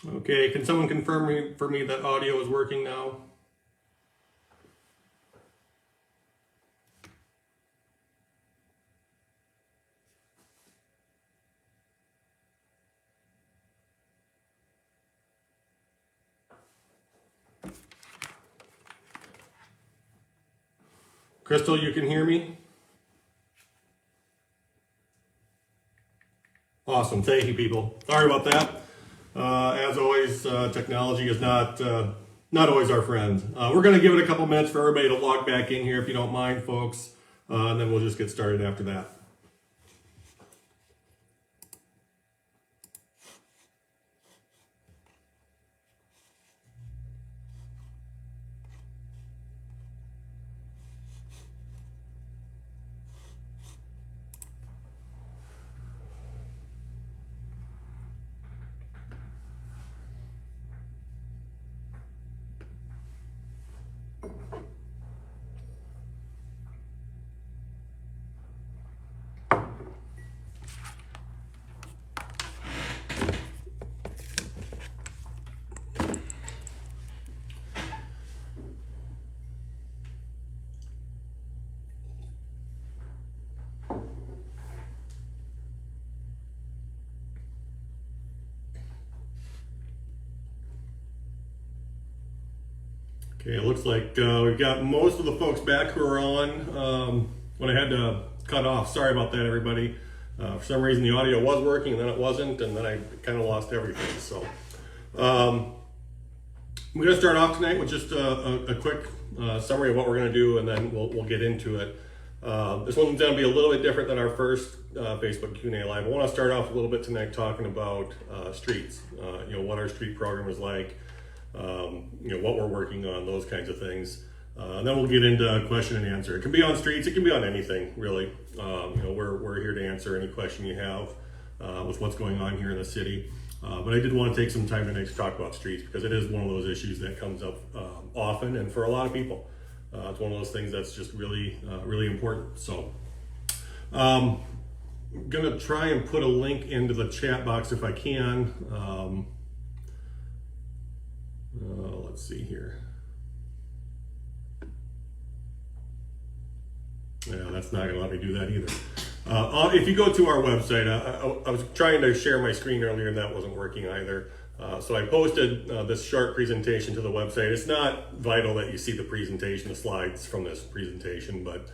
Okay, can someone confirm for me that audio is working now? Crystal, you can hear me? Awesome, thank you, people. Sorry about that. As always, technology is not always our friend. We're going to give it a couple minutes for everybody to log back in here, if you don't mind, folks, and then we'll just get started after that. Okay, it looks like we've got most of the folks back who are on when I had to cut off. Sorry about that, everybody. For some reason the audio was working and then it wasn't, and then I kind of lost everything. So we're going to start off tonight with just a quick summary of what we're going to do, and then we'll get into it. This one's going to be a little bit different than our first Facebook Q&A Live. I want to start off a little bit tonight talking about streets, what our street program is like, what we're working on, those kinds of things. And then we'll get into question and answer. It can be on streets, it can be on anything, really. We're here to answer any question you have with what's going on here in the city. But I did want to take some time tonight to talk about streets, because it is one of those issues that comes up often, and for a lot of people. It's one of those things that's just really, really important. So I'm gonna try and put a link into the chat box if I can. Let's see here. Yeah, that's not gonna let me do that either. If you go to our website, I was trying to share my screen earlier and that wasn't working either. So I posted this short presentation to the website. It's not vital that you see the presentation, the slides from this presentation, but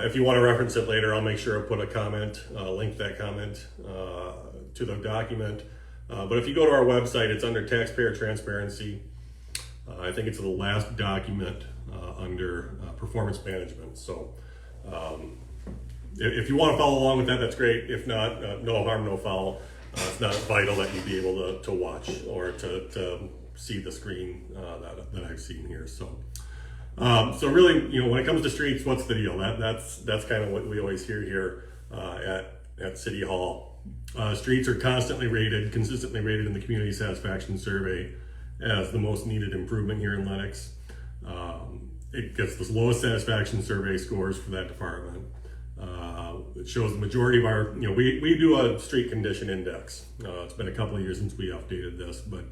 if you want to reference it later, I'll make sure I put a comment, link that comment to the document. But if you go to our website, it's under taxpayer transparency. I think it's the last document under performance management. So if you want to follow along with that, that's great. If not, no harm, no foul. It's not vital that you be able to watch or to see the screen that I've seen here. So really, when it comes to streets, what's the deal? That's kind of what we always hear here at City Hall. Streets are consistently rated in the Community Satisfaction Survey as the most needed improvement here in Lenox. It gets the lowest satisfaction survey scores for that department. It shows the majority of our, we do a street condition index. It's been a couple of years since we updated this, but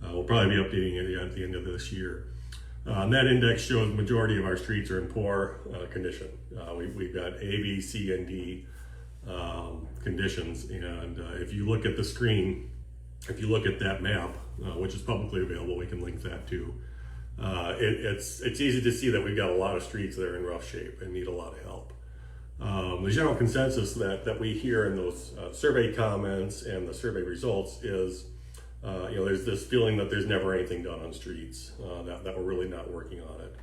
we'll probably be updating it at the end of this year. And that index shows the majority of our streets are in poor condition. We've got A, B, C, and D conditions. And if you look at the screen, if you look at that map, which is publicly available, we can link that too. It's easy to see that we've got a lot of streets that are in rough shape and need a lot of help. The general consensus that we hear in those survey comments and the survey results is, there's this feeling that there's never anything done on streets, that we're really not working on it.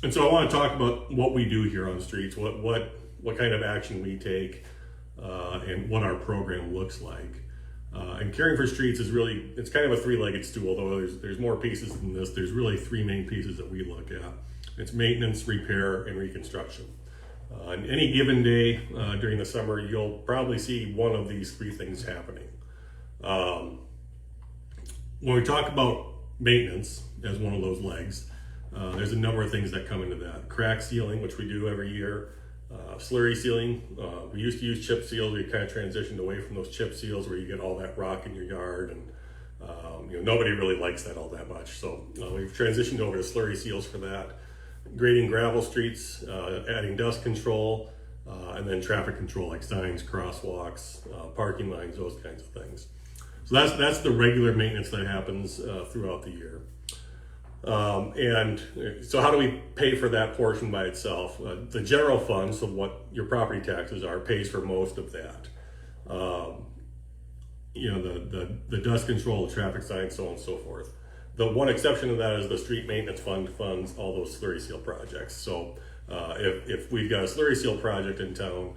And so I want to talk about what we do here on streets, what kind of action we take, and what our program looks like. And caring for streets is really, it's kind of a three-legged stool, although there's more pieces than this. There's really three main pieces that we look at. It's maintenance, repair, and reconstruction. On any given day during the summer, you'll probably see one of these three things happening. When we talk about maintenance as one of those legs, there's a number of things that come into that. Crack sealing, which we do every year, Slurry sealing, we used to use chip seals. We kind of transitioned away from those chip seals where you get all that rock in your yard, and nobody really likes that all that much. So we've transitioned over to slurry seals for that. Grading gravel streets, adding dust control, and then traffic control like signs, crosswalks, parking lines, those kinds of things. So that's the regular maintenance that happens throughout the year. And so how do we pay for that portion by itself? The general fund, so what your property taxes are, pays for most of that. The dust control, the traffic signs, so on and so forth. The one exception to that is the street maintenance fund funds all those slurry seal projects. So if we've got a slurry seal project in town,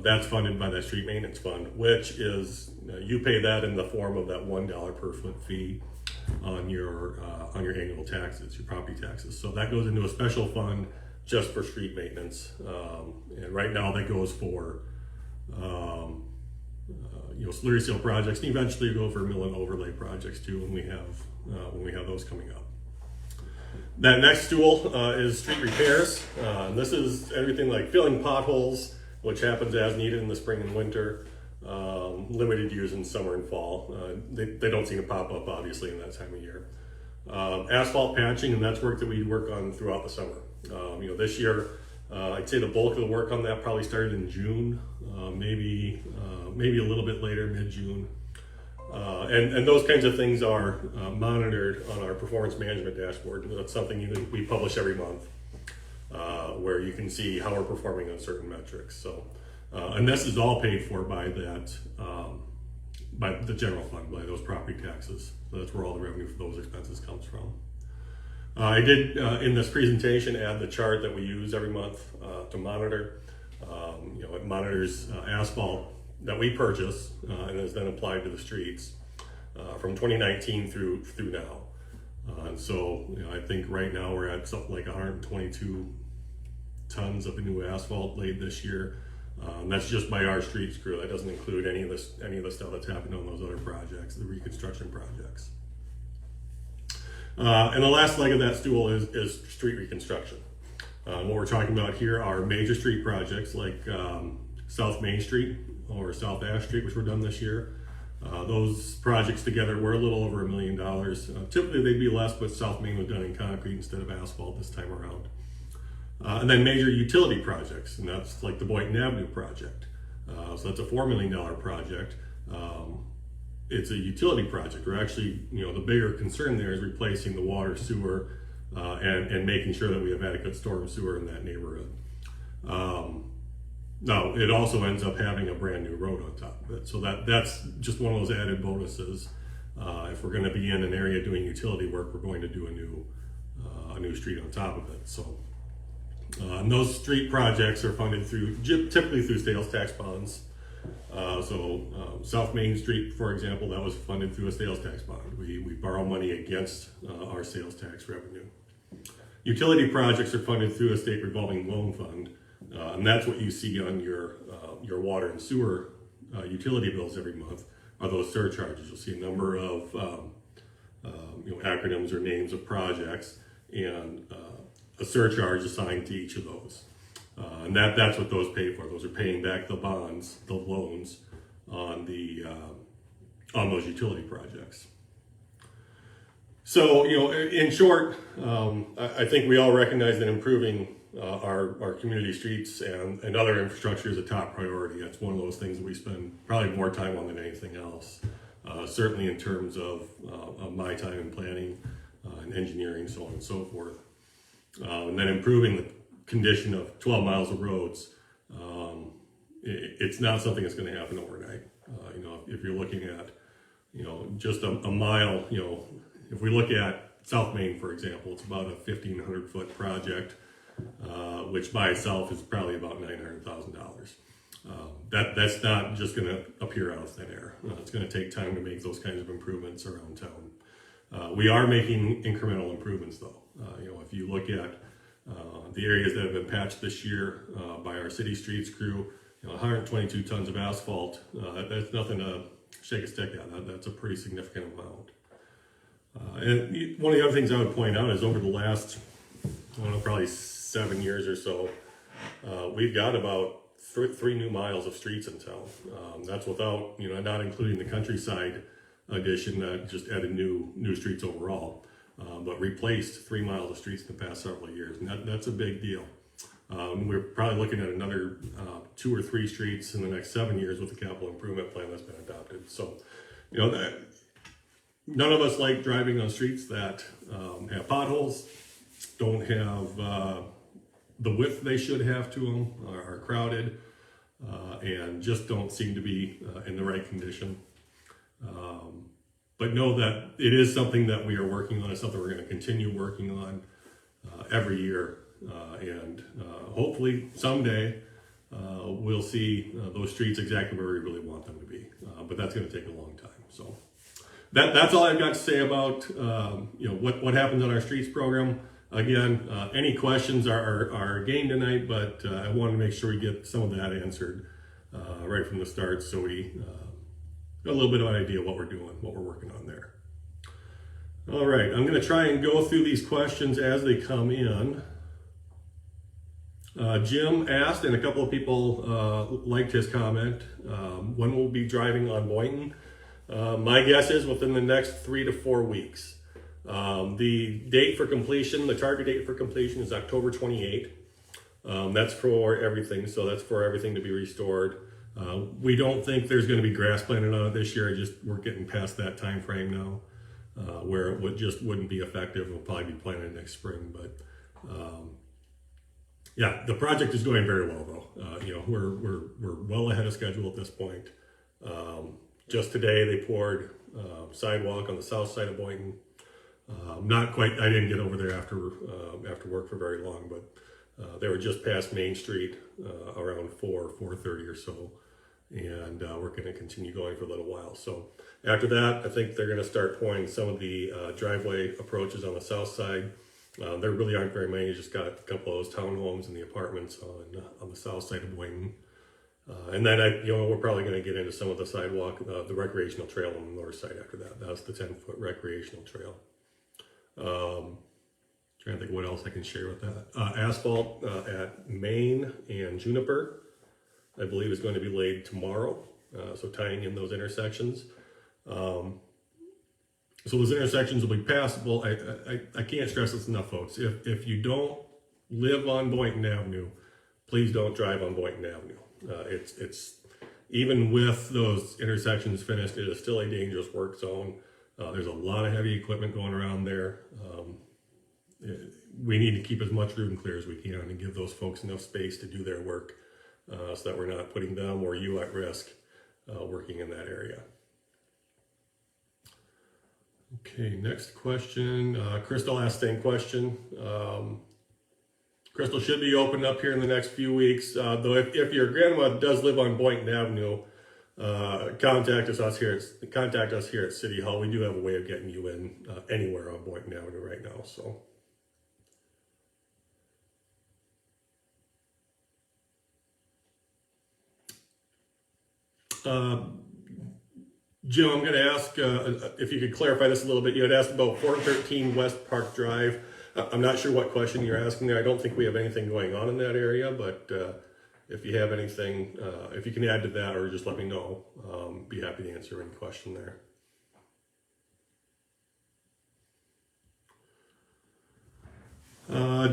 that's funded by that street maintenance fund, which is, you pay that in the form of that $1 per foot fee on your annual taxes, your property taxes. So that goes into a special fund just for street maintenance. And right now that goes for slurry seal projects, and eventually go for mill and overlay projects too when we have those coming up. That next stool is street repairs. This is everything like filling potholes, which happens as needed in the spring and winter. Limited use in summer and fall. They don't seem to pop up obviously in that time of year. Asphalt patching, and that's work that we work on throughout the summer. This year, I'd say the bulk of the work on that probably started in June, maybe a little bit later, mid-June. And those kinds of things are monitored on our performance management dashboard. That's something we publish every month, where you can see how we're performing on certain metrics. So, and this is all paid for by that, by the general fund, by those property taxes. So that's where all the revenue for those expenses comes from. I did in this presentation add the chart that we use every month to monitor. It monitors asphalt that we purchase and is then applied to the streets from 2019 through now. And so I think right now we're at something like 122 tons of the new asphalt laid this year. That's just by our streets crew. That doesn't include any of the stuff that's happened on those other projects, the reconstruction projects. And the last leg of that stool is street reconstruction. What we're talking about here are major street projects like South Main Street or South Ash Street, which were done this year. Those projects together were a little over $1 million. Typically they'd be less, but South Main was done in concrete instead of asphalt this time around. And then major utility projects, and that's like the Boynton Avenue project. So that's a $4 million project. It's a utility project. We're actually, the bigger concern there is replacing the water, sewer, and making sure that we have adequate storm sewer in that neighborhood. Now, it also ends up having a brand new road on top of it. So that's just one of those added bonuses. If we're going to be in an area doing utility work, we're going to do a new street on top of it. So, and those street projects are funded typically through sales tax bonds. South Main Street, for example, that was funded through a sales tax bond. We borrow money against our sales tax revenue. Utility projects are funded through a state revolving loan fund, and that's what you see on your water and sewer utility bills every month are those surcharges. You'll see a number of acronyms or names of projects and a surcharge assigned to each of those. And that's what those pay for. Those are paying back the bonds, the loans on those utility projects. So, in short, I think we all recognize that improving our community streets and other infrastructure is a top priority. That's one of those things that we spend probably more time on than anything else. Certainly in terms of my time in planning and engineering, so on and so forth. And then improving the condition of 12 miles of roads, it's not something that's going to happen overnight. If you're looking at, just a mile, if we look at South Main, for example, it's about a 1,500 foot project, which by itself is probably about $900,000. That's not just going to appear out of thin air. It's going to take time to make those kinds of improvements around town. We are making incremental improvements though. If you look at the areas that have been patched this year by our city streets crew, 122 tons of asphalt, that's nothing to shake a stick at. That's a pretty significant amount. And one of the other things I would point out is over the last, probably 7 years or so, we've got about 3 new miles of streets in town. That's without, not including the countryside addition that just added new streets overall, but replaced 3 miles of streets in the past several years, and that's a big deal. We're probably looking at another 2 or 3 streets in the next 7 years with the capital improvement plan that's been adopted. So, that none of us like driving on streets that have potholes, don't have the width they should have to them, are crowded, and just don't seem to be in the right condition. But know that it is something that we are working on. It's something we're going to continue working on every year. And hopefully someday we'll see those streets exactly where we really want them to be. But that's going to take a long time. So that's all I've got to say about what happens on our streets program. Again, any questions are game tonight, but I want to make sure we get some of that answered right from the start, so we got a little bit of an idea of what we're doing, what we're working on there. All right, I'm going to try and go through these questions as they come in. Jim asked, and a couple of people liked his comment, when we'll be driving on Boynton. My guess is within the next 3 to 4 weeks. The date for completion, the target date for completion is October 28th. That's for everything, so that's for everything to be restored. We don't think there's going to be grass planted on it this year. We're getting past that time frame now, where it wouldn't be effective. It'll probably be planted next spring, but yeah, the project is going very well though. We're well ahead of schedule at this point. Just today they poured sidewalk on the south side of Boynton. Not quite. I didn't get over there after work for very long, but they were just past Main Street around 4:30 or so, and we're going to continue going for a little while. So after that, I think they're going to start pouring some of the driveway approaches on the south side. There really aren't very many. You just got a couple of those townhomes and the apartments on the south side of Boynton. And then we're probably going to get into some of the sidewalk, the recreational trail on the north side after that. That's the 10-foot recreational trail. Trying to think what else I can share with that. Asphalt at Main and Juniper, I believe, is going to be laid tomorrow. So tying in those intersections. So those intersections will be passable. I can't stress this enough, folks. If you don't live on Boynton Avenue, please don't drive on Boynton Avenue. It's even with those intersections finished, it is still a dangerous work zone. There's a lot of heavy equipment going around there. We need to keep as much road and clear as we can and give those folks enough space to do their work so that we're not putting them or you at risk working in that area. Okay, next question. Crystal asked the same question. Crystal should be opened up here in the next few weeks. Though if your grandma does live on Boynton Avenue, contact us here at City Hall. We do have a way of getting you in anywhere on Boynton Avenue right now. So. Jim, I'm going to ask if you could clarify this a little bit. You had asked about 413 West Park Drive. I'm not sure what question you're asking there. I don't think we have anything going on in that area, but if you have anything, if you can add to that or just let me know, be happy to answer any question there.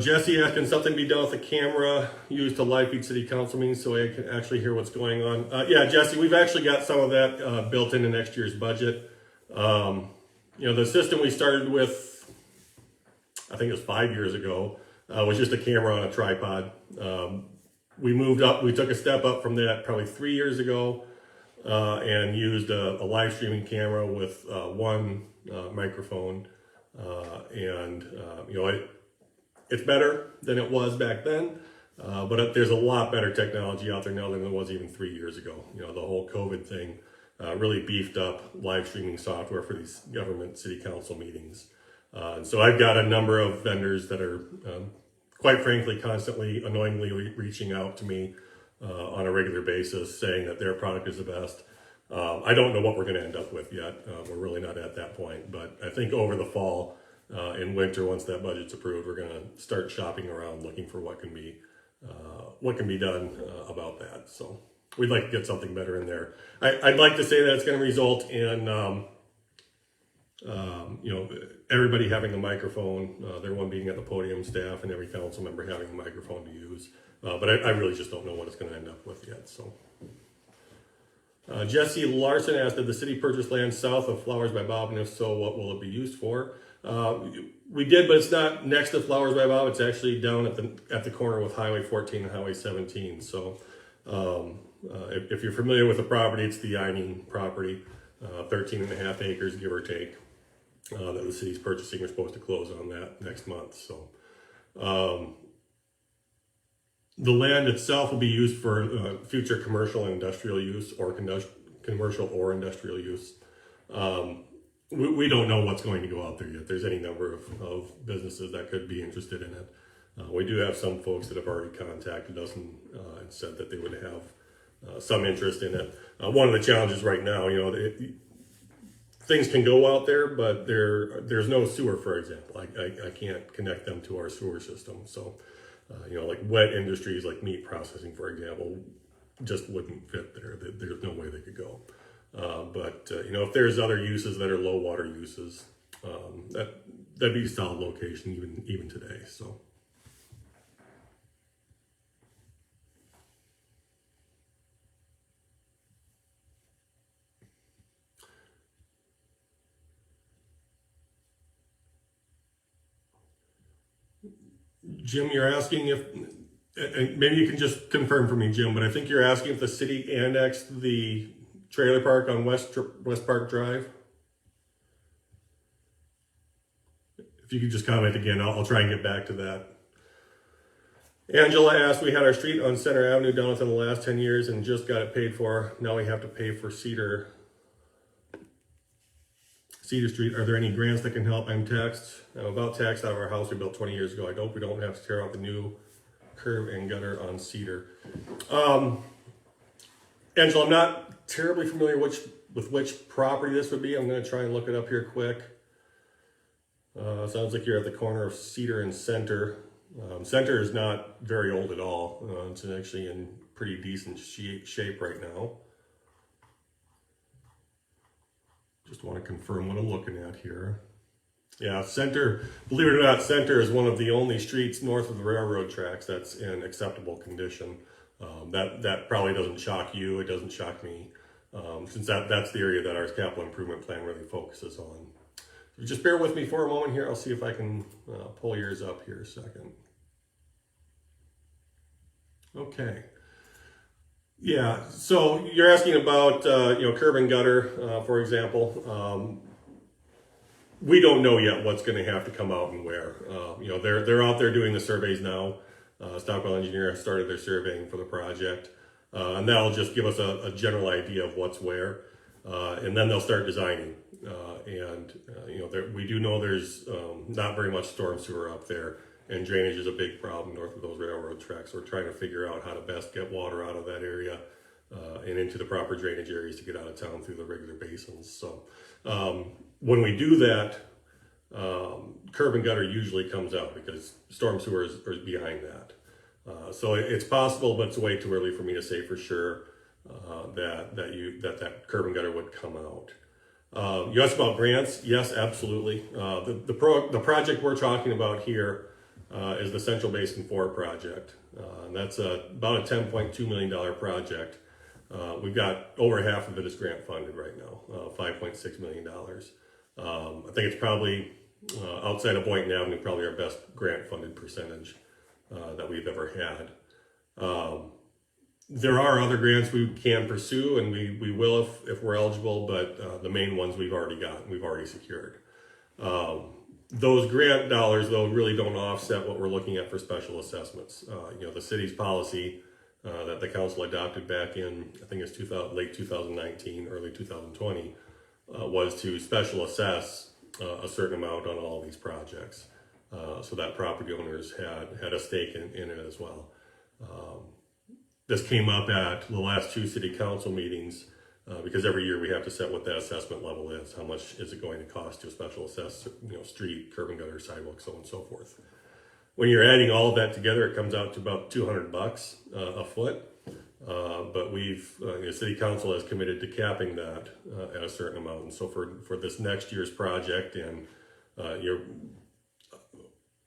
Jesse asking something be done with the camera used to live feed city council meetings so I can actually hear what's going on. Yeah, Jesse, we've actually got some of that built into next year's budget. The system we started with, I think it was 5 years ago, was just a camera on a tripod. We moved up, we took a step up from that probably 3 years ago and used a live streaming camera with one microphone. It's better than it was back then, but there's a lot better technology out there now than there was even 3 years ago. The whole COVID thing really beefed up live streaming software for these government city council meetings. And so I've got a number of vendors that are, quite frankly, constantly, annoyingly reaching out to me on a regular basis saying that their product is the best. I don't know what we're going to end up with yet. We're really not at that point, but I think over the fall, in winter, once that budget's approved, we're going to start shopping around looking for what can be what can be done about that. So we'd like to get something better in there. I'd like to say that it's going to result in everybody having a microphone, everyone being at the podium, staff, and every council member having a microphone to use. But I really just don't know what it's going to end up with yet. So Jesse Larson asked, did the city purchase land south of Flowers by Bob, and if so, what will it be used for? We did, but it's not next to Flowers by Bob. It's actually down at the corner with Highway 14 and Highway 17. So if you're familiar with the property, it's the Eining property, 13 and a half acres, give or take, that the city's purchasing. We're supposed to close on that next month. So the land itself will be used for future commercial and industrial use, or commercial or industrial use. We don't know what's going to go out there yet. There's any number of businesses that could be interested in it. We do have some folks that have already contacted us and said that they would have some interest in it. One of the challenges right now, things can go out there, but there's no sewer, for example. I can't connect them to our sewer system. So, like wet industries like meat processing, for example, just wouldn't fit there. There's no way they could go. But if there's other uses that are low water uses, that'd be a solid location even today. So. Jim, you're asking if, and maybe you can just confirm for me, Jim, but I think you're asking if the city annexed the trailer park on West Park Drive. If you could just comment again, I'll try and get back to that. Angela asked, we had our street on Center Avenue done within the last 10 years and just got it paid for. Now we have to pay for Cedar Street. Are there any grants that can help? I'm about taxed out of our house we built 20 years ago. I hope we don't have to tear out the new curb and gutter on Cedar. Angela, I'm not terribly familiar with which property this would be. I'm going to try and look it up here quick. Sounds like you're at the corner of Cedar and Center. Center is not very old at all. It's actually in pretty decent shape right now. Just want to confirm what I'm looking at here. Yeah, Center, believe it or not, Center is one of the only streets north of the railroad tracks that's in acceptable condition. That probably doesn't shock you. It doesn't shock me, since that's the area that our capital improvement plan really focuses on. So just bear with me for a moment here. I'll see if I can pull yours up here a second. Okay. Yeah, so you're asking about curb and gutter, for example. We don't know yet what's going to have to come out and where. They're out there doing the surveys now. Stockwell Engineer has started their surveying for the project, and that'll just give us a general idea of what's where, and then they'll start designing. We do know there's not very much storm sewer up there. And drainage is a big problem north of those railroad tracks. We're trying to figure out how to best get water out of that area and into the proper drainage areas to get out of town through the regular basins. So when we do that, curb and gutter usually comes out because storm sewer is behind that. So it's possible, but it's way too early for me to say for sure that curb and gutter would come out. You asked about grants. Yes, absolutely. The project we're talking about here is the Central Basin 4 project. And that's about a $10.2 million project. We've got over half of it is grant funded right now, $5.6 million. I think it's probably, outside of Boynton Avenue, probably our best grant funded percentage that we've ever had. There are other grants we can pursue, and we will if we're eligible, but the main ones we've already got, we've already secured. Those grant dollars, though, really don't offset what we're looking at for special assessments. The city's policy that the council adopted back in, I think it's late 2019, early 2020, was to special assess a certain amount on all of these projects, so that property owners had a stake in it as well. This came up at the last two city council meetings, because every year we have to set what that assessment level is. How much is it going to cost to special assess, street, curb and gutter, sidewalk, so on and so forth. when you're adding all of that together, it comes out to about $200 a foot. But the city council has committed to capping that at a certain amount. And so for this next year's project, and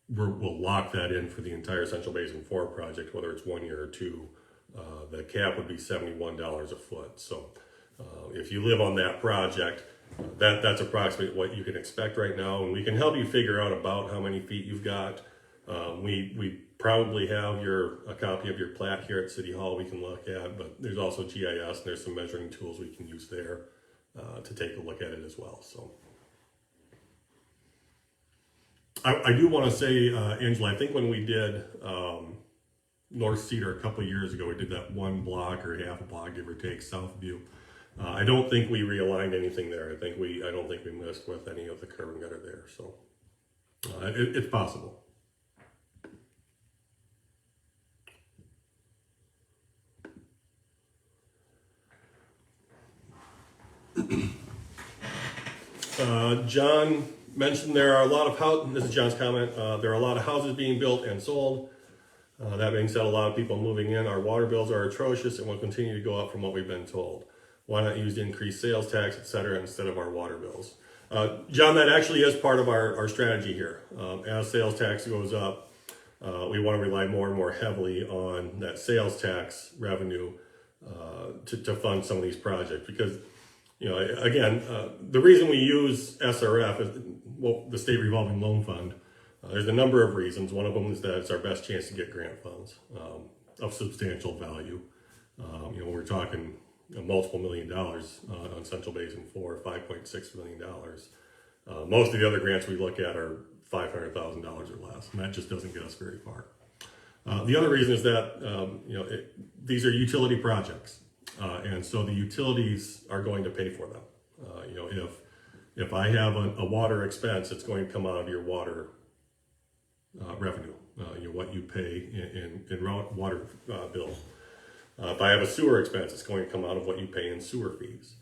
we'll lock that in for the entire Central Basin 4 project, whether it's 1 year or 2. The cap would be $71 a foot. So if you live on that project, that's approximately what you can expect right now. And we can help you figure out about how many feet you've got. We probably have a copy of your plat here at City Hall we can look at, but there's also GIS and there's some measuring tools we can use there to take a look at it as well. So I do want to say, Angela, I think when we did North Cedar a couple of years ago, we did that 1 block or half a block, give or take, Southview. I don't think we realigned anything there. I don't think we messed with any of the curb and gutter there. So it's possible. John mentioned there are a lot of houses, this is John's comment, there are a lot of houses being built and sold. That being said, a lot of people moving in. Our water bills are atrocious and will continue to go up from what we've been told. Why not use the increased sales tax, etc., instead of our water bills? John, that actually is part of our strategy here. As sales tax goes up, we want to rely more and more heavily on that sales tax revenue to fund some of these projects. Because, again, the reason we use SRF is, the State Revolving Loan Fund. There's a number of reasons. One of them is that it's our best chance to get grant funds of substantial value. We're talking multiple $1 million on Central Basin 4, $5.6 million. Most of the other grants we look at are $500,000 or less, and that just doesn't get us very far. The other reason is that these are utility projects, and so the utilities are going to pay for them. If I have a water expense, it's going to come out of your water revenue, what you pay in water bill. If I have a sewer expense, it's going to come out of what you pay in sewer fees.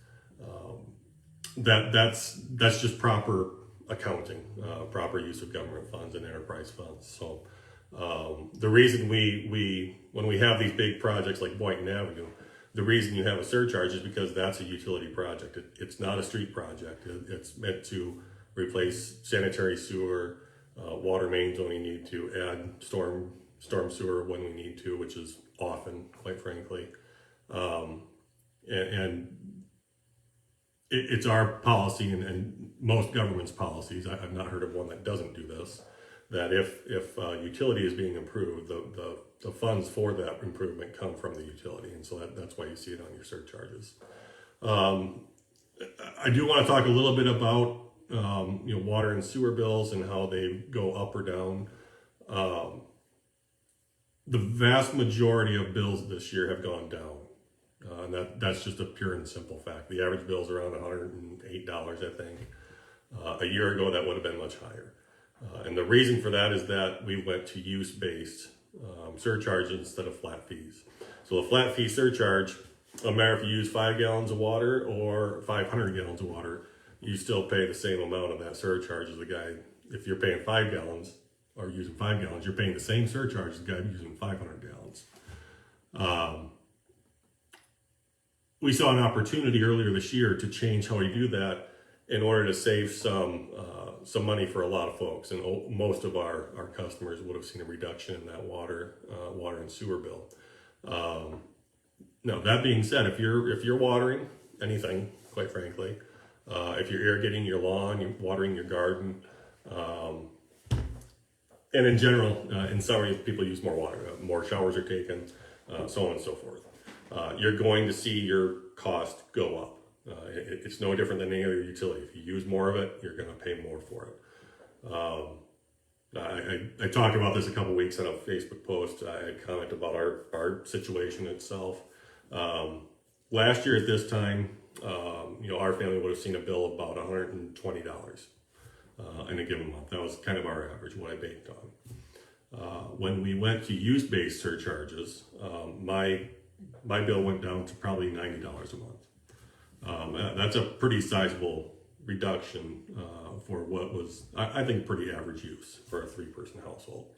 That's just proper accounting, proper use of government funds and enterprise funds. So the reason when we have these big projects like Boynton Avenue, the reason you have a surcharge is because that's a utility project. It's not a street project. It's meant to replace sanitary sewer, water mains when we need to, add storm sewer when we need to, which is often, quite frankly. And it's our policy and most government's policies, I've not heard of one that doesn't do this, that if utility is being improved, the funds for that improvement come from the utility. And so that's why you see it on your surcharges. I do want to talk a little bit about water and sewer bills and how they go up or down. The vast majority of bills this year have gone down. And that's just a pure and simple fact. The average bill is around $108, I think. A year ago, that would have been much higher. And the reason for that is that we went to use-based surcharges instead of flat fees. So the flat fee surcharge, no matter if you use 5 gallons of water or 500 gallons of water, you still pay the same amount of that surcharge as the guy. If you're paying 5 gallons or using 5 gallons, you're paying the same surcharge as the guy using 500 gallons. We saw an opportunity earlier this year to change how we do that in order to save some money for a lot of folks, and most of our customers would have seen a reduction in that water and sewer bill. Now, that being said, if you're watering anything, quite frankly, if you're irrigating your lawn, you're watering your garden, and in general, in summer, people use more water, more showers are taken, so on and so forth. You're going to see your cost go up. It's no different than any other utility. If you use more of it, you're going to pay more for it. I talked about this a couple weeks on a Facebook post. I had commented about our situation itself. Last year at this time, our family would have seen a bill of about $120 in a given month. That was kind of our average, what I banked on. When we went to use-based surcharges, my bill went down to probably $90 a month. That's a pretty sizable reduction for what was, I think, pretty average use for a 3-person household.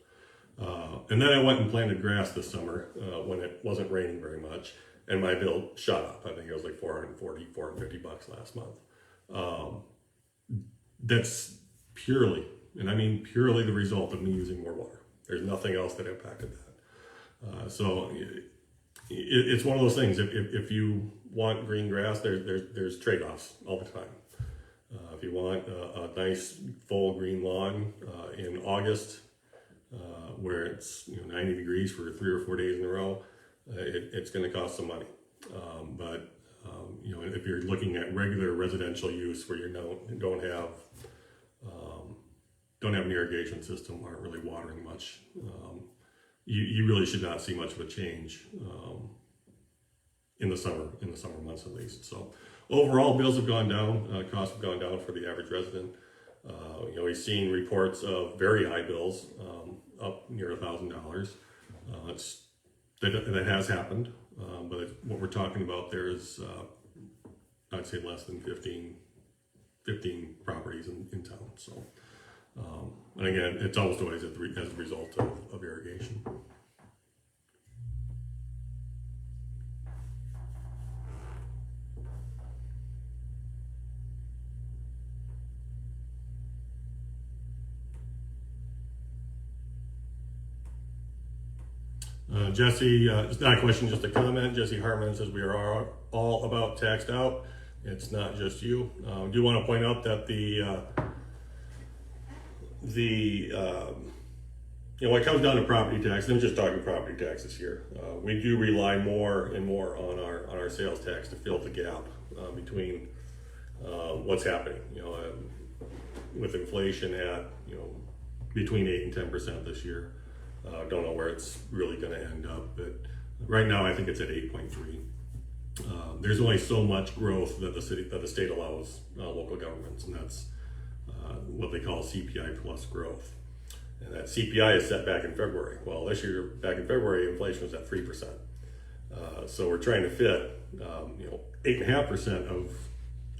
And then I went and planted grass this summer when it wasn't raining very much, and my bill shot up. I think it was like $450 last month. That's purely, and I mean purely, the result of me using more water. There's nothing else that impacted that. So it's one of those things. If you want green grass, there's trade-offs all the time. If you want a nice full green lawn in August, where it's 90 degrees for 3 or 4 days in a row, it's going to cost some money. But if you're looking at regular residential use where you don't have an irrigation system, aren't really watering much, you really should not see much of a change in the summer months at least. So overall, bills have gone down, costs have gone down for the average resident. We've seen reports of very high bills, up near $1,000. That has happened, but what we're talking about there is, I'd say, less than 15 properties in town. So, and again, it's almost always as a result of irrigation. Jesse, it's not a question, just a comment. Jesse Hartman says we are all about taxed out. It's not just you. I do want to point out that when it comes down to property tax, I'm just talking property taxes here. We do rely more and more on our sales tax to fill the gap between what's happening. With inflation at between 8 and 10% this year. Don't know where it's really going to end up, but right now I think it's at 8.3. There's only so much growth that the state allows local governments, and that's what they call CPI plus growth. And that CPI is set back in February. Well, this year, back in February, inflation was at 3%. So we're trying to fit 8.5% of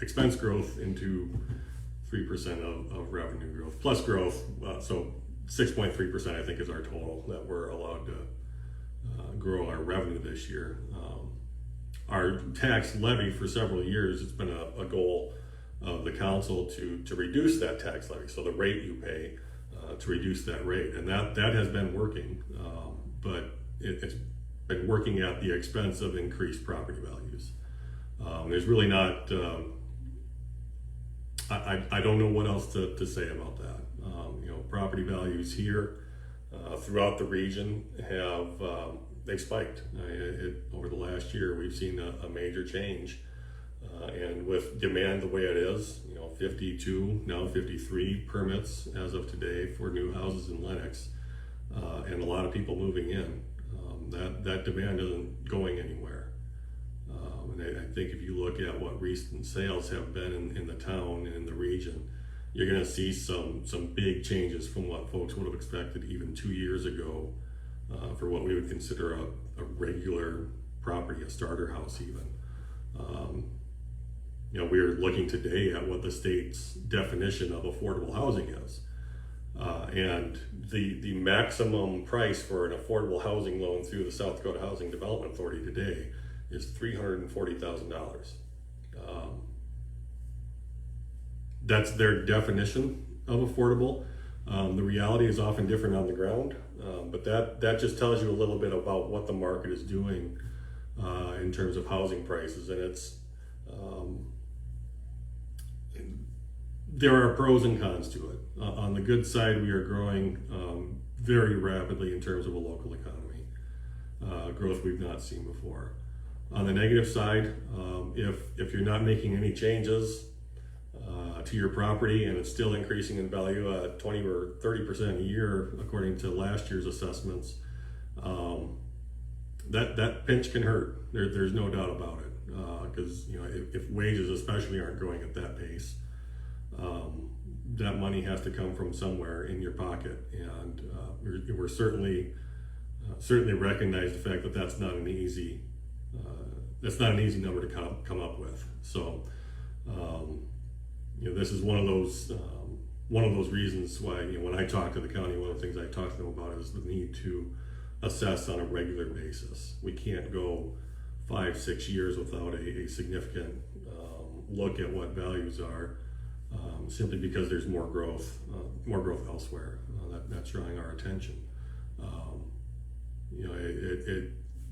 expense growth into 3% of revenue growth plus growth. So 6.3% I think is our total that we're allowed to grow our revenue this year. Our tax levy for several years, it's been a goal of the council to reduce that tax levy, so the rate you pay, to reduce that rate, and that has been working, but it's been working at the expense of increased property values. There's really not, I don't know what else to say about that. Property values here throughout the region they've spiked. Over the last year, we've seen a major change, and with demand the way it is, 52, now 53 permits as of today for new houses in Lenox, and a lot of people moving in. That demand isn't going anywhere. And I think if you look at what recent sales have been in the town and in the region, you're going to see some big changes from what folks would have expected even 2 years ago for what we would consider a regular property, a starter house even. We're looking today at what the state's definition of affordable housing is. And the maximum price for an affordable housing loan through the South Dakota Housing Development Authority today is $340,000. That's their definition of affordable. The reality is often different on the ground, but that just tells you a little bit about what the market is doing in terms of housing prices. And it's there are pros and cons to it. On the good side, we are growing very rapidly in terms of a local economy, growth we've not seen before. On the negative side, if you're not making any changes to your property and it's still increasing in value at 20 or 30% a year, according to last year's assessments, that pinch can hurt. There's no doubt about it, because if wages especially aren't growing at that pace, that money has to come from somewhere in your pocket, and we're certainly recognize the fact that that's not an easy number to come up with. So this is one of those one of those reasons why, when I talk to the county, one of the things I talk to them about is the need to assess on a regular basis. We can't go 5-6 years without a significant look at what values are, simply because there's more growth elsewhere that's drawing our attention.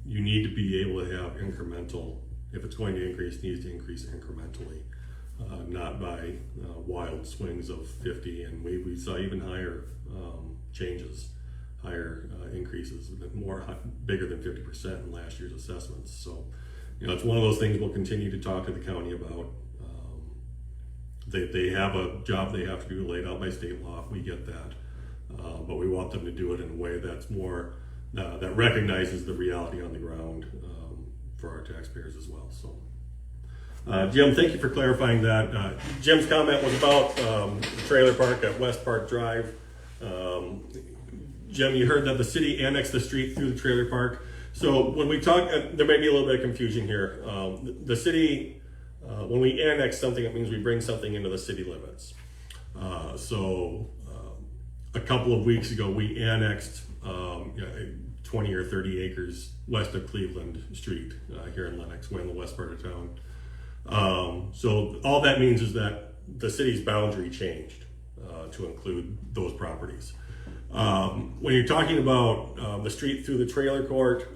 You need to be able to have incremental. If it's going to increase, it needs to increase incrementally, not by wild swings of 50. And we saw even higher changes, higher increases, bigger than 50% in last year's assessments. So, it's one of those things we'll continue to talk to the county about. They have a job they have to do laid out by state law. We get that, but we want them to do it in a way that's more that recognizes the reality on the ground for our taxpayers as well. So, Jim, thank you for clarifying that. Jim's comment was about the trailer park at West Park Drive. Jim, you heard that the city annexed the street through the trailer park. So when we talk, there may be a little bit of confusion here. The city, when we annex something, it means we bring something into the city limits. A couple of weeks ago, we annexed 20 or 30 acres west of Cleveland Street here in Lenox. We're in the west part of town. So all that means is that the city's boundary changed to include those properties. When you're talking about the street through the trailer court,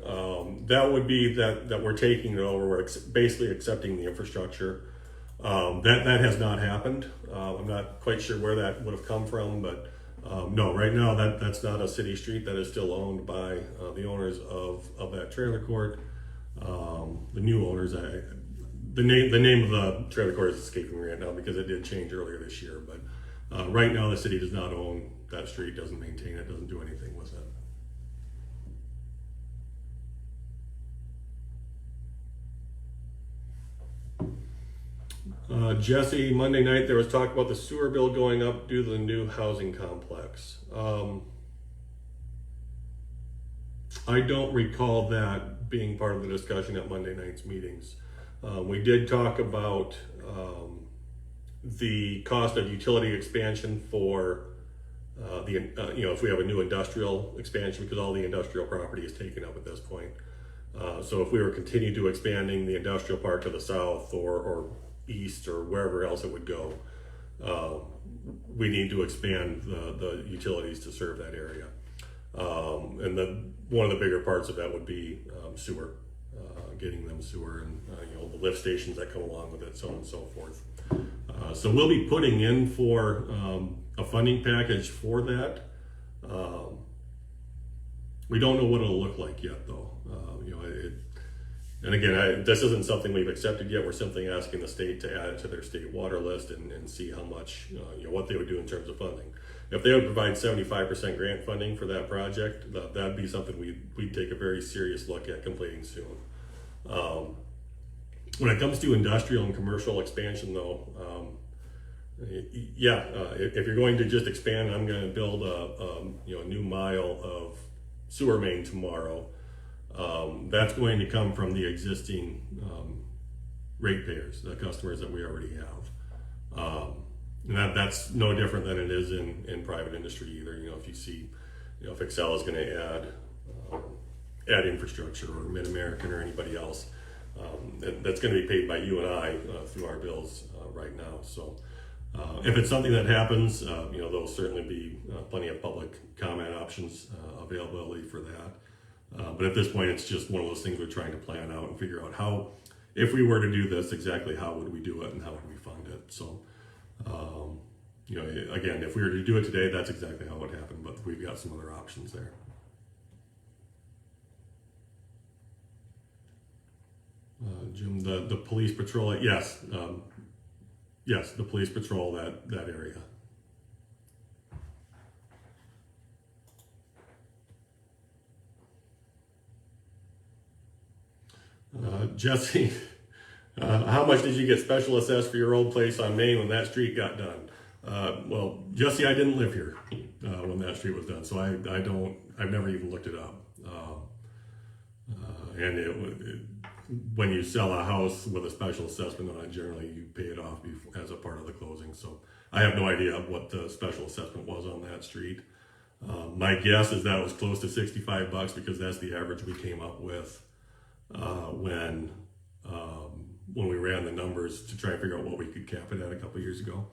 that would be that we're taking it over. We're basically accepting the infrastructure. That has not happened. I'm not quite sure where that would have come from, but no, right now that's not a city street. That is still owned by the owners of that trailer court. The new owners, the name of the trailer court is escaping me right now because it did change earlier this year. But right now the city does not own that street, doesn't maintain it, doesn't do anything with it. Jesse, Monday night there was talk about the sewer bill going up due to the new housing complex. I don't recall that being part of the discussion at Monday night's meetings. We did talk about the cost of utility expansion for if we have a new industrial expansion, because all the industrial property is taken up at this point. So if we were continue to expanding the industrial park to the south or east or wherever else it would go, we need to expand the utilities to serve that area. And then one of the bigger parts of that would be sewer, getting them sewer and the lift stations that come along with it, so on and so forth. So we'll be putting in for a funding package for that. We don't know what it'll look like yet, though. And again, this isn't something we've accepted yet. We're simply asking the state to add it to their state water list and see how much, what they would do in terms of funding. If they would provide 75% grant funding for that project, that'd be something we'd take a very serious look at completing soon. When it comes to industrial and commercial expansion, though, if you're going to just expand, I'm going to build a new mile of sewer main tomorrow. That's going to come from the existing ratepayers, the customers that we already have. And that's no different than it is in private industry either. If you see, if Excel is going to add infrastructure, or Mid-American or anybody else, that's going to be paid by you and I through our bills right now. So if it's something that happens, there'll certainly be plenty of public comment options availability for that. But at this point, it's just one of those things we're trying to plan out and figure out how, if we were to do this, exactly how would we do it and how would we fund it. So, again, if we were to do it today, that's exactly how it would happen, but we've got some other options there. Jim, the police patrol, yes, the police patrol that area. Jesse, how much did you get special assessed for your old place on Main when that street got done? Well, Jesse, I didn't live here when that street was done, so I've never even looked it up. And when you sell a house with a special assessment on it, generally you pay it off as a part of the closing. So I have no idea what the special assessment was on that street. My guess is that it was close to $65 because that's the average we came up with when we ran the numbers to try and figure out what we could cap it at a couple years ago.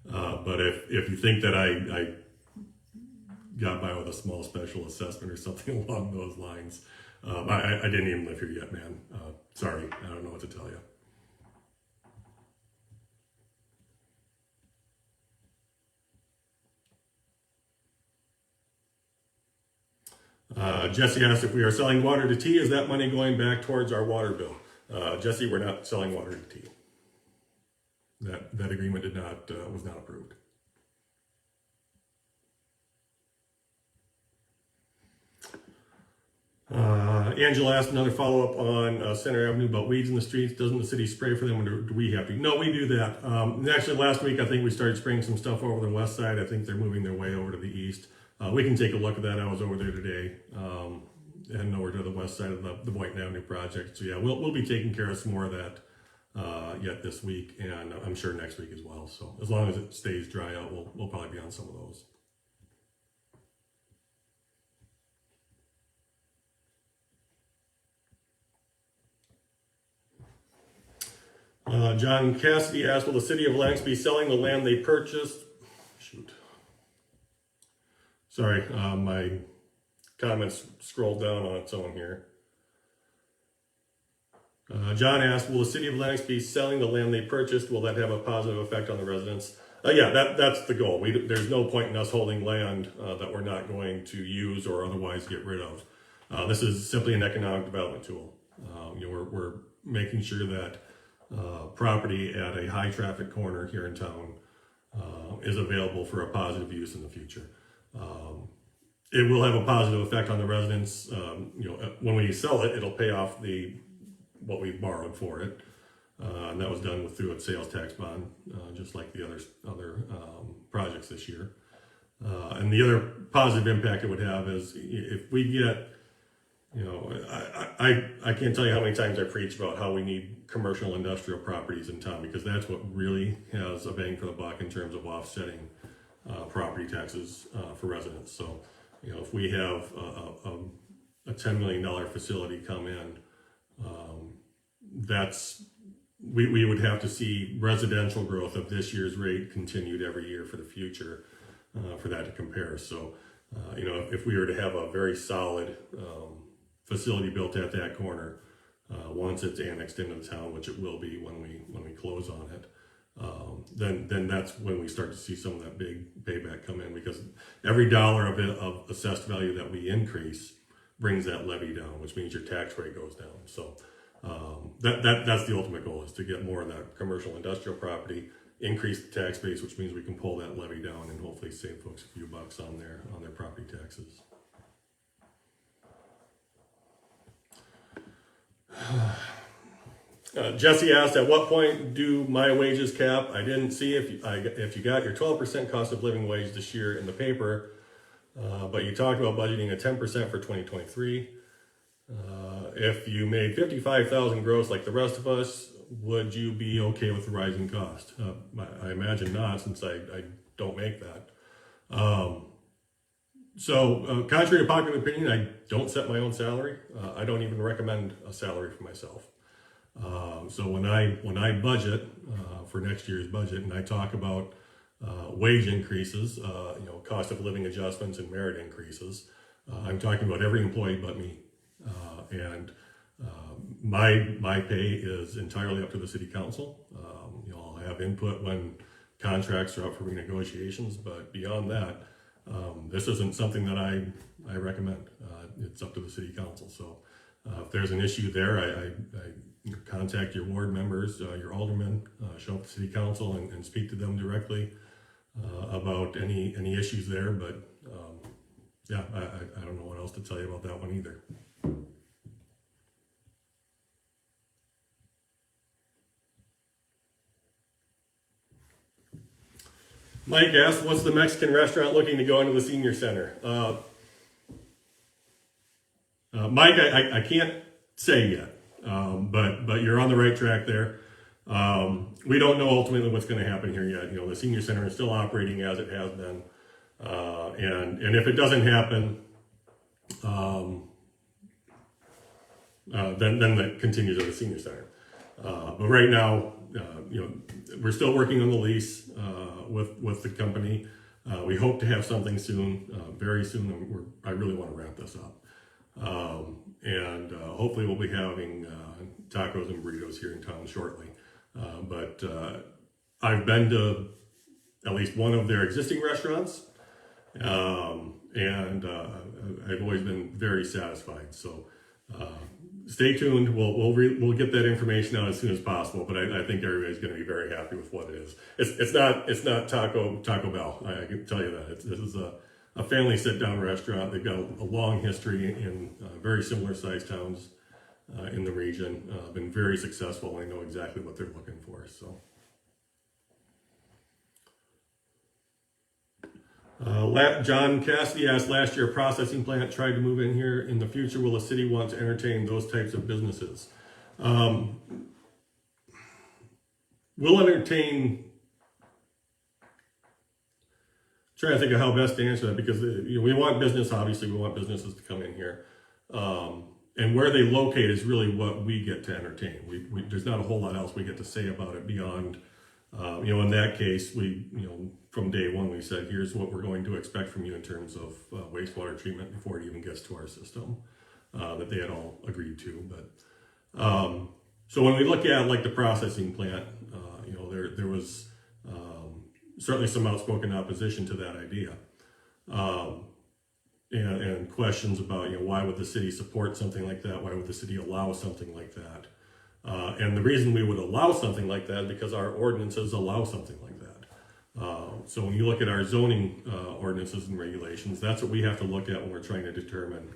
But if you think that I got by with a small special assessment or something along those lines, I didn't even live here yet, man. Sorry, I don't know what to tell you. Jesse asked if we are selling water to T, is that money going back towards our water bill? Jesse, we're not selling water to T. That agreement was not approved. Angela asked another follow-up on Center Avenue about weeds in the streets. Doesn't the city spray for them, or do we have to? No, we do that. Actually, last week I think we started spraying some stuff over the west side. I think they're moving their way over to the east. We can take a look at that. I was over there today, and over to the west side of the Boynton Avenue project. So yeah, we'll be taking care of some more of that yet this week, and I'm sure next week as well. So as long as it stays dry out, we'll probably be on some of those. John Cassidy asked, will the city of Lenox be selling the land they purchased? Shoot. Sorry, my comments scrolled down on its own here. John asked, will the city of Lenox be selling the land they purchased? Will that have a positive effect on the residents? Yeah, that's the goal. There's no point in us holding land that we're not going to use or otherwise get rid of. This is simply an economic development tool. We're making sure that property at a high traffic corner here in town is available for a positive use in the future. It will have a positive effect on the residents. When we sell it, it'll pay off what we borrowed for it, and that was done through a sales tax bond, just like the other projects this year. And the other positive impact it would have is if we get, I can't tell you how many times I preach about how we need commercial industrial properties in town, because that's what really has a bang for the buck in terms of offsetting property taxes for residents. So, if we have a $10 million facility come in, we would have to see residential growth of this year's rate continued every year for the future for that to compare. So, if we were to have a very solid facility built at that corner, once it's annexed into the town, which it will be when we close on it, then that's when we start to see some of that big payback come in, because every dollar of assessed value that we increase brings that levy down, which means your tax rate goes down. So that's the ultimate goal, is to get more of that commercial industrial property, increase the tax base, which means we can pull that levy down and hopefully save folks a few bucks on their property taxes. Jesse asked, at what point do my wages cap? I didn't see if you got your 12% cost of living wage this year in the paper, but you talked about budgeting a 10% for 2023. If you made $55,000 gross like the rest of us, would you be okay with the rising cost? I imagine not, since I don't make that. So contrary to popular opinion, I don't set my own salary. I don't even recommend a salary for myself. So when I budget for next year's budget, and I talk about wage increases, cost of living adjustments and merit increases, I'm talking about every employee but me. And my pay is entirely up to the city council. I'll have input when contracts are up for renegotiations, but beyond that, this isn't something that I recommend. It's up to the city council. So if there's an issue there, I contact your ward members, your alderman, show up to city council and speak to them directly about any issues there. But yeah, I don't know what else to tell you about that one either. Mike asked, what's the Mexican restaurant looking to go into the senior center? Mike, I can't say yet. But you're on the right track there. We don't know ultimately what's going to happen here yet. The senior center is still operating as it has been, and if it doesn't happen, then that continues at the senior center. But right now, we're still working on the lease with the company. We hope to have something soon, very soon. I really want to wrap this up, and hopefully we'll be having tacos and burritos here in town shortly. But I've been to at least one of their existing restaurants, and I've always been very satisfied. So stay tuned. We'll get that information out as soon as possible. But I think everybody's going to be very happy with what it is. It's not Taco Bell. I can tell you that. This is a family sit-down restaurant. They've got a long history in very similar sized towns in the region. Been very successful. I know exactly what they're looking for. So. John Cassidy asked, last year a processing plant tried to move in here. In the future, will the city want to entertain those types of businesses? We'll entertain. Trying to think of how best to answer that, because we want business. Obviously, we want businesses to come in here, and where they locate is really what we get to entertain. There's not a whole lot else we get to say about it beyond. In that case, from day one, we said, here's what we're going to expect from you in terms of wastewater treatment before it even gets to our system, that they had all agreed to. But so when we look at like the processing plant, there was certainly some outspoken opposition to that idea, and questions about why would the city support something like that? Why would the city allow something like that? And the reason we would allow something like that is because our ordinances allow something like that. So when you look at our zoning ordinances and regulations, that's what we have to look at when we're trying to determine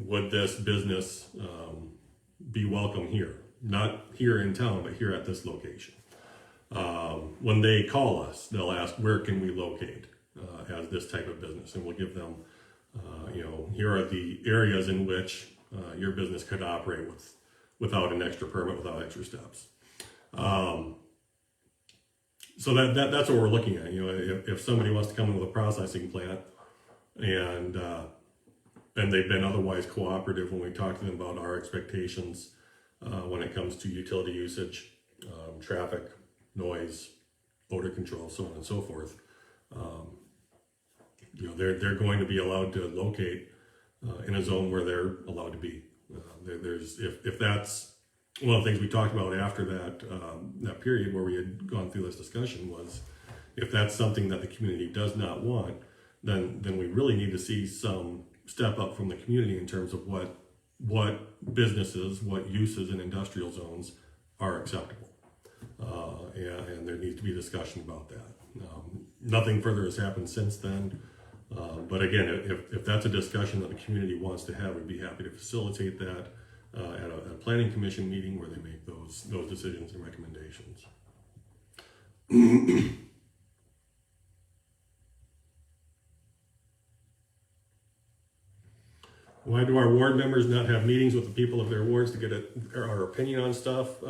would this business be welcome here? Not here in town, but here at this location. When they call us, they'll ask, where can we locate as this type of business? And we'll give them, here are the areas in which your business could operate without an extra permit, without extra steps. So that's what we're looking at. If somebody wants to come in with a processing plant and they've been otherwise cooperative when we talk to them about our expectations when it comes to utility usage, traffic, noise, odor control, so on and so forth, they're going to be allowed to locate in a zone where they're allowed to be. If that's one of the things we talked about after that period where we had gone through this discussion was, if that's something that the community does not want, then we really need to see some step up from the community in terms of what businesses, what uses in industrial zones are acceptable, and there needs to be a discussion about that. Nothing further has happened since then. But again, if that's a discussion that the community wants to have, we'd be happy to facilitate that at a planning commission meeting where they make those decisions and recommendations. Why do our ward members not have meetings with the people of their wards to get our opinion on stuff?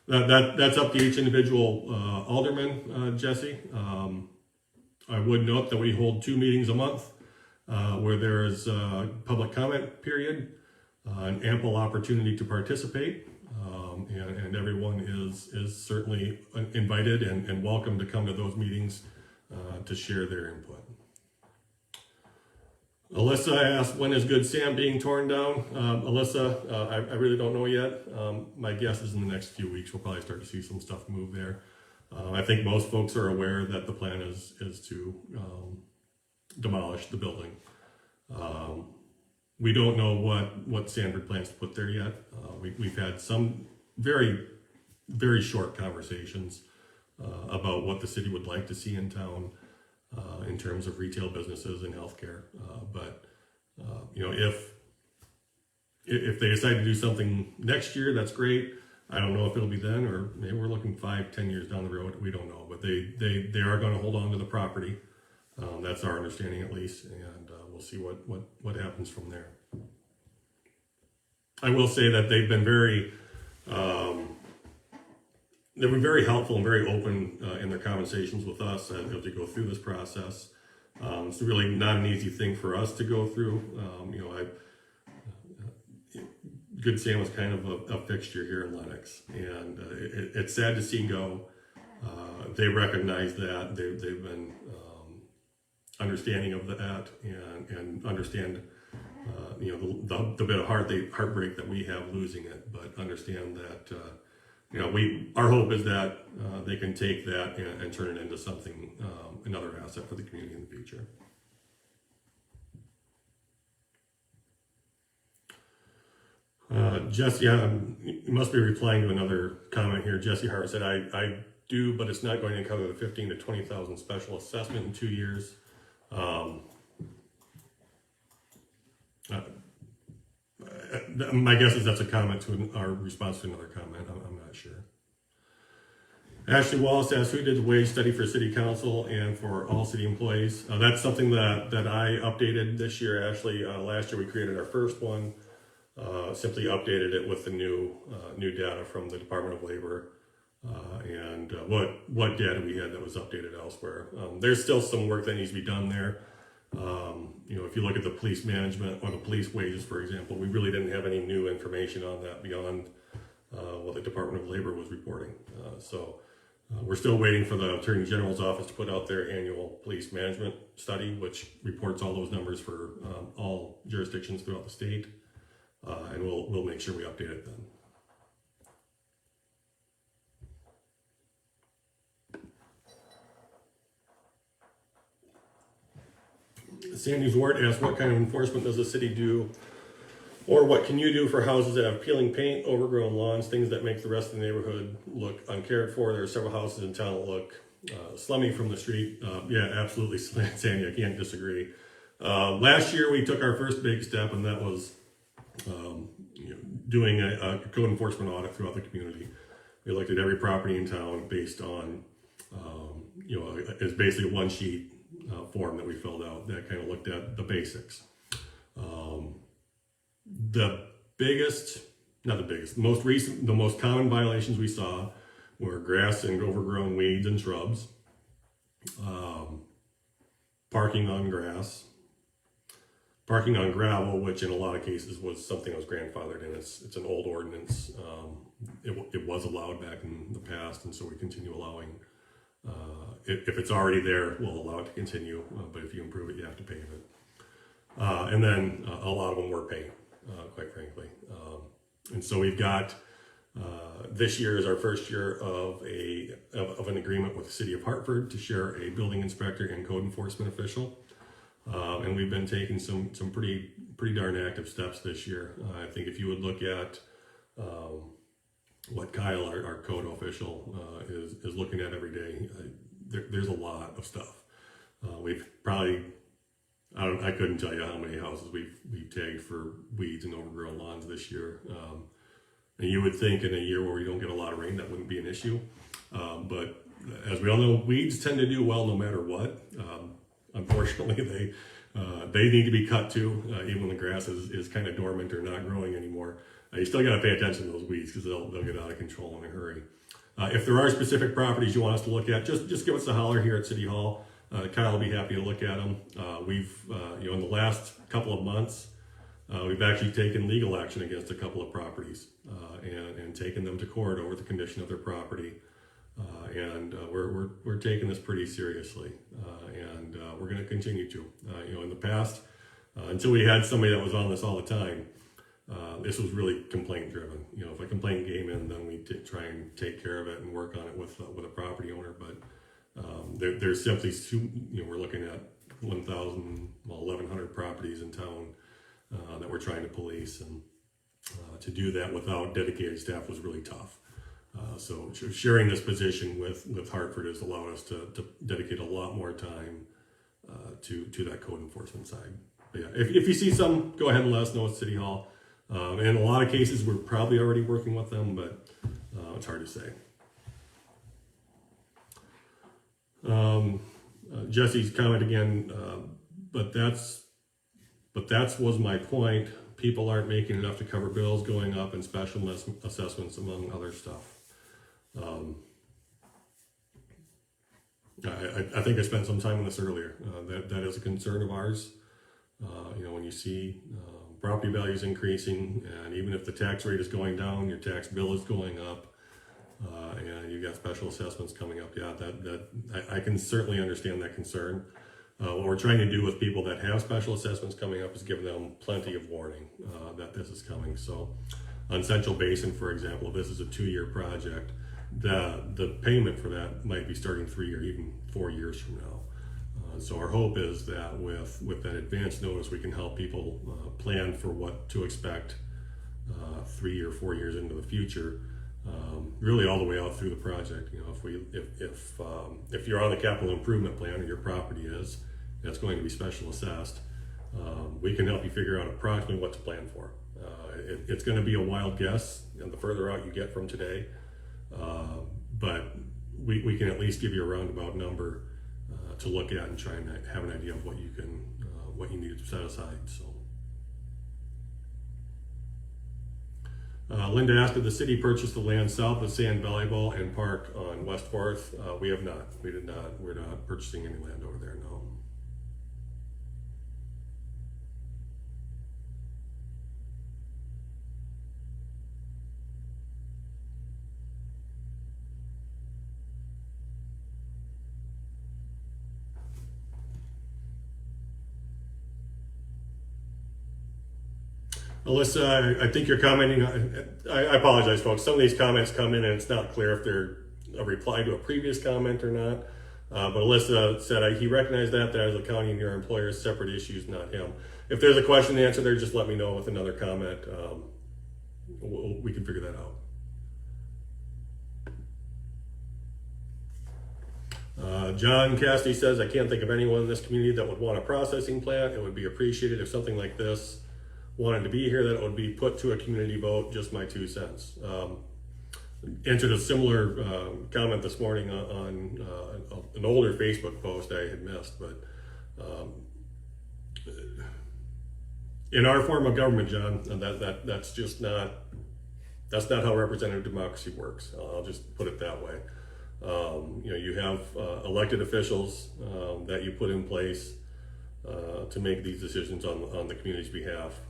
That's up to each individual alderman, Jesse. I would note that we hold 2 meetings a month where there is a public comment period, an ample opportunity to participate, and everyone is certainly invited and welcome to come to those meetings to share their input. Alyssa asked, when is Good Sam being torn down? Alyssa, I really don't know yet. My guess is in the next few weeks we'll probably start to see some stuff move there. I think most folks are aware that the plan is to demolish the building. We don't know what Sanford plans to put there yet. We've had some very, very short conversations about what the city would like to see in town in terms of retail businesses and healthcare. But if they decide to do something next year, that's great. I don't know if it'll be then, or maybe we're looking 5-10 years down the road. We don't know, but they are going to hold on to the property. That's our understanding, at least, and we'll see what happens from there. I will say that um, they've been very helpful and very open in their conversations with us as they go through this process. It's really not an easy thing for us to go through. Good Sam was kind of a fixture here in Lenox, and it's sad to see go. They recognize that they've been understanding of that and understand the bit of heartbreak that we have losing it, but understand that our hope is that they can take that and turn it into something, another asset for the community in the future. Jesse, you must be replying to another comment here. Jesse Hart said, I do, but it's not going to cover the 15 to 20,000 special assessment in 2 years. My guess is that's a comment to our response to another comment. I'm not sure. Ashley Wallace asks, who did the wage study for city council and for all city employees? That's something that I updated this year, Ashley. Last year we created our first one. Simply updated it with the new data from the Department of Labor and what data we had that was updated elsewhere. There's still some work that needs to be done there. If you look at the police management or the police wages, for example, we really didn't have any new information on that beyond what the Department of Labor was reporting. We're still waiting for the Attorney General's office to put out their annual police management study, which reports all those numbers for all jurisdictions throughout the state. And we'll make sure we update it then. Sandy Zwart asked, what kind of enforcement does the city do, or what can you do for houses that have peeling paint, overgrown lawns, things that make the rest of the neighborhood look uncared for? There are several houses in town that look slummy from the street. Yeah, absolutely, Sandy, I can't disagree. Last year we took our first big step, and that was doing a code enforcement audit throughout the community. We looked at every property in town based on, it's basically a one sheet form that we filled out that kind of looked at the basics. The most common violations we saw were grass and overgrown weeds and shrubs, parking on grass, parking on gravel, which in a lot of cases was something that was grandfathered in. It's an old ordinance. It was allowed back in the past, and so we continue allowing. If it's already there, we'll allow it to continue, but if you improve it, you have to pave it. And then a lot of them were paid, quite frankly. And so we've got, this year is our first year of an agreement with the City of Hartford to share a building inspector and code enforcement official. And we've been taking some pretty darn active steps this year. I think if you would look at what Kyle, our code official, is looking at every day, there's a lot of stuff. We've probably, I couldn't tell you how many houses we've tagged for weeds and overgrown lawns this year. And you would think in a year where we don't get a lot of rain, that wouldn't be an issue. But as we all know, weeds tend to do well no matter what. Unfortunately, they need to be cut too, even when the grass is kind of dormant or not growing anymore. You still got to pay attention to those weeds because they'll get out of control in a hurry. If there are specific properties you want us to look at, just give us a holler here at City Hall. Kyle will be happy to look at them. We've, in the last couple of months, we've actually taken legal action against a couple of properties and taken them to court over the condition of their property. And we're taking this pretty seriously, and we're going to continue to. In the past, until we had somebody that was on this all the time, this was really complaint driven. If a complaint came in, then we try and take care of it and work on it with a property owner. But there's simply we're looking at 1,100 properties in town that we're trying to police, and to do that without dedicated staff was really tough. So sharing this position with Hartford has allowed us to dedicate a lot more time to that code enforcement side. But yeah, if you see some, go ahead and let us know at City Hall. In a lot of cases, we're probably already working with them, but it's hard to say. Jesse's comment again, but that's was my point. people aren't making enough to cover bills going up and special assessments, among other stuff. I think I spent some time on this earlier. That is a concern of ours. When you see property values increasing, and even if the tax rate is going down, your tax bill is going up, and you've got special assessments coming up. Yeah, I can certainly understand that concern. What we're trying to do with people that have special assessments coming up is give them plenty of warning that this is coming. So on Central Basin, for example, if this is a 2-year project, the payment for that might be starting 3 or even 4 years from now. So our hope is that with that advance notice, we can help people plan for what to expect 3 or 4 years into the future, really all the way out through the project. If you're on the capital improvement plan, or your property is, that's going to be special assessed, we can help you figure out approximately what to plan for. It's going to be a wild guess, and the further out you get from today, but we can at least give you a roundabout number to look at and try and have an idea of what you need to set aside. So, Linda asked, did the city purchase the land south of Sand Volleyball and Park on West 4th? We have not. We did not. We're not purchasing any land over there, no. Alyssa, I think you're commenting, I apologize folks, some of these comments come in and it's not clear if they're a reply to a previous comment or not. But Alyssa said he recognized that as a county and your employer's separate issues, not him. If there's a question to answer there, just let me know with another comment. We can figure that out. John Cassidy says, I can't think of anyone in this community that would want a processing plant. It would be appreciated if something like this wanted to be here, that it would be put to a community vote. Just my 2 cents. Answered a similar comment this morning on an older Facebook post I had missed, but in our form of government, John, that's just not how representative democracy works. I'll just put it that way. You have elected officials that you put in place to make these decisions on the community's behalf.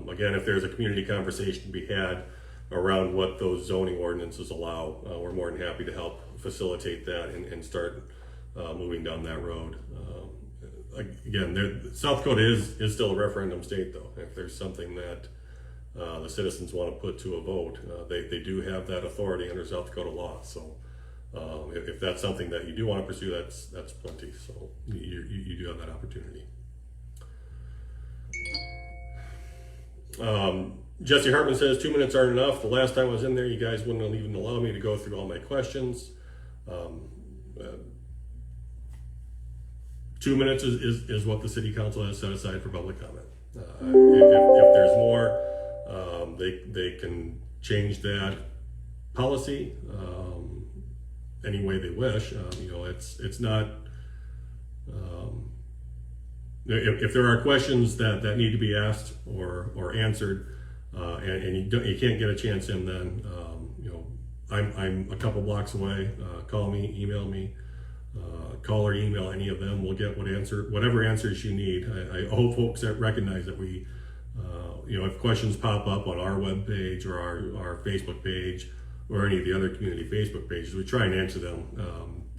Again, if there's a community conversation to be had around what those zoning ordinances allow, we're more than happy to help facilitate that and start moving down that road. Again, South Dakota is still a referendum state, though. If there's something that the citizens want to put to a vote, they do have that authority under South Dakota law. So if that's something that you do want to pursue, that's plenty. So you do have that opportunity. Jesse Hartman says 2 minutes aren't enough. The last time I was in there, you guys wouldn't even allow me to go through all my questions. 2 minutes is what the city council has set aside for public comment. If there's more, they can change that policy any way they wish. It's not. If there are questions that need to be asked or answered, and you can't get a chance in, then I'm a couple blocks away. Call me, email me, call or email any of them. We'll get whatever answers you need. I hope folks that recognize that we, if questions pop up on our webpage or our Facebook page or any of the other community Facebook pages, we try and answer them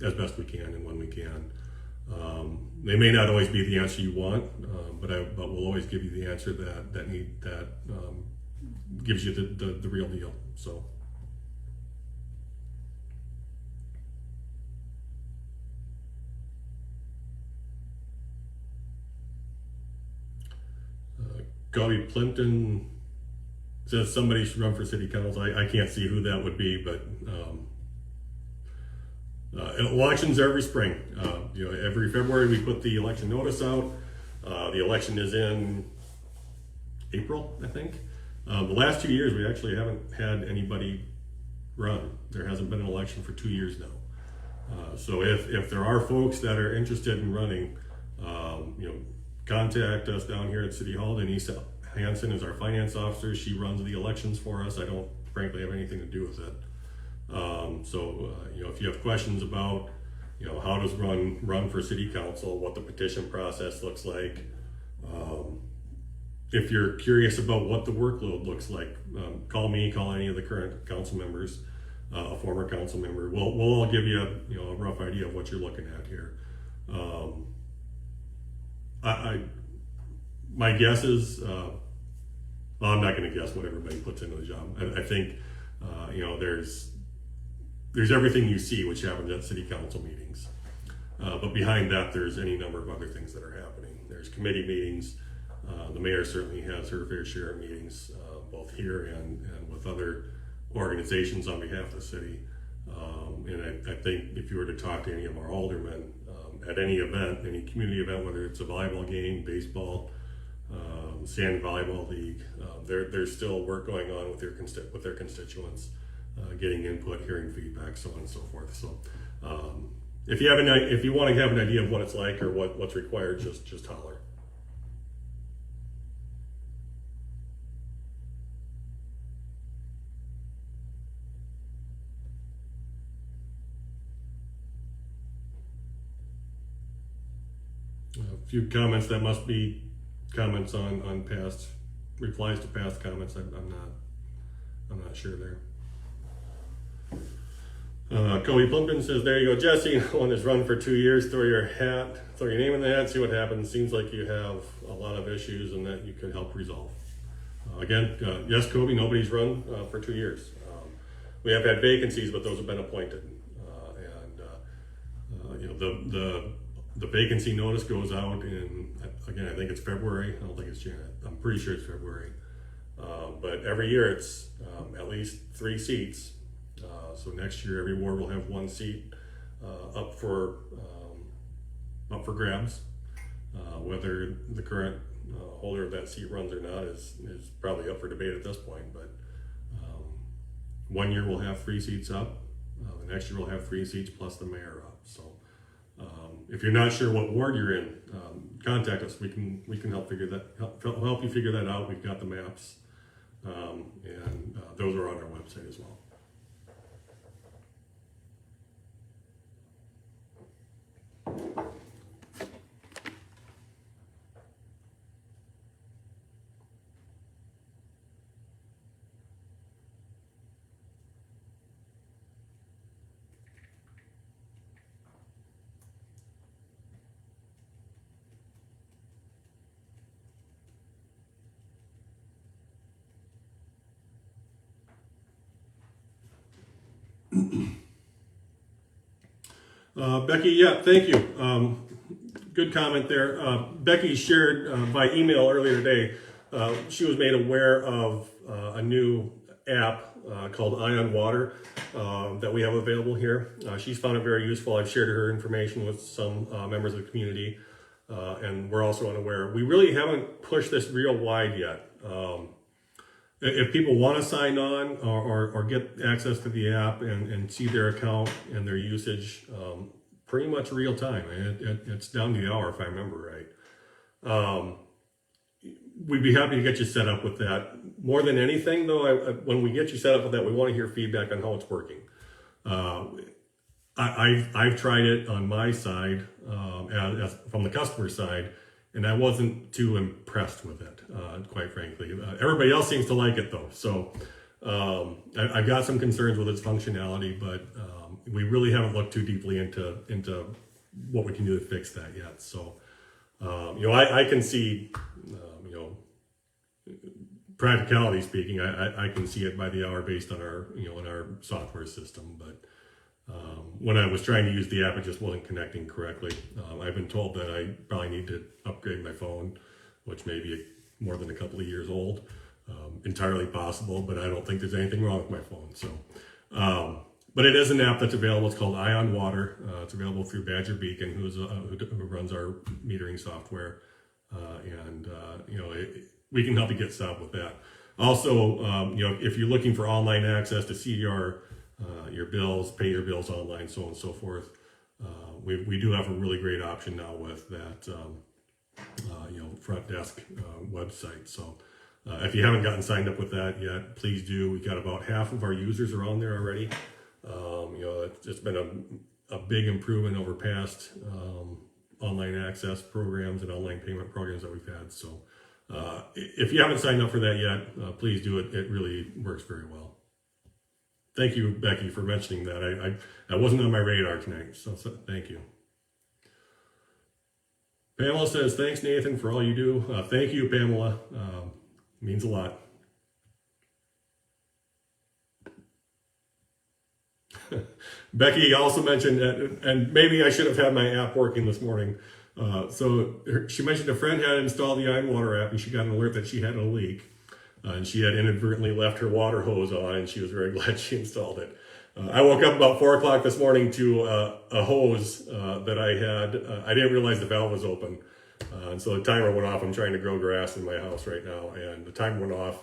as best we can and when we can. They may not always be the answer you want, but we'll always give you the answer that gives you the real deal. So. Gobby Plimpton says somebody should run for city council. I can't see who that would be, but elections every spring. Every February we put the election notice out. The election is in April, I think. The last 2 years we actually haven't had anybody run. There hasn't been an election for 2 years now. So if there are folks that are interested in running, contact us down here at City Hall. Denise Hansen is our finance officer. She runs the elections for us. I don't frankly have anything to do with it. If you have questions about, how does run for city council, what the petition process looks like, if you're curious about what the workload looks like, call me, call any of the current council members, a former council member. We'll all give you a rough idea of what you're looking at here. My guess is, I'm not going to guess what everybody puts into the job. I think, there's everything you see which happens at city council meetings. But behind that, there's any number of other things that are happening. There's committee meetings. The mayor certainly has her fair share of meetings, both here and with other organizations on behalf of the city. And I think if you were to talk to any of our aldermen at any event, any community event, whether it's a volleyball game, baseball, sand volleyball league, there's still work going on with their constituents, getting input, hearing feedback, so on and so forth. So if you want to have an idea of what it's like or what's required, just holler. A few comments that must be comments on past replies to past comments. I'm not sure there. Cody Plumpkin says, "There you go, Jesse. One has run for 2 years. Throw your name in the hat, see what happens. Seems like you have a lot of issues and that you could help resolve." Yes, Kobe. Nobody's run for 2 years. We have had vacancies, but those have been appointed, the vacancy notice goes out in, again, I think it's February. I don't think it's January. I'm pretty sure it's February. But every year it's at least 3 seats. So next year, every ward will have 1 seat up for grabs. Whether the current holder of that seat runs or not is probably up for debate at this point. But 1 year we'll have 3 seats up. The next year we'll have 3 seats plus the mayor up. So if you're not sure what ward you're in, contact us. We can help help you figure that out. We've got the maps, and those are on our website as well. Becky, yeah, thank you. Good comment there. Becky shared by email earlier today, she was made aware of a new app called Eye on Water that we have available here. She's found it very useful. I've shared her information with some members of the community, and we're also unaware. We really haven't pushed this real wide yet. If people want to sign on or get access to the app and see their account and their usage pretty much real time, it's down to the hour if I remember right. We'd be happy to get you set up with that. More than anything though, when we get you set up with that, we want to hear feedback on how it's working. I've tried it on my side, from the customer side, and I wasn't too impressed with it, quite frankly. Everybody else seems to like it though. So I've got some concerns with its functionality, but we really haven't looked too deeply into what we can do to fix that yet. So, I can see, practicality speaking, I can see it by the hour based on our, in our software system. But when I was trying to use the app, it just wasn't connecting correctly. I've been told that I probably need to upgrade my phone, which may be more than a couple of years old. Entirely possible, but I don't think there's anything wrong with my phone. So, but it is an app that's available. It's called Eye on Water. It's available through Badger Beacon, who runs our metering software, we can help you get set up with that. Also, if you're looking for online access to see your bills, pay your bills online, so on and so forth, we do have a really great option now with that front desk website. So If you haven't gotten signed up with that yet, please do. We've got about half of our users are on there already. It's been a big improvement over past online access programs and online payment programs that we've had. So if you haven't signed up for that yet, please do it. It really works very well. Thank you, Becky, for mentioning that. I wasn't on my radar tonight, so thank you. Pamela says, thanks, Nathan, for all you do. Thank you, Pamela. Means a lot. Becky also mentioned, and maybe I should have had my app working this morning. She mentioned a friend had installed the iWater app and she got an alert that she had a leak. And she had inadvertently left her water hose on, and she was very glad she installed it. I woke up about 4 o'clock this morning to a hose that I had. I didn't realize the valve was open. And so the timer went off. I'm trying to grow grass in my house right now, and the timer went off,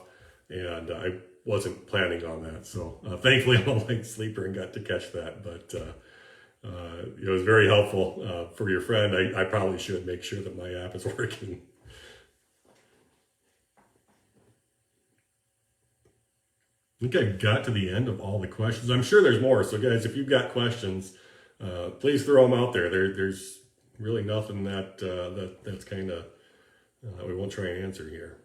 and I wasn't planning on that. So thankfully I'm a light sleeper and got to catch that. But it was very helpful for your friend. I probably should make sure that my app is working. I think I got to the end of all the questions. I'm sure there's more. So guys, if you've got questions, please throw them out there. There's really nothing that's kind of we won't try and answer here.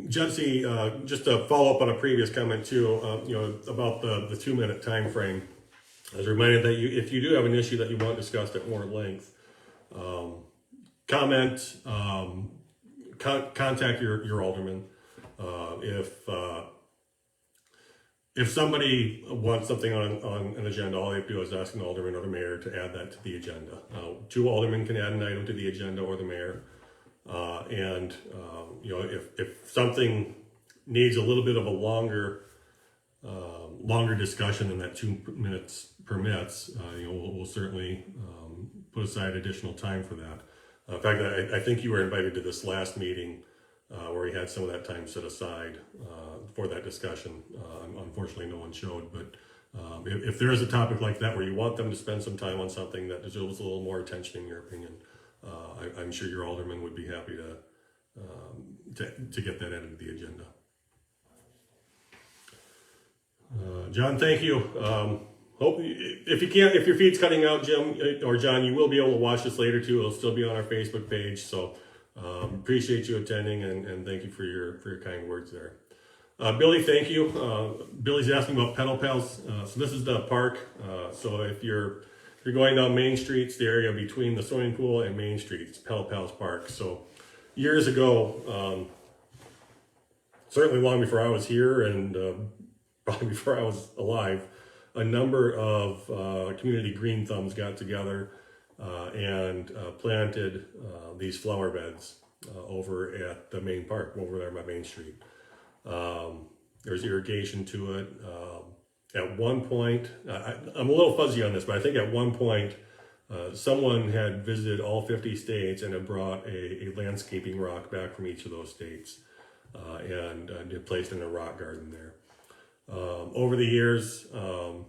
Jesse, just to follow up on a previous comment too, about the 2-minute time frame. I was reminded that if you do have an issue that you want discussed at more length, comment, contact your alderman. If somebody wants something on an agenda, all they have to do is ask an alderman or the mayor to add that to the agenda. 2 aldermen can add an item to the agenda, or the mayor. If something needs a little bit of a longer discussion than that 2 minutes permits, we'll certainly put aside additional time for that. In fact, I think you were invited to this last meeting where we had some of that time set aside for that discussion. Unfortunately, no one showed, but if there is a topic like that where you want them to spend some time on something that deserves a little more attention, in your opinion, I'm sure your alderman would be happy to get that added to the agenda. John, thank you. Hope if your feed's cutting out, Jim or John, you will be able to watch this later too. It'll still be on our Facebook page. So appreciate you attending, and thank you for your kind words there. Billy, thank you. Billy's asking about Pedal Pals. So this is the park. So if you're going down Main Street, it's the area between the swimming pool and Main Street. It's Pedal Pals Park. So years ago, certainly long before I was here, and probably before I was alive, a number of community green thumbs got together and planted these flower beds over at the main park, over there by Main Street. There's irrigation to it. At one point, I'm a little fuzzy on this, but I think at one point someone had visited all 50 states and had brought a landscaping rock back from each of those states and placed in a rock garden there. Over the years, I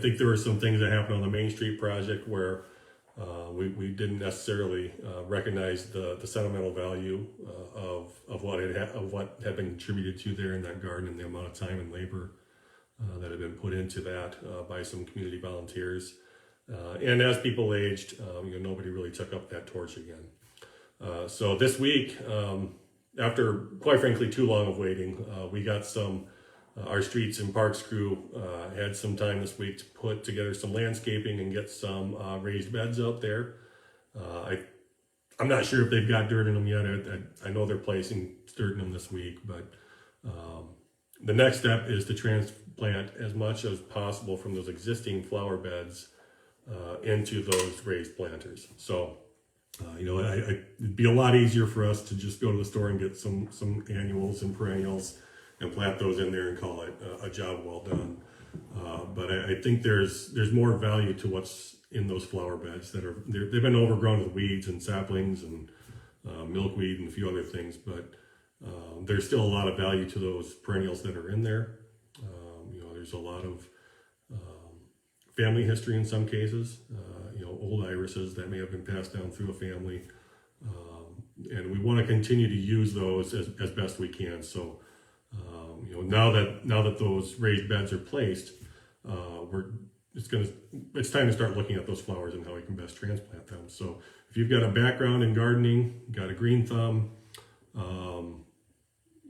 think there were some things that happened on the Main Street project where we didn't necessarily recognize the sentimental value of what had been contributed to there in that garden, and the amount of time and labor that had been put into that by some community volunteers. And as people aged, nobody really took up that torch again. So this week, after quite frankly too long of waiting, we got our streets and parks crew had some time this week to put together some landscaping and get some raised beds out there. I'm not sure if they've got dirt in them yet. I know they're placing dirt in them this week, but the next step is to transplant as much as possible from those existing flower beds into those raised planters. So, it'd be a lot easier for us to just go to the store and get some annuals and perennials and plant those in there and call it a job well done. But I think there's more value to what's in those flower beds that they've been overgrown with weeds and saplings and milkweed and a few other things, but there's still a lot of value to those perennials that are in there. There's a lot of family history in some cases, old irises that may have been passed down through a family. And we want to continue to use those as best we can. So, now that those raised beds are placed, it's time to start looking at those flowers and how we can best transplant them. So if you've got a background in gardening, got a green thumb,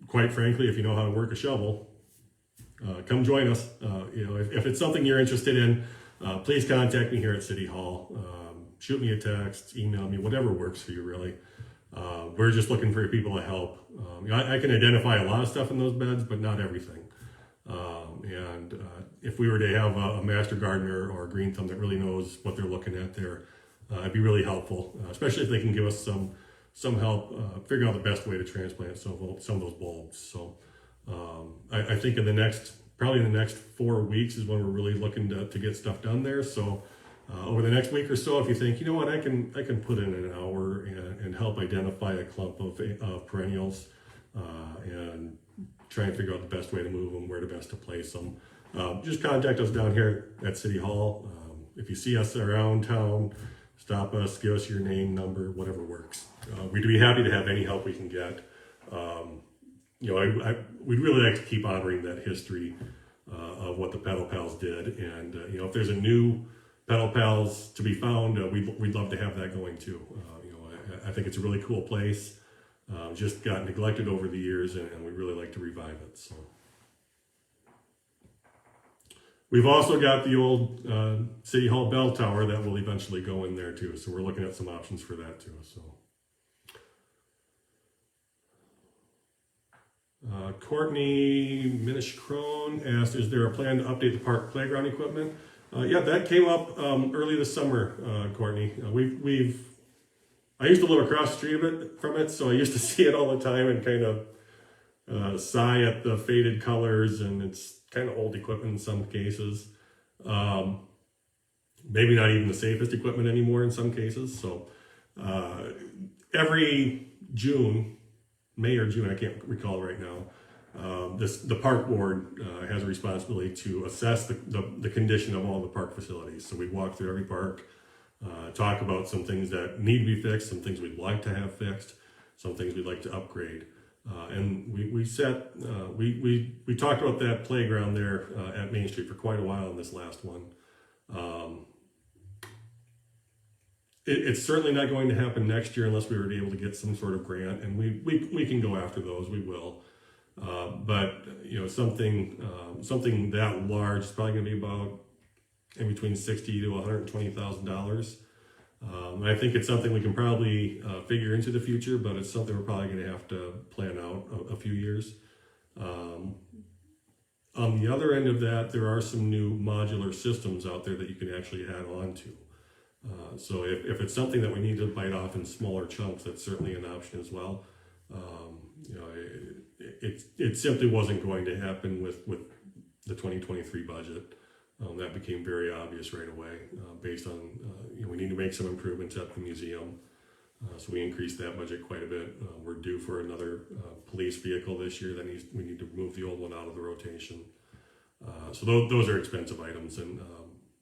quite frankly, if you know how to work a shovel, come join us. If it's something you're interested in, please contact me here at City Hall. Shoot me a text, email me, whatever works for you, really. We're just looking for people to help. I can identify a lot of stuff in those beds, but not everything. If we were to have a master gardener or a green thumb that really knows what they're looking at there, it'd be really helpful, especially if they can give us some help figure out the best way to transplant some of those bulbs. So I think probably in the next 4 weeks is when we're really looking to get stuff done there. So over the next week or so, if you think, I can put in an hour and help identify a clump of perennials and try and figure out the best way to move them, where to best to place them, just contact us down here at City Hall. If you see us around town, stop us, give us your name, number, whatever works. We'd be happy to have any help we can get. We'd really like to keep honoring that history of what the Petal Pals did. And, if there's a new Petal Pals to be found, we'd love to have that going too. I think it's a really cool place. Just got neglected over the years, and we really like to revive it. So we've also got the old City Hall bell tower that will eventually go in there too. So we're looking at some options for that too. So Courtney Minish-Crone asked, is there a plan to update the park playground equipment? Yeah, that came up early this summer, Courtney. I used to live across the street from it, so I used to see it all the time and kind of sigh at the faded colors, and it's kind of old equipment in some cases. Maybe not even the safest equipment anymore in some cases. So every May or June, I can't recall right now, the park board has a responsibility to assess the condition of all the park facilities. So we walk through every park, talk about some things that need to be fixed, some things we'd like to have fixed, some things we'd like to upgrade. And we talked about that playground there at Main Street for quite a while in this last one. It's certainly not going to happen next year unless we were able to get some sort of grant, and we can go after those. We will, but something that large is probably going to be about in between $60,000 to $120,000. I think it's something we can probably figure into the future, but it's something we're probably going to have to plan out a few years. On the other end of that, there are some new modular systems out there that you can actually add on to. So if it's something that we need to bite off in smaller chunks, that's certainly an option as well. It simply wasn't going to happen with the 2023 budget. That became very obvious right away based on, we need to make some improvements at the museum. So we increased that budget quite a bit. We're due for another police vehicle this year. We need to move the old one out of the rotation. So those are expensive items, and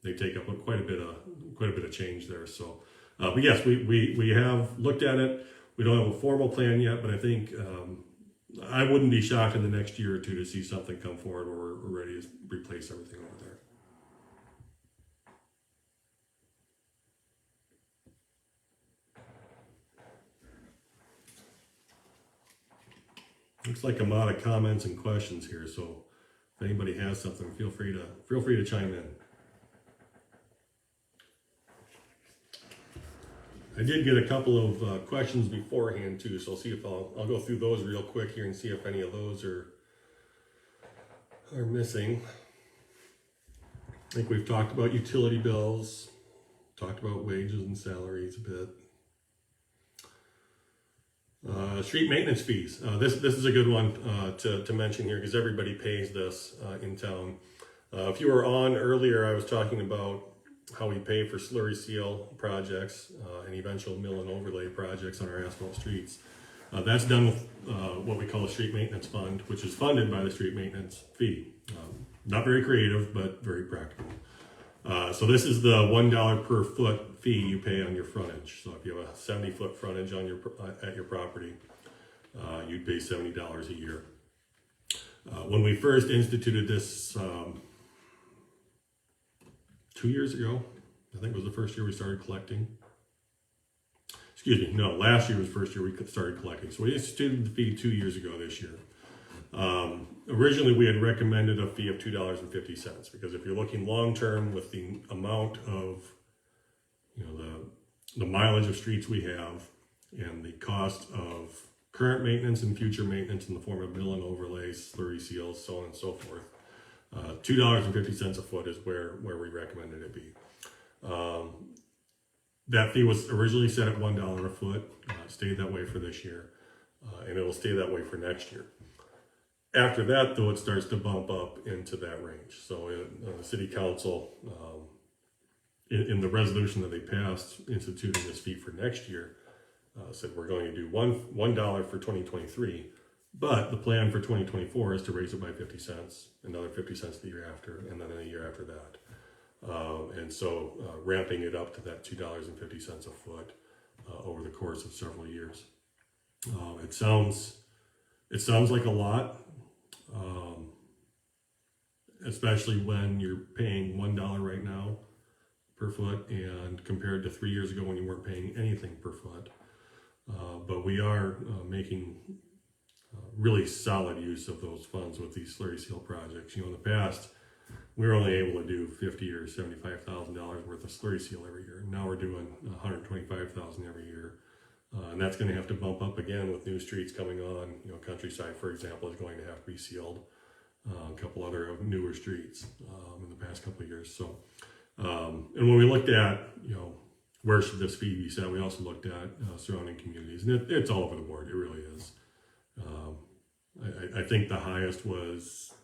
they take up quite a bit of change there. So, but yes, we have looked at it. We don't have a formal plan yet, but I think I wouldn't be shocked in the next year or two to see something come forward where we're ready to replace everything over there. Looks like I'm out of comments and questions here, so if anybody has something, feel free to chime in. I did get a couple of questions beforehand too, so I'll see if I'll go through those real quick here and see if any of those are missing. I think we've talked about utility bills, talked about wages and salaries a bit. Street maintenance fees. This is a good one to mention here because everybody pays this in town. If you were on earlier, I was talking about how we pay for slurry seal projects and eventual mill and overlay projects on our asphalt streets. That's done with what we call a street maintenance fund, which is funded by the street maintenance fee. Not very creative, but very practical. So this is the $1 per foot fee you pay on your frontage. So if you have a 70-foot frontage on your at your property, you'd pay $70 a year. When we first instituted this 2 years ago, I think it was the first year we started collecting. Excuse me, no, last year was the first year we started collecting. So we instituted the fee 2 years ago this year. Originally, we had recommended a fee of $2.50 because if you're looking long-term with the amount of, the mileage of streets we have and the cost of current maintenance and future maintenance in the form of mill and overlays, slurry seals, so on and so forth, $2.50 a foot is where we recommended it be. That fee was originally set at $1 a foot. It stayed that way for this year, and it'll stay that way for next year. After that, though, it starts to bump up into that range. So the city council, in the resolution that they passed instituting this fee for next year, said we're going to do $1 for 2023, but the plan for 2024 is to raise it by 50 cents, another 50 cents the year after, and then a year after that. And so ramping it up to that $2.50 a foot over the course of several years. It sounds like a lot, especially when you're paying $1 right now per foot, and compared to 3 years ago when you weren't paying anything per foot. But we are making really solid use of those funds with these slurry seal projects. In the past, we were only able to do $50,000 or $75,000 worth of slurry seal every year. Now we're doing $125,000 every year. And that's going to have to bump up again with new streets coming on. Countryside, for example, is going to have to be sealed. A couple other newer streets in the past couple of years. So, and when we looked at, where should this fee be set, we also looked at surrounding communities, and it's all over the board. It really is. I think the highest was,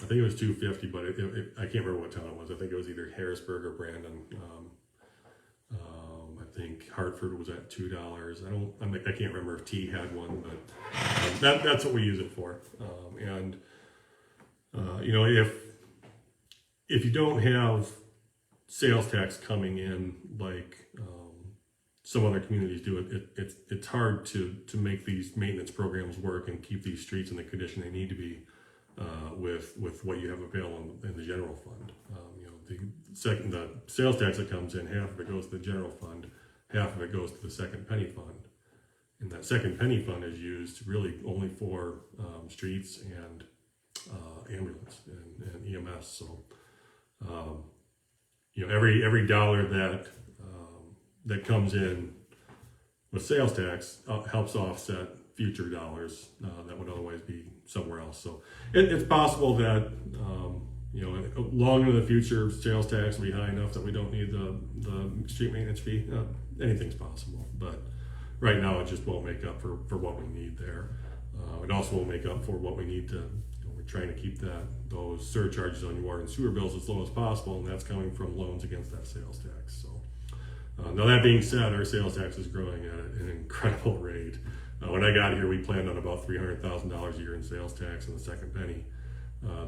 I think it was $2.50, but I can't remember what town it was. I think it was either Harrisburg or Brandon. I think Hartford was at $2. I can't remember if T had one, but that's what we use it for. If you don't have sales tax coming in like some other communities do, it's hard to make these maintenance programs work and keep these streets in the condition they need to be with what you have available in the general fund. The sales tax that comes in, half of it goes to the general fund, half of it goes to the second penny fund. And that second penny fund is used really only for streets and ambulance and EMS. So, every dollar that comes in with sales tax helps offset future dollars that would otherwise be somewhere else. So it's possible that long into the future, sales tax will be high enough that we don't need the street maintenance fee. Anything's possible, but right now it just won't make up for what we need there. It also won't make up for what we need to. We're trying to keep those surcharges on your water and sewer bills as low as possible, and that's coming from loans against that sales tax. So now that being said, our sales tax is growing at an incredible rate. When I got here, we planned on about $300,000 a year in sales tax in the second penny.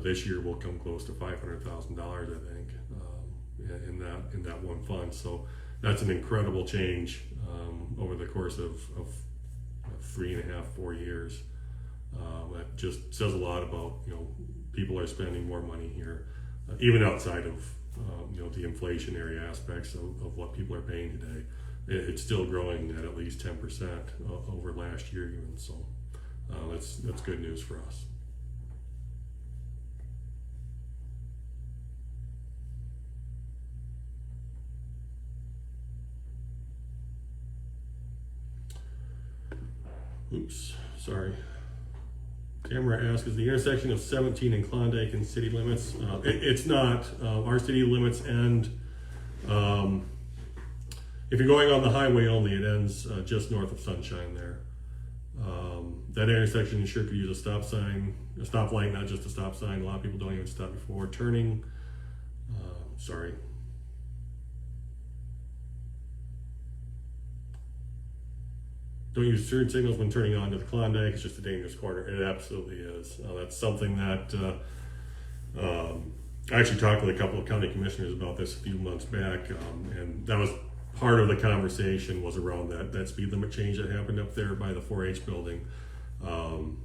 This year we'll come close to $500,000, I think, in that one fund. So that's an incredible change over the course of 3.5, 4 years. That just says a lot about people are spending more money here, even outside of the inflationary aspects of what people are paying today. It's still growing at least 10% over last year even. So that's good news for us. Oops, sorry. Camera asks, is the intersection of 17 and Klondike in city limits? It's not. Our city limits end, if you're going on the highway only, it ends just north of Sunshine there. That intersection you sure could use a stop sign, a stoplight, not just a stop sign. A lot of people don't even stop before turning. sorry. Don't use turn signals when turning onto the Klondike. It's just a dangerous corner. It absolutely is. That's something that I actually talked with a couple of county commissioners about this a few months back, and that was part of the conversation was around that speed limit change that happened up there by the 4-H building. I'm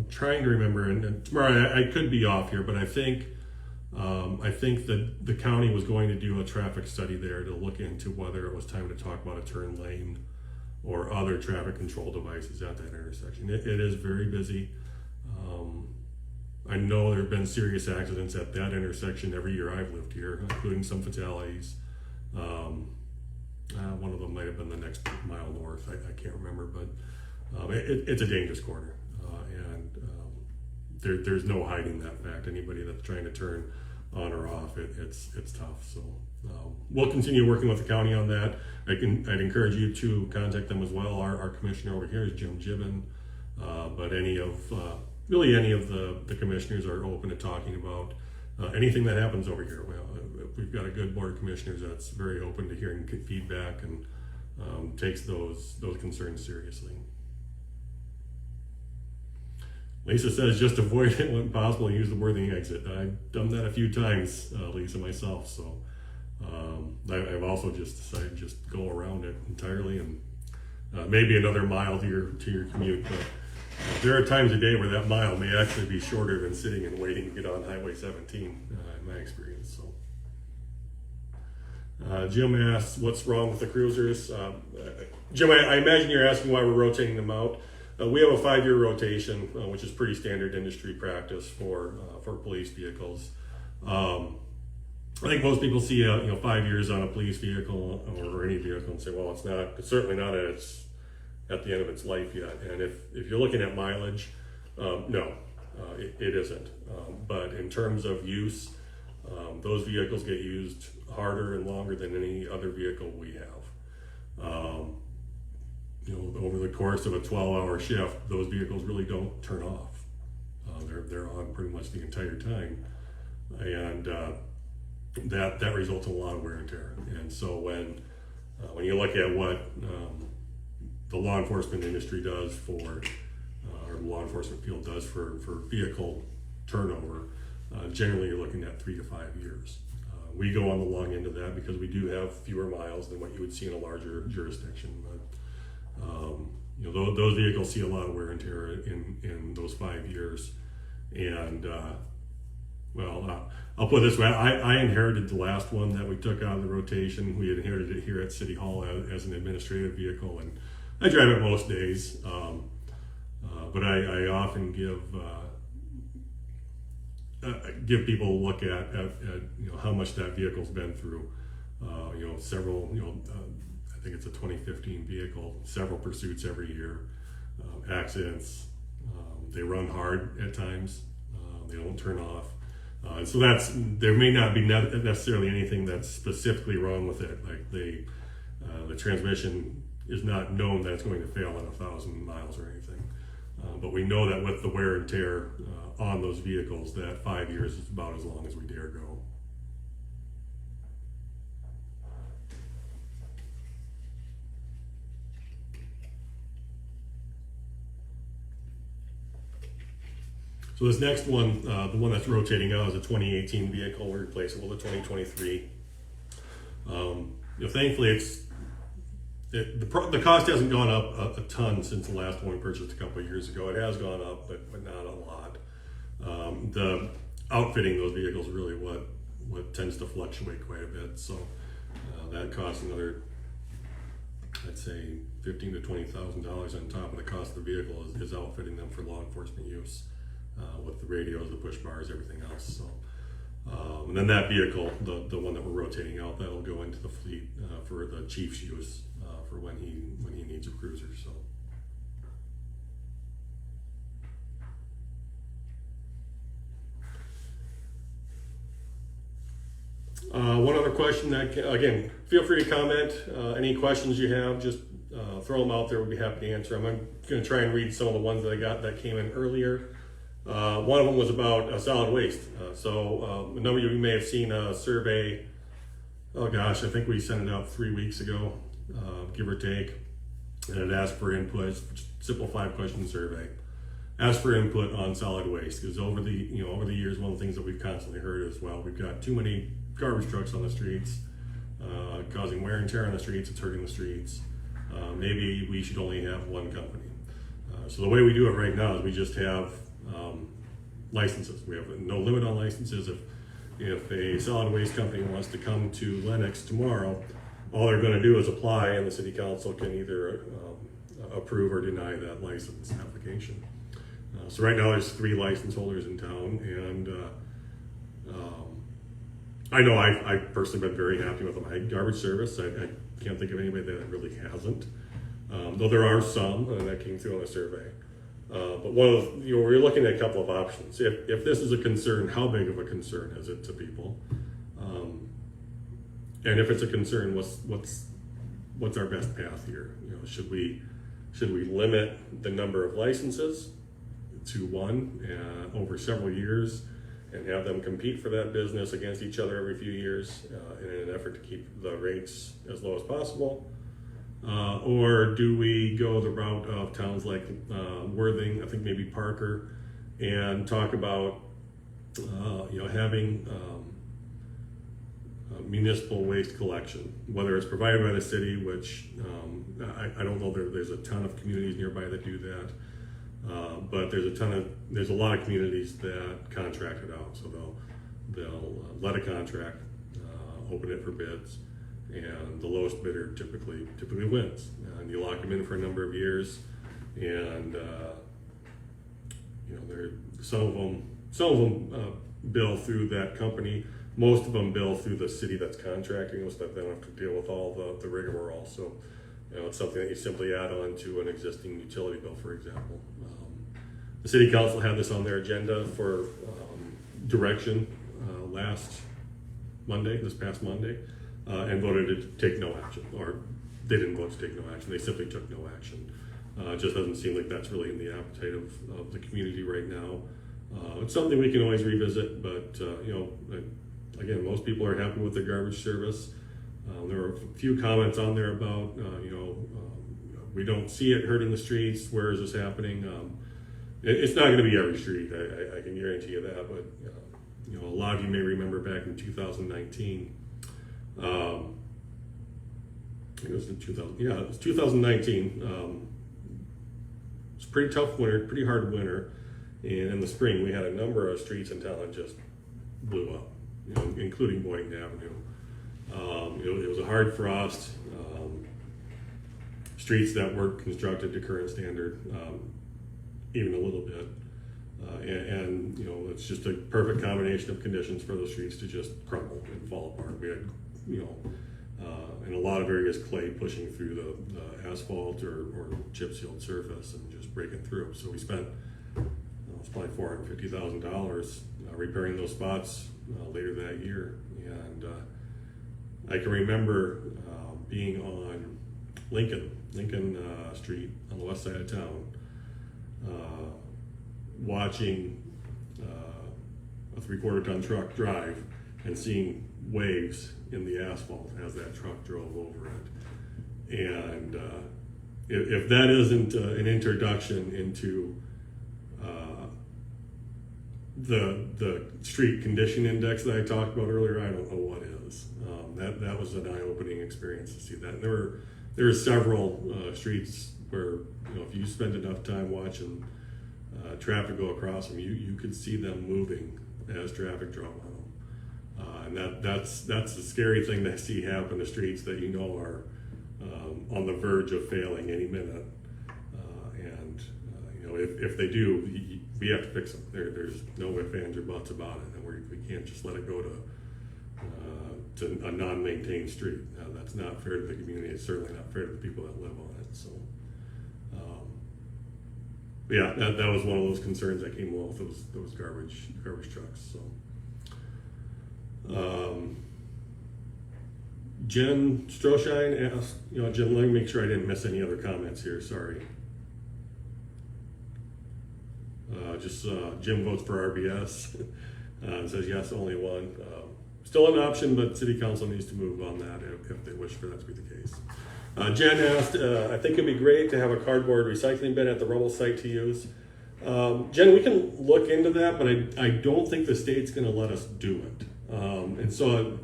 trying to remember, and tomorrow I could be off here, but I think that the county was going to do a traffic study there to look into whether it was time to talk about a turn lane or other traffic control devices at that intersection. It is very busy. I know there have been serious accidents at that intersection every year I've lived here, including some fatalities. One of them might have been the next mile north. I can't remember, but it's a dangerous corner, and there's no hiding that fact. Anybody that's trying to turn on or off, it's tough. So we'll continue working with the county on that. I'd encourage you to contact them as well. Our commissioner over here is Jim Gibbon, but any of the commissioners are open to talking about anything that happens over here. Well, we've got a good board of commissioners that's very open to hearing feedback and takes those concerns seriously. Lisa says just avoid it when possible and use the worthing exit. I've done that a few times, Lisa, myself. So I've also just decided to just go around it entirely and maybe another mile to your commute. But there are times a day where that mile may actually be shorter than sitting and waiting to get on Highway 17, in my experience. So Jim asks, what's wrong with the cruisers? Jim, I imagine you're asking why we're rotating them out. We have a 5-year rotation, which is pretty standard industry practice for police vehicles. I think most people see 5 years on a police vehicle or any vehicle and say, well, it's certainly not at the end of its life yet. And if you're looking at mileage, no, it isn't. But in terms of use, those vehicles get used harder and longer than any other vehicle we have. Over the course of a 12-hour shift, those vehicles really don't turn off. They're on pretty much the entire time, and that results in a lot of wear and tear. And so when you look at what the law enforcement industry does or the law enforcement field does for vehicle turnover, generally you're looking at 3 to 5 years. We go on the long end of that because we do have fewer miles than what you would see in a larger jurisdiction. But those vehicles see a lot of wear and tear in those 5 years. And I'll put it this way: I inherited the last one that we took out of the rotation. We inherited it here at City Hall as an administrative vehicle, and I drive it most days. But I often give people a look at how much that vehicle's been through. Several. I think it's a 2015 vehicle. Several pursuits every year. Accidents. They run hard at times. They don't turn off. So there may not be necessarily anything that's specifically wrong with it. Like the transmission is not known that it's going to fail at 1,000 miles or anything. But we know that with the wear and tear on those vehicles, that 5 years is about as long as we dare go. So this next one, the one that's rotating out, is a 2018 vehicle. We're replacing it with a 2023. Thankfully, the cost hasn't gone up a ton since the last one we purchased a couple of years ago. It has gone up, but not a lot. The outfitting those vehicles is really what tends to fluctuate quite a bit. So that costs another, I'd say, $15,000 to $20,000 on top of the cost of the vehicle is outfitting them for law enforcement use. With the radios, the push bars, everything else. So, and then that vehicle, the one that we're rotating out, that'll go into the fleet for the chief's use for when he needs a cruiser. So, one other question again, feel free to comment. Any questions you have, just throw them out there. We'll be happy to answer them. I'm going to try and read some of the ones that I got that came in earlier. One of them was about solid waste. A number of you may have seen a survey. Oh gosh, I think we sent it out 3 weeks ago, give or take, and it asked for input. Simple 5-question survey. Asked for input on solid waste, because over the years, one of the things that we've constantly heard is, well, we've got too many garbage trucks on the streets, causing wear and tear on the streets. It's hurting the streets. Maybe we should only have one company. So the way we do it right now is we just have licenses. We have no limit on licenses. If a solid waste company wants to come to Lenox tomorrow, all they're going to do is apply, and the city council can either approve or deny that license application. So right now there's 3 license holders in town, and I know I've personally been very happy with my garbage service. I can't think of anybody that really hasn't, though there are some that came through on the survey. But we're looking at a couple of options. If this is a concern, how big of a concern is it to people? And if it's a concern, what's our best path here? Should we limit the number of licenses to 1 over several years, and have them compete for that business against each other every few years in an effort to keep the rates as low as possible? Or do we go the route of towns like Worthing, I think maybe Parker, and talk about having municipal waste collection, whether it's provided by the city, which I don't know, there's a ton of communities nearby that do that. But there's a lot of communities that contract it out, so they'll let a contract, open it for bids, and the lowest bidder typically wins. And you lock them in for a number of years, and some of them bill through that company. Most of them bill through the city that's contracting, so that they don't have to deal with all the rigmarole. So it's something that you simply add on to an existing utility bill, for example. The city council had this on their agenda for direction this past Monday, and voted to take no action. Or they didn't vote to take no action, they simply took no action. It just doesn't seem like that's really in the appetite of the community right now. It's something we can always revisit, but again, most people are happy with the garbage service. There were a few comments on there about, we don't see it hurting the streets. Where is this happening? It's not going to be every street, I can guarantee you that. But a lot of you may remember back in 2019. It was 2019. It's a pretty tough winter, pretty hard winter, and in the spring we had a number of streets in town that just blew up, including Boynton Avenue. It was a hard frost. Streets that weren't constructed to current standard, even a little bit, and it's just a perfect combination of conditions for those streets to just crumble and fall apart. We had, and a lot of areas clay pushing through the asphalt or chip sealed surface and just breaking through. So we spent it's probably $450,000 repairing those spots later that year, and I can remember being on Lincoln Street on the west side of town, watching a 3/4 ton truck drive and seeing waves in the asphalt as that truck drove over it. And if that isn't an introduction into the street condition index that I talked about earlier, I don't know what is. That was an eye-opening experience to see that. And there are several streets where if you spend enough time watching traffic go across them, you could see them moving as traffic drove on them. And that's the scary thing to see happen to streets that are on the verge of failing any minute. If they do, we have to fix them. There's no ifs, ands, or buts about it, and we can't just let it go to a non-maintained street. That's not fair to the community. It's certainly not fair to the people that live on it. So, that was one of those concerns that came along with those garbage trucks. So, Jen Stroshine asked, Jen, let me make sure I didn't miss any other comments here. Sorry. just Jim votes for RBS. Says yes, only one. Still an option, but city council needs to move on that if they wish for that to be the case. Jen asked, I think it'd be great to have a cardboard recycling bin at the rubble site to use. Jen, we can look into that, but I don't think the state's going to let us do it. And so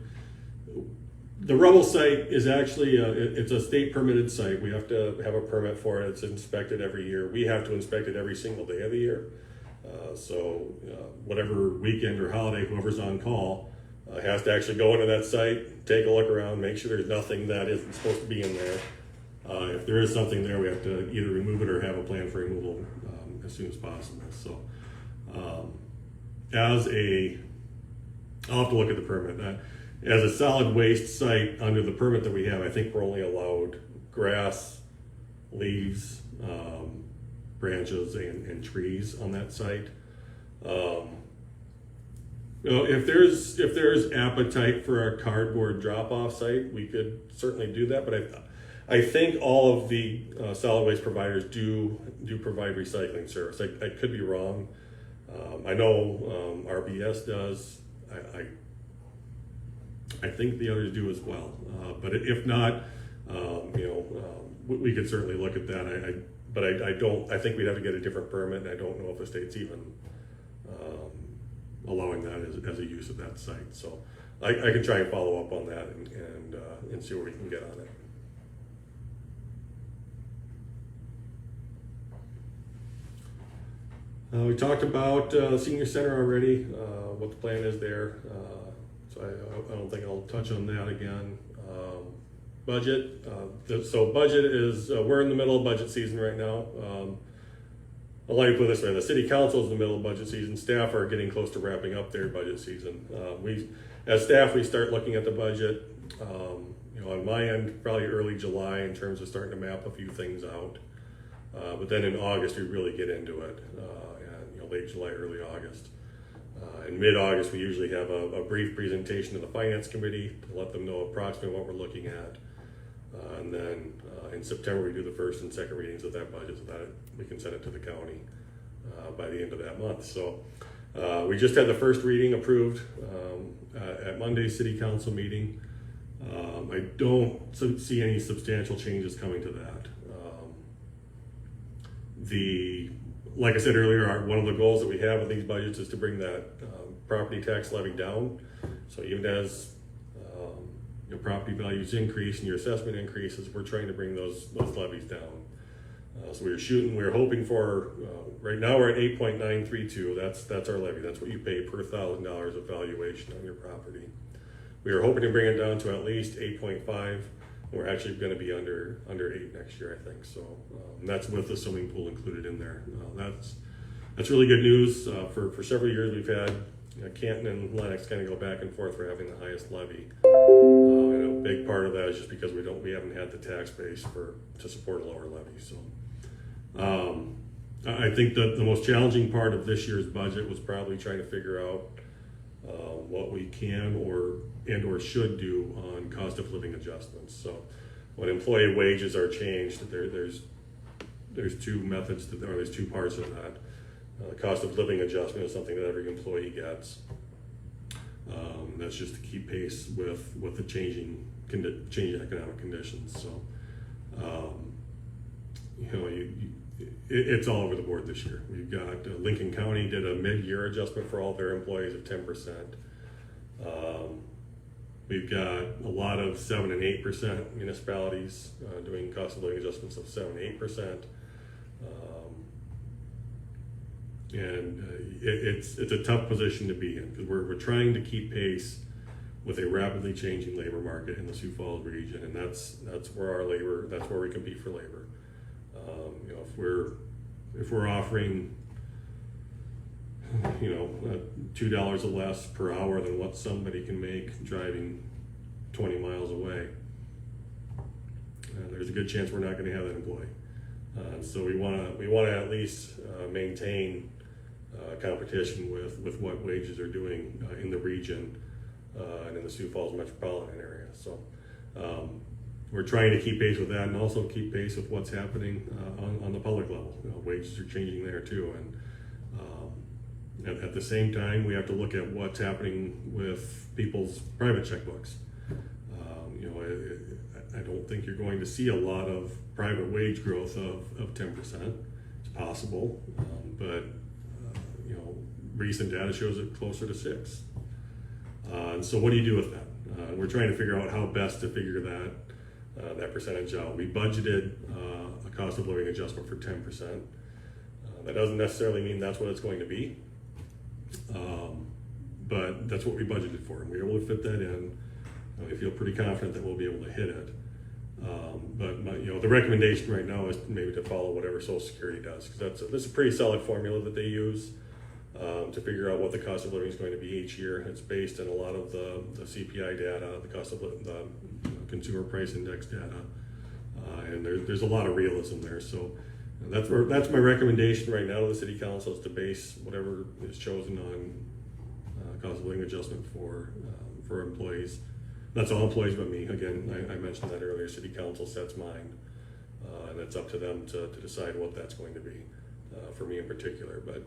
the rubble site is actually, it's a state permitted site. We have to have a permit for it. It's inspected every year. We have to inspect it every single day of the year. Whatever weekend or holiday, whoever's on call has to actually go into that site, take a look around, make sure there's nothing that isn't supposed to be in there. If there is something there, we have to either remove it or have a plan for removal as soon as possible. So I'll have to look at the permit. As a solid waste site under the permit that we have, I think we're only allowed grass, leaves, branches, and trees on that site. If there's appetite for a cardboard drop-off site, we could certainly do that. But I think all of the solid waste providers do provide recycling service. I could be wrong. I know RBS does. I think the others do as well. But if not, we could certainly look at that. I think we'd have to get a different permit, and I don't know if the state's even allowing that as a use of that site. So I can try and follow up on that and see where we can get on it. We talked about the senior center already, what the plan is there. So I don't think I'll touch on that again. Budget. So budget is, we're in the middle of budget season right now. I'll let you put it this way, the city council is in the middle of budget season. Staff are getting close to wrapping up their budget season. As staff, we start looking at the budget, on my end, probably early July in terms of starting to map a few things out. But then in August, we really get into it, late July, early August. In mid-August, we usually have a brief presentation to the Finance Committee to let them know approximately what we're looking at. And then in September, we do the first and second readings of that budget so that we can send it to the county by the end of that month. So we just had the first reading approved at Monday's City Council meeting. I don't see any substantial changes coming to that. Like I said earlier, one of the goals that we have with these budgets is to bring that property tax levy down. So even as your property values increase and your assessment increases, we're trying to bring those levies down. So we're hoping for, right now we're at 8.932. That's our levy. That's what you pay per $1,000 of valuation on your property. We are hoping to bring it down to at least 8.5. We're actually going to be under 8 next year, I think. So that's with the swimming pool included in there. That's really good news. For several years, we've had Canton and Lenox kind of go back and forth for having the highest levy. And a big part of that is just because we haven't had the tax base to support a lower levy. So I think that the most challenging part of this year's budget was probably trying to figure out what we can or should do on cost of living adjustments. So when employee wages are changed, there's two methods there's two parts of that. Cost of living adjustment is something that every employee gets. That's just to keep pace with the changing economic conditions. So it's all over the board this year. We've got Lincoln County did a mid-year adjustment for all their employees of 10%. We've got a lot of 7 and 8% municipalities doing cost of living adjustments of 7 and 8%. It's a tough position to be in because we're trying to keep pace with a rapidly changing labor market in the Sioux Falls region, and that's where we compete for labor. If we're offering $2 less per hour than what somebody can make driving 20 miles away, there's a good chance we're not going to have that employee. So we want to at least maintain competition with what wages are doing in the region and in the Sioux Falls metropolitan area. So we're trying to keep pace with that and also keep pace with what's happening on the public level. Wages are changing there too, At the same time, we have to look at what's happening with people's private checkbooks. I don't think you're going to see a lot of private wage growth of 10%. It's possible, but recent data shows it closer to 6. And so what do you do with that? We're trying to figure out how best to figure that percentage out. We budgeted a cost of living adjustment for 10%. That doesn't necessarily mean that's what it's going to be, but that's what we budgeted for, and we were able to fit that in. I feel pretty confident that we'll be able to hit it. But the recommendation right now is maybe to follow whatever Social Security does, because that's a pretty solid formula that they use to figure out what the cost of living is going to be each year. It's based on a lot of the CPI data, the cost of the consumer price index data, and there's a lot of realism there. So that's my recommendation right now to the City Council, is to base whatever is chosen on cost of living adjustment for employees. That's all employees but me. Again, I mentioned that earlier. City Council sets mine, and it's up to them to decide what that's going to be for me in particular. But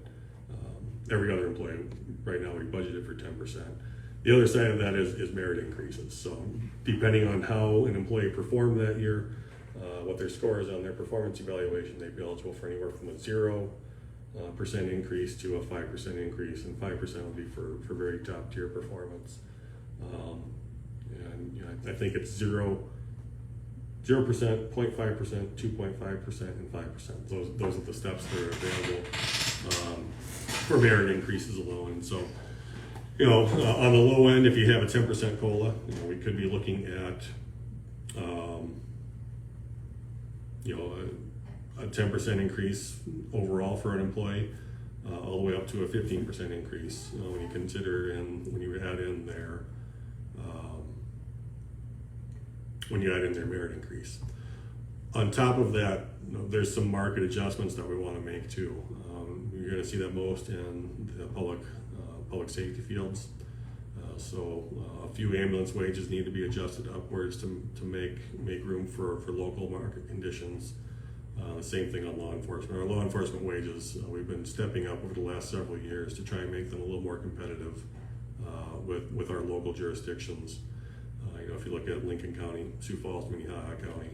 every other employee right now, we budgeted for 10%. The other side of that is merit increases. So depending on how an employee performed that year, what their score is on their performance evaluation, they'd be eligible for anywhere from a 0% increase to a 5% increase, and 5% would be for very top tier performance. I think it's 0%, 0.5%, 2.5%, and 5%. Those are the steps that are available for merit increases alone. And so, on the low end, if you have a 10% COLA, we could be looking at, a 10% increase overall for an employee, all the way up to a 15% increase when you consider when you add in their merit increase. On top of that, there's some market adjustments that we want to make too. You're going to see that most in the public safety fields. So a few ambulance wages need to be adjusted upwards to make room for local market conditions. The same thing on law enforcement. Our law enforcement wages, we've been stepping up over the last several years to try and make them a little more competitive with our local jurisdictions. If you look at Lincoln County, Sioux Falls, Minnehaha County,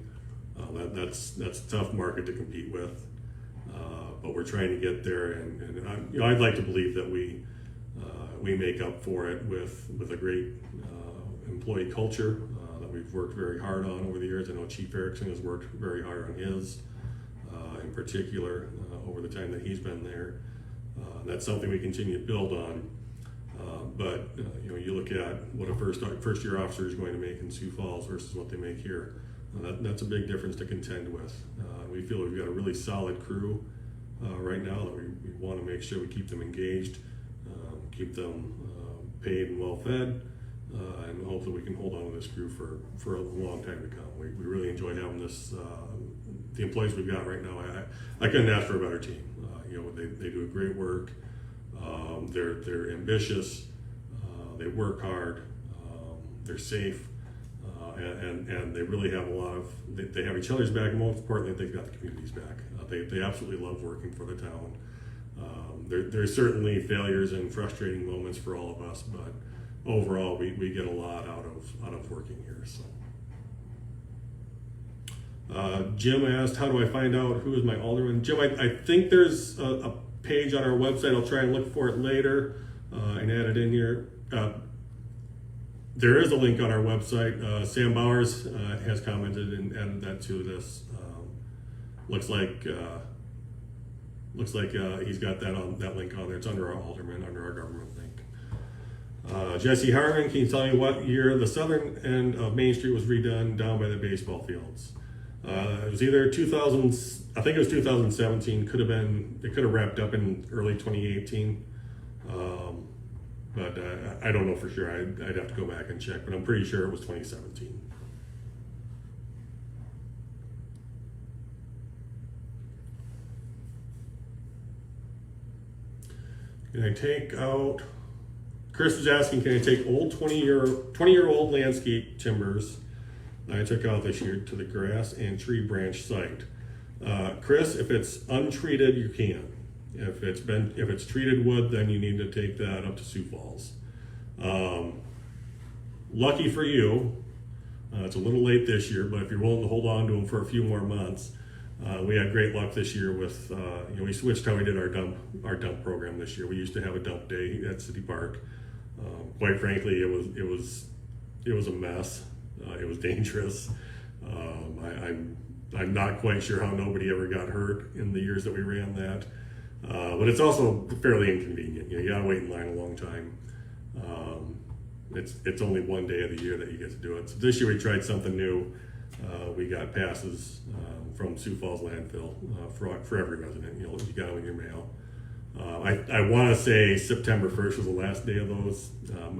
that's a tough market to compete with. But we're trying to get there, and I'd like to believe that we make up for it with a great employee culture that we've worked very hard on over the years. I know Chief Erickson has worked very hard on his, in particular, over the time that he's been there. That's something we continue to build on. But you look at what a first year officer is going to make in Sioux Falls versus what they make here. That's a big difference to contend with. We feel we've got a really solid crew right now that we want to make sure we keep them engaged, keep them paid and well fed, and hopefully we can hold on to this crew for a long time to come. We really enjoy having this. The employees we've got right now, I couldn't ask for a better team. They do great work. They're ambitious. They work hard. They're safe, and they really have a lot of. They have each other's back, and most importantly, they've got the community's back. They absolutely love working for the town. There's certainly failures and frustrating moments for all of us, but overall, we get a lot out of working here. So, Jim asked, "How do I find out who is my alderman?" Jim, I think there's a page on our website. I'll try and look for it later and add it in here. There is a link on our website. Sam Bowers has commented and added that to this. Looks like he's got that link on there. It's under our alderman, under our government link. Jesse Harmon, can you tell me what year the southern end of Main Street was redone down by the baseball fields? It was either 2000. I think it was 2017. It could have wrapped up in early 2018. But I don't know for sure. I'd have to go back and check, but I'm pretty sure it was 2017. Can I take out? Chris is asking, can I take old 20-year-old landscape timbers that I took out this year to the grass and tree branch site? Chris, if it's untreated, you can. If it's treated wood, then you need to take that up to Sioux Falls. Lucky for you, it's a little late this year, but if you're willing to hold on to them for a few more months, we had great luck this year with, we switched how we did our dump program this year. We used to have a dump day at City Park. Quite frankly, it was a mess. It was dangerous. I'm not quite sure how nobody ever got hurt in the years that we ran that. But it's also fairly inconvenient. You gotta wait in line a long time. It's only one day of the year that you get to do it. So this year we tried something new. We got passes from Sioux Falls landfill for every resident. You got them in your mail. I want to say September 1st was the last day of those.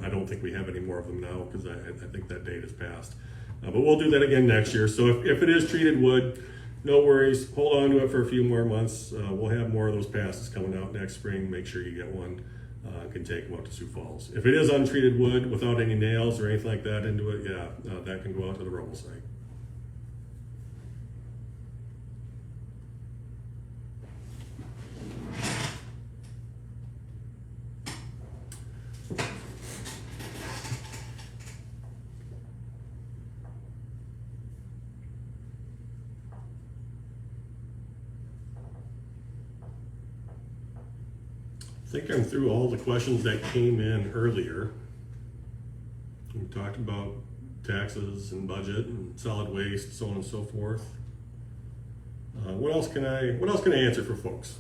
I don't think we have any more of them now because I think that date has passed. But we'll do that again next year. So if it is treated wood, no worries. Hold on to it for a few more months. We'll have more of those passes coming out next spring. Make sure you get one. Can take them out to Sioux Falls. If it is untreated wood without any nails or anything like that into it, that can go out to the rubble site. I think I'm through all the questions that came in earlier. We talked about taxes and budget and solid waste, so on and so forth. What else can I answer for folks?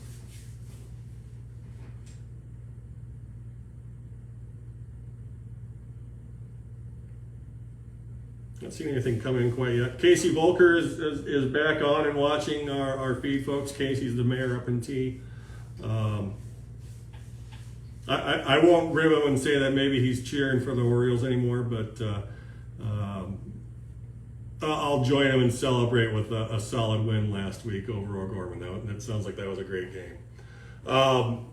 Not seen anything come in quite yet. Casey Volker is back on and watching our feed, folks. Casey's the mayor up in T. I won't rib him and say that maybe he's cheering for the Orioles anymore, but I'll join him and celebrate with a solid win last week over O'Gorman. That sounds like that was a great game. So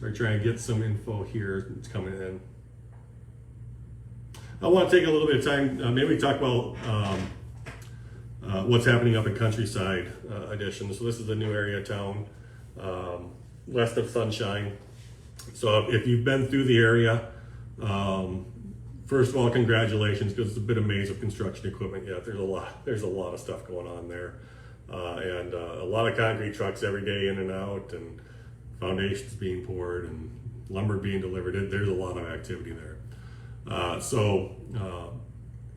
I try and get some info here. It's coming in. I want to take a little bit of time. Maybe talk about what's happening up in Countryside Edition. So this is the new area of town. West of Sunshine. So if you've been through the area, first of all, congratulations, because it's a bit of maze of construction equipment yet. There's a lot of stuff going on there, and a lot of concrete trucks every day in and out, and foundations being poured and lumber being delivered. There's a lot of activity there.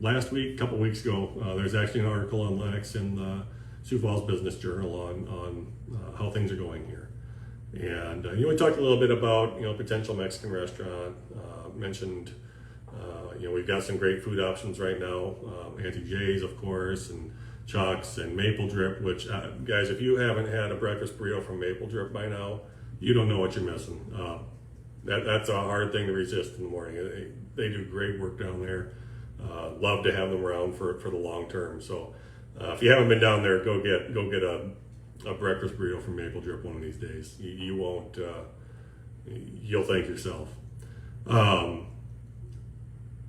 Last week, a couple weeks ago, there's actually an article on Lenox in the Sioux Falls Business Journal on how things are going here. And we talked a little bit about potential Mexican restaurant. Mentioned we've got some great food options right now. Auntie J's, of course, and Chuck's and Maple Drip. Which guys, if you haven't had a breakfast burrito from Maple Drip by now, you don't know what you're missing. That's a hard thing to resist in the morning. They do great work down there. Love to have them around for the long term. So if you haven't been down there, go get a breakfast burrito from Maple Drip one of these days. You won't, you'll thank yourself.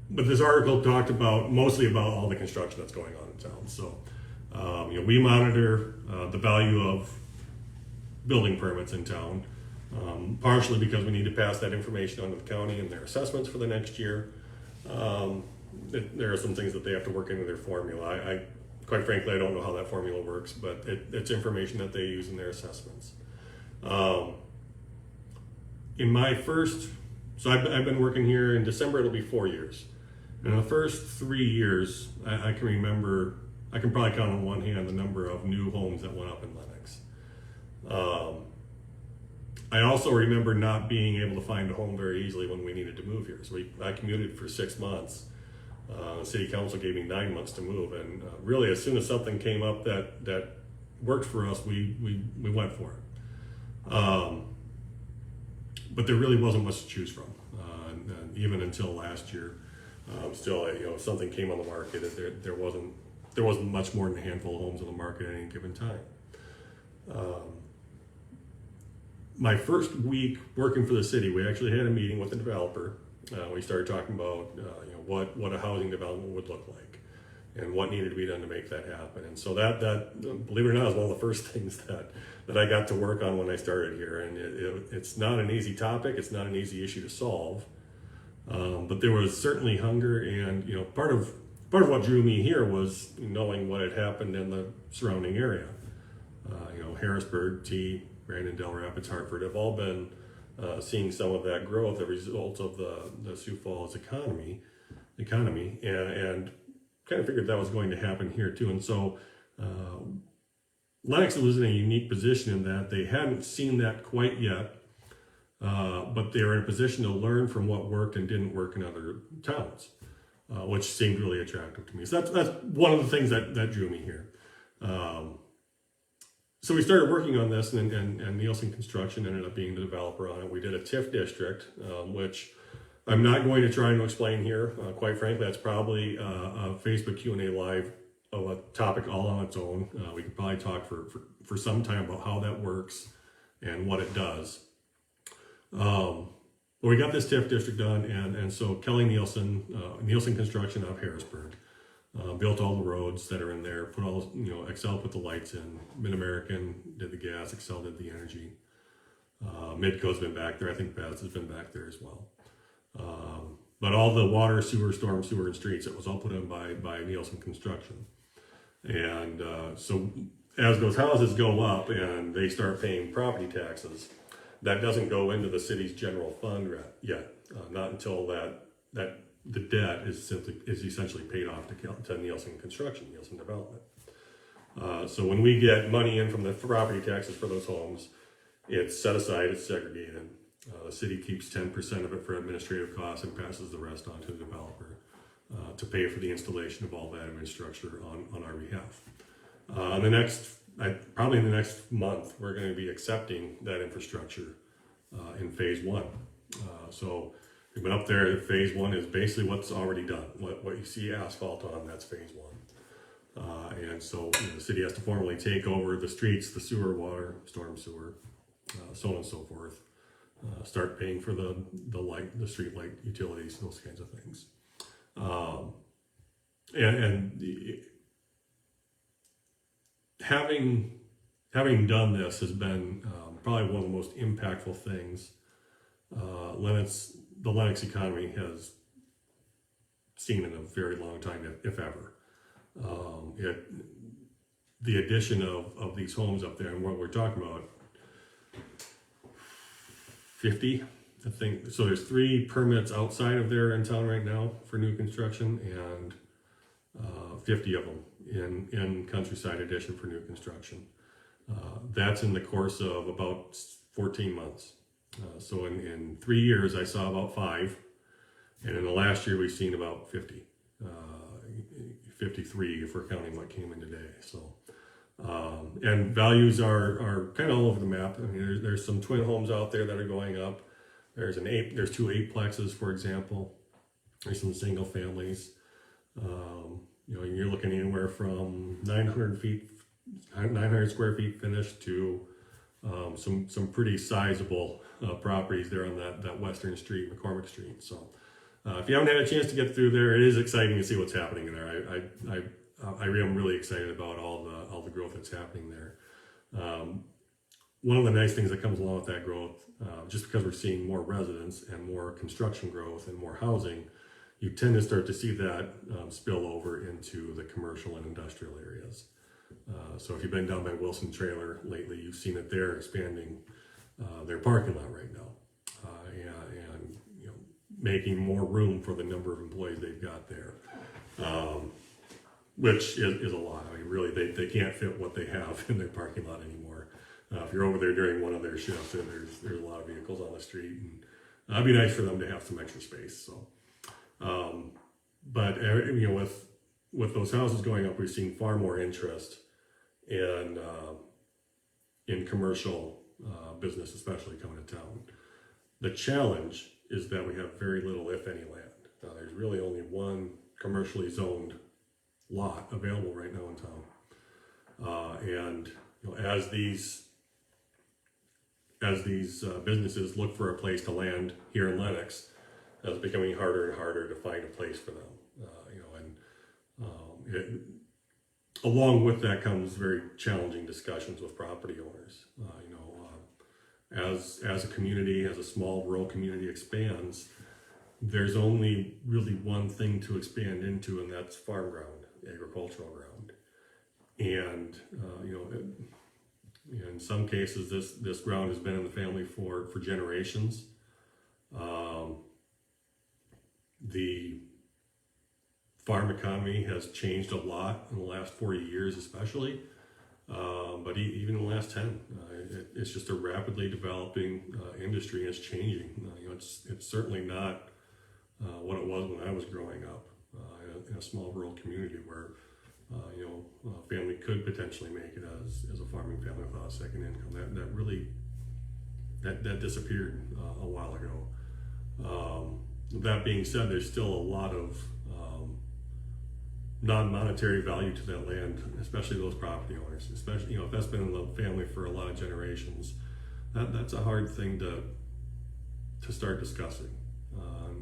But this article talked mostly about all the construction that's going on in town. So, we monitor the value of building permits in town, partially because we need to pass that information on to the county and their assessments for the next year. There are some things that they have to work into their formula. Quite frankly, I don't know how that formula works, but it's information that they use in their assessments. In my first, so I've been working here in December, it'll be 4 years. In the first 3 years, I can remember, I can probably count on one hand the number of new homes that went up in Lenox. I also remember not being able to find a home very easily when we needed to move here. So I commuted for 6 months. The city council gave me 9 months to move, and really as soon as something came up that worked for us, we went for it. But there really wasn't much to choose from, and even until last year. Still, if something came on the market, there wasn't much more than a handful of homes on the market at any given time. My first week working for the city, we actually had a meeting with the developer. We started talking about what a housing development would look like, and what needed to be done to make that happen. And so that believe it or not, is one of the first things that I got to work on when I started here. And it's not an easy topic. It's not an easy issue to solve. But there was certainly hunger, and part of what drew me here was knowing what had happened in the surrounding area. Harrisburg, Brandon, Del Rapids, Hartford have all been seeing some of that growth as a result of the Sioux Falls economy, and kind of figured that was going to happen here too. And so Lenox was in a unique position in that they hadn't seen that quite yet. But they were in a position to learn from what worked and didn't work in other towns, which seemed really attractive to me. So that's one of the things that drew me here. So we started working on this, and Nielsen Construction ended up being the developer on it. We did a TIF district, which I'm not going to try and explain here. Quite frankly, that's probably a Facebook Q&A live of a topic all on its own. We could probably talk for some time about how that works and what it does. But we got this TIF district done, and so Kelly Nielsen Construction out of Harrisburg, built all the roads that are in there, put all, Excel put the lights in, Mid-American did the gas, Excel did the energy, Midco's been back there, I think Baz has been back there as well. But all the water, sewer, storm sewer, and streets, it was all put in by Nielsen Construction. And so as those houses go up and they start paying property taxes, that doesn't go into the city's general fund yet, not until that the debt is essentially paid off to Nielsen Construction, Nielsen Development. So when we get money in from the property taxes for those homes, it's set aside, it's segregated. The city keeps 10% of it for administrative costs and passes the rest on to the developer to pay for the installation of all that infrastructure on our behalf. Probably in the next month, we're going to be accepting that infrastructure in phase one. So we've been up there. Phase one is basically what's already done. What you see asphalt on, that's phase one. And so the city has to formally take over the streets, the sewer, water, storm sewer, so on and so forth. Start paying for the light, the street light, utilities, those kinds of things. Having done this has been probably one of the most impactful things the Lenox economy has seen in a very long time, if ever. The addition of these homes up there, and what we're talking about, 50, I think. So there's 3 permits outside of there in town right now for new construction, and 50 of them in Countryside Edition for new construction. That's in the course of about 14 months. So in 3 years, I saw about 5, and in the last year, we've seen about 50, 53 if we're counting what came in today. So, and values are kind of all over the map. I mean, there's some twin homes out there that are going up. There's 2 8-plexes, for example. There's some single families. You're looking anywhere from 900 square feet finished to some pretty sizable properties there on that western street, McCormick Street. So if you haven't had a chance to get through there, it is exciting to see what's happening there. I am really excited about all the growth that's happening there. One of the nice things that comes along with that growth, just because we're seeing more residents and more construction growth and more housing, you tend to start to see that spill over into the commercial and industrial areas. So if you've been down by Wilson Trailer lately, you've seen that they're expanding their parking lot right now, and making more room for the number of employees they've got there, which is a lot. I mean, really, they can't fit what they have in their parking lot anymore. If you're over there during one of their shifts, there's a lot of vehicles on the street, and it'd be nice for them to have some extra space. So, but with those houses going up, we've seen far more interest in commercial business, especially coming to town. The challenge is that we have very little, if any, land. There's really only one commercially zoned lot available right now in town, and as these businesses look for a place to land here in Lenox, it's becoming harder and harder to find a place for them. along with that comes very challenging discussions with property owners. As a community, as a small rural community expands, there's only really one thing to expand into, and that's farm ground, agricultural ground. And in some cases, this ground has been in the family for generations. The farm economy has changed a lot in the last 40 years, especially. But even in the last 10, it's just a rapidly developing industry, and it's changing. It's certainly not what it was when I was growing up in a small rural community where a family could potentially make it as a farming family without a second income. That disappeared a while ago. That being said, there's still a lot of non-monetary value to that land, especially those property owners. Especially, if that's been in the family for a lot of generations, that's a hard thing to start discussing.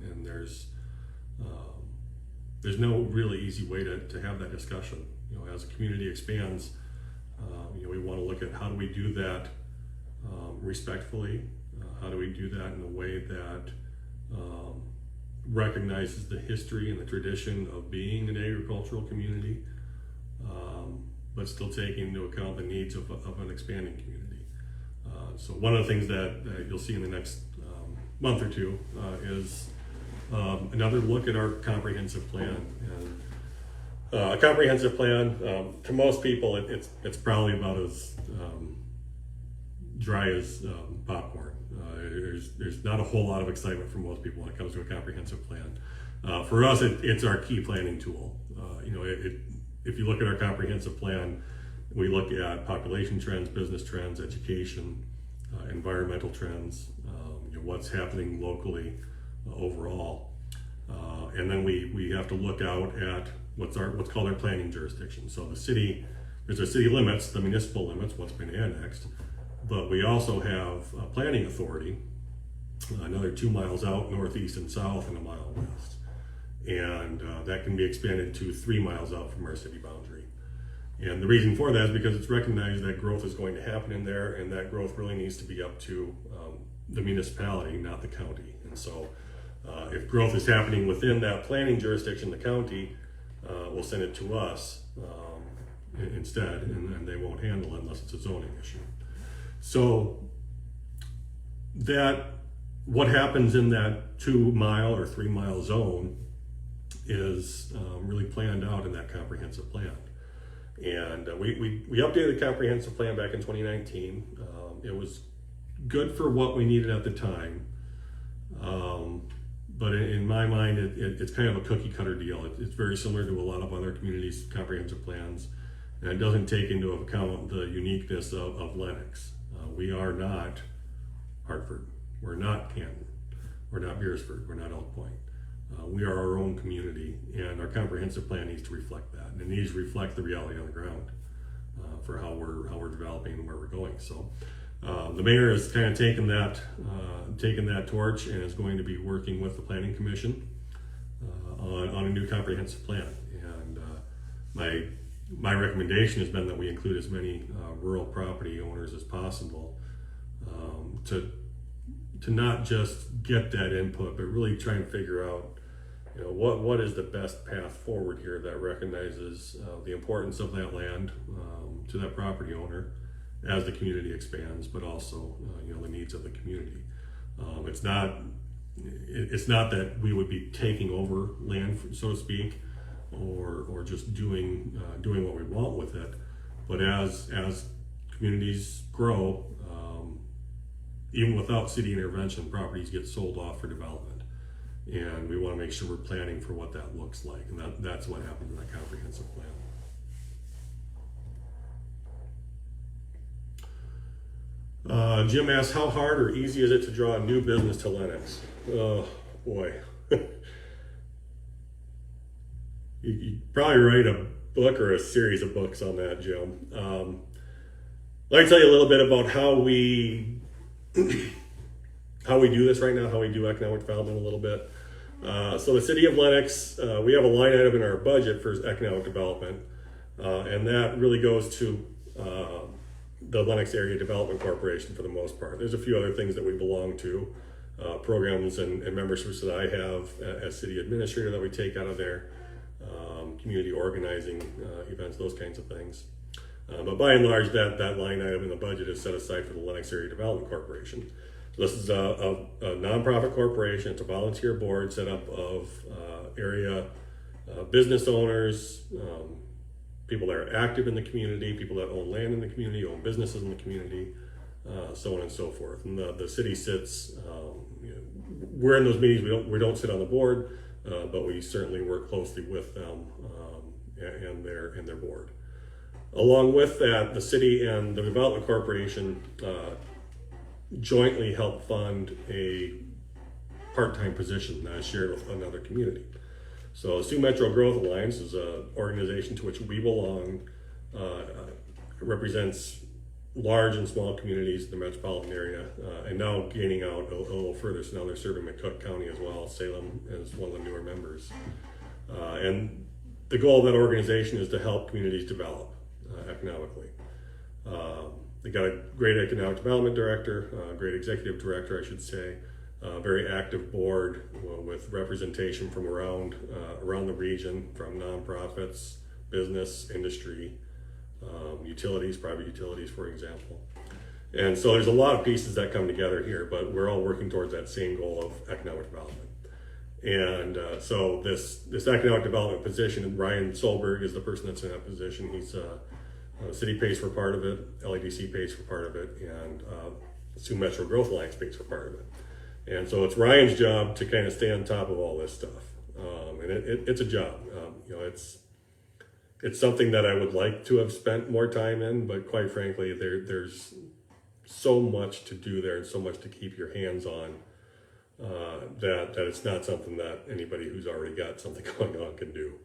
And there's no really easy way to have that discussion. As a community expands, we want to look at how do we do that respectfully. How do we do that in a way that recognizes the history and the tradition of being an agricultural community, but still taking into account the needs of an expanding community. So one of the things that you'll see in the next month or two is another look at our comprehensive plan. And a comprehensive plan, to most people, it's probably about as dry as popcorn. There's not a whole lot of excitement for most people when it comes to a comprehensive plan. For us, it's our key planning tool. If you look at our comprehensive plan, we look at population trends, business trends, education, environmental trends, what's happening locally overall, and then we have to look out at what's called our planning jurisdiction. So there's our city limits, the municipal limits, what's been annexed. But we also have a planning authority, another 2 miles out, northeast and south, and a mile west. And that can be expanded to 3 miles out from our city boundary. And the reason for that is because it's recognized that growth is going to happen in there, and that growth really needs to be up to the municipality, not the county. And so if growth is happening within that planning jurisdiction, the county will send it to us instead, and they won't handle it unless it's a zoning issue. So what happens in that 2 mile or 3 mile zone is really planned out in that comprehensive plan. And we updated the comprehensive plan back in 2019. It was good for what we needed at the time. But in my mind, it's kind of a cookie cutter deal. It's very similar to a lot of other communities' comprehensive plans. And it doesn't take into account the uniqueness of Lenox. We are not Hartford. We're not Canton. We're not Beersford. We're not Elk Point. We are our own community, and our comprehensive plan needs to reflect that. And it needs to reflect the reality on the ground for how we're developing and where we're going. So the mayor has kind of taken that torch and is going to be working with the Planning Commission on a new comprehensive plan. And my recommendation has been that we include as many rural property owners as possible to not just get that input, but really try and figure out what is the best path forward here that recognizes the importance of that land to that property owner as the community expands, but also the needs of the community. It's not that we would be taking over land, so to speak, or just doing what we want with it. But as communities grow, even without city intervention, properties get sold off for development. And we want to make sure we're planning for what that looks like. And that's what happens in that comprehensive plan. Jim asks, how hard or easy is it to draw a new business to Lenox? Oh, boy. You'd probably write a book or a series of books on that, Jim. Let me tell you a little bit about how we do this right now, how we do economic development a little bit. So the city of Lenox, we have a line item in our budget for economic development, and that really goes to the Lenox Area Development Corporation for the most part. There's a few other things that we belong to, programs and memberships that I have as city administrator that we take out of there, community organizing events, those kinds of things. But by and large, that line item in the budget is set aside for the Lenox Area Development Corporation. So this is a nonprofit corporation. It's a volunteer board set up of area business owners, people that are active in the community, people that own land in the community, own businesses in the community, so on and so forth. And the city sits, we're in those meetings, we don't sit on the board, but we certainly work closely with them and their board. Along with that, the city and the Development Corporation jointly help fund a part-time position that is shared with another community. So Sioux Metro Growth Alliance is an organization to which we belong. Represents large and small communities in the metropolitan area, and now gaining out a little further. So now they're serving McCook County as well. Salem is one of the newer members. And the goal of that organization is to help communities develop economically. They got a great economic development director, great executive director, I should say. Very active board with representation from around the region, from nonprofits, business, industry, utilities, private utilities, for example. And so there's a lot of pieces that come together here, but we're all working towards that same goal of economic development. And so this economic development position, and Ryan Solberg is the person that's in that position. He's the city pays for part of it, LEDC pays for part of it, and Sioux Metro Growth Alliance pays for part of it. And so it's Ryan's job to kind of stay on top of all this stuff. And it's a job. It's something that I would like to have spent more time in, but quite frankly, there's so much to do there and so much to keep your hands on that it's not something that anybody who's already got something going on can do.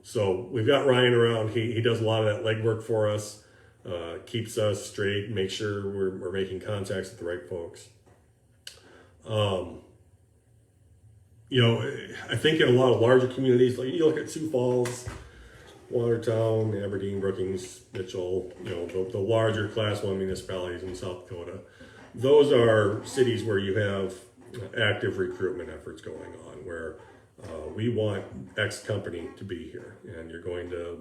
So we've got Ryan around. He does a lot of that legwork for us, keeps us straight, makes sure we're making contacts with the right folks. I think in a lot of larger communities, like you look at Sioux Falls, Watertown, Aberdeen, Brookings, Mitchell, the larger class 1 municipalities in South Dakota, those are cities where you have active recruitment efforts going on, where we want X company to be here, and you're going to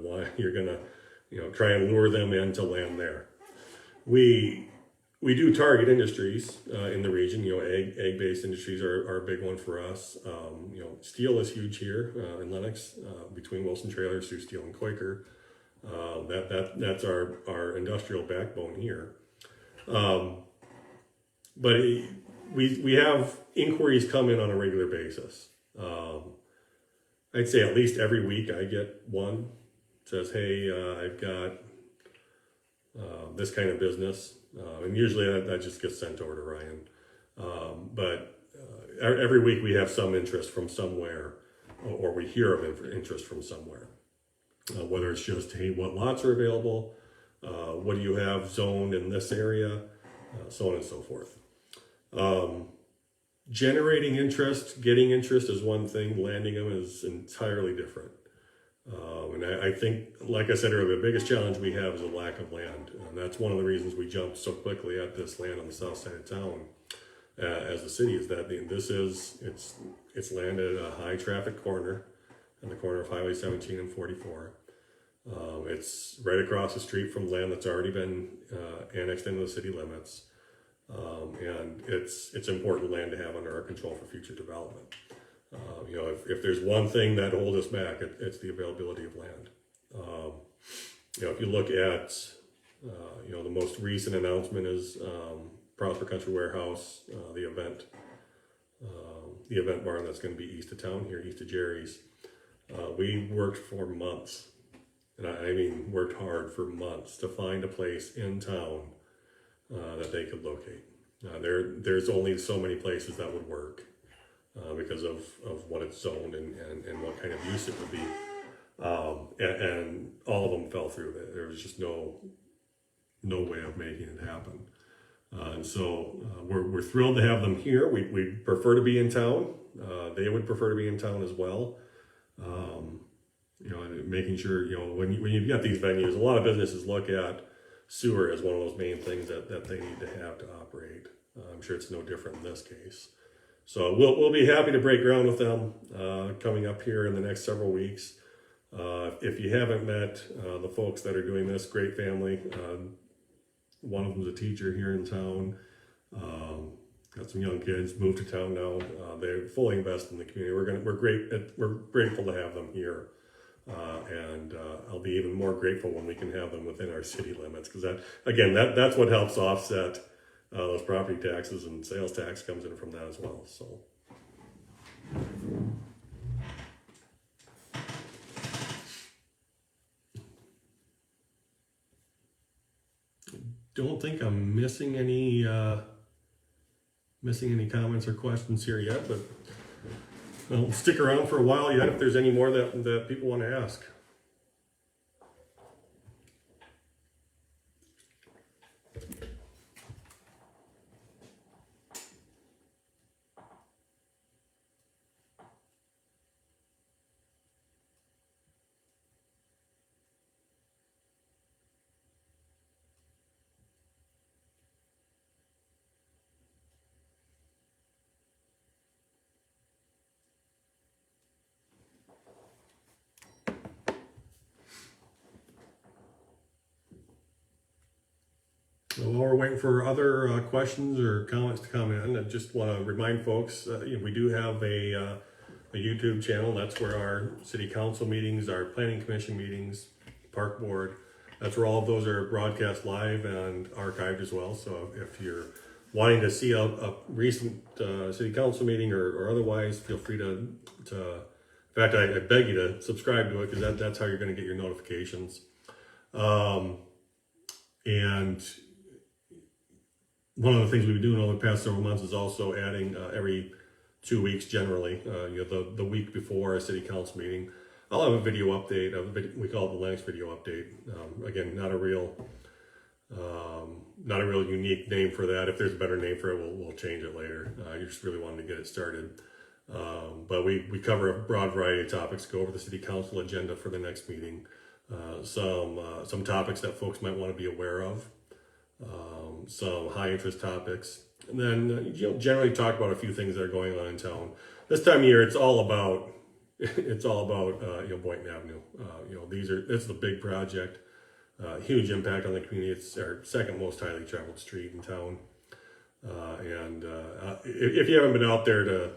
try and lure them in to land there. We do target industries in the region. Egg-based industries are a big one for us. Steel is huge here in Lenox, between Wilson Trailers, Sioux Steel, and Quaker. That's our industrial backbone here. But we have inquiries come in on a regular basis. I'd say at least every week I get one says, "Hey, I've got this kind of business," and usually that just gets sent over to Ryan. But every week we have some interest from somewhere, or we hear of interest from somewhere. Whether it's just, "Hey, what lots are available? What do you have zoned in this area?" So on and so forth. Generating interest, getting interest is one thing. Landing them is entirely different. And I think, like I said earlier, the biggest challenge we have is a lack of land. And that's one of the reasons we jumped so quickly at this land on the south side of town as a city, is that it's landed at a high traffic corner, on the corner of Highway 17 and 44. It's right across the street from land that's already been annexed into the city limits. And it's important land to have under our control for future development. If there's one thing that holds us back, it's the availability of land. If you look at, the most recent announcement is Prosper Country Warehouse, the event barn that's going to be east of town here, east of Jerry's. We worked for months, and I mean worked hard for months to find a place in town that they could locate. There's only so many places that would work because of what it's zoned and what kind of use it would be. And all of them fell through. There was just no way of making it happen. And so we're thrilled to have them here. We prefer to be in town. They would prefer to be in town as well. And making sure, when you've got these venues, a lot of businesses look at sewer as one of those main things that they need to have to operate. I'm sure it's no different in this case. So we'll be happy to break ground with them coming up here in the next several weeks. If you haven't met the folks that are doing this, great family. One of them's a teacher here in town. Got some young kids, moved to town now. They fully invest in the community. We're grateful to have them here, and I'll be even more grateful when we can have them within our city limits, because that's what helps offset those property taxes, and sales tax comes in from that as well. So. Don't think I'm missing any comments or questions here yet, but I'll stick around for a while yet if there's any more that people want to ask. While we're waiting for other questions or comments to come in, I just want to remind folks, we do have a YouTube channel. That's where our city council meetings, our planning commission meetings, park board, that's where all of those are broadcast live and archived as well. So if you're wanting to see a recent city council meeting or otherwise, feel free to in fact, I beg you to subscribe to it, because that's how you're going to get your notifications. And one of the things we've been doing over the past several months is also adding every 2 weeks generally, the week before a city council meeting, I'll have a video update. We call it the Lenox video update. Again, not a real unique name for that. If there's a better name for it, we'll change it later. You just really wanted to get it started. But we cover a broad variety of topics, go over the city council agenda for the next meeting, some topics that folks might want to be aware of. Some high interest topics, and then generally talk about a few things that are going on in town. This time of year, it's all about Boynton Avenue. It's the big project, huge impact on the community. It's our second most highly traveled street in town, and if you haven't been out there to,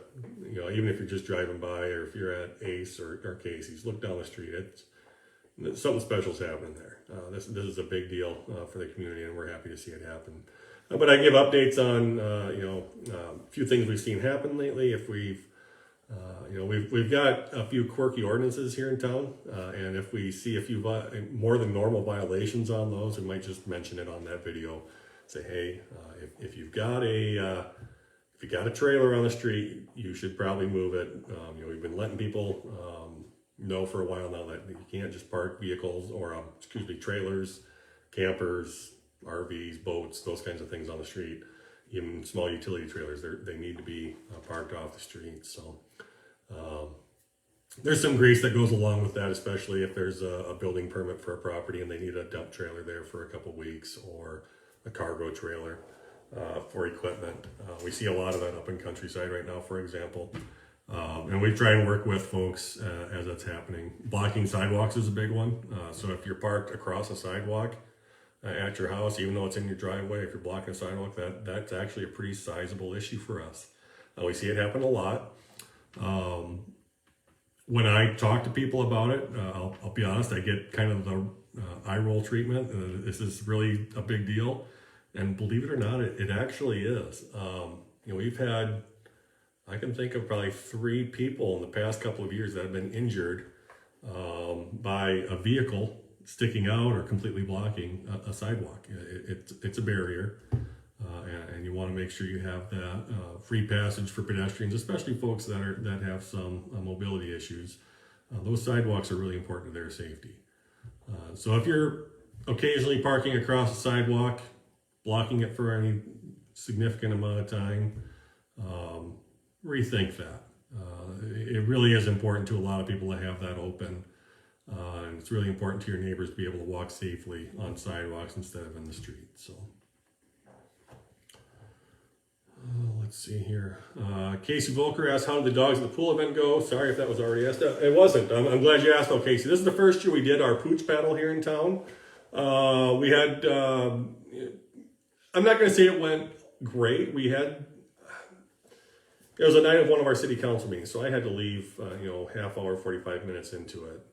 even if you're just driving by, or if you're at Ace or Casey's, look down the street. Something special's happening there. This is a big deal for the community, and we're happy to see it happen. But I give updates on a few things we've seen happen lately. If we've got a few quirky ordinances here in town, and if we see a few more than normal violations on those, we might just mention it on that video. Say, hey, if you've got a trailer on the street, you should probably move it. We've been letting people know for a while now that you can't just park vehicles or trailers, campers, RVs, boats, those kinds of things on the street. Even small utility trailers, they need to be parked off the street. So there's some grease that goes along with that, especially if there's a building permit for a property and they need a dump trailer there for a couple weeks, or a cargo trailer for equipment. We see a lot of that up in Countryside right now, for example. And we try and work with folks as that's happening. Blocking sidewalks is a big one. So if you're parked across a sidewalk at your house, even though it's in your driveway, if you're blocking a sidewalk, that's actually a pretty sizable issue for us. We see it happen a lot. When I talk to people about it, I'll be honest, I get kind of the eye roll treatment. This is really a big deal. And believe it or not, it actually is. We've had, I can think of probably 3 people in the past couple of years that have been injured by a vehicle sticking out or completely blocking a sidewalk. It's a barrier, and you want to make sure you have that free passage for pedestrians, especially folks that have some mobility issues. Those sidewalks are really important to their safety. So if you're occasionally parking across a sidewalk, blocking it for any significant amount of time, rethink that. It really is important to a lot of people to have that open. And it's really important to your neighbors to be able to walk safely on sidewalks instead of in the street. So, let's see here. Casey Volker asked, how did the dogs at the pool event go? Sorry if that was already asked. It wasn't. I'm glad you asked though, Casey. This is the first year we did our pooch battle here in town. We had, I'm not going to say it went great. It was a night of one of our city council meetings, so I had to leave, half hour, 45 minutes into it.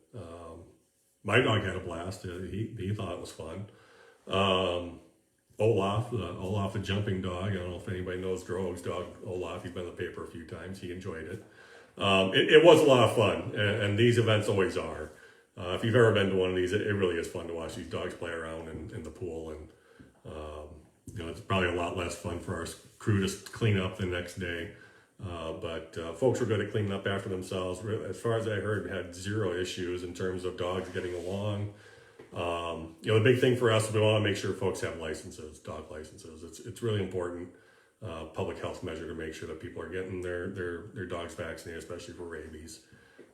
My dog had a blast. He thought it was fun. Olaf, the jumping dog. I don't know if anybody knows Droge's dog, Olaf. He's been in the paper a few times. He enjoyed it. It was a lot of fun, and these events always are. If you've ever been to one of these, it really is fun to watch these dogs play around in the pool, and it's probably a lot less fun for our crew to clean up the next day. But folks were good at cleaning up after themselves. As far as I heard, we had zero issues in terms of dogs getting along. The big thing for us is we want to make sure folks have licenses, dog licenses. It's really important public health measure to make sure that people are getting their dogs vaccinated, especially for rabies,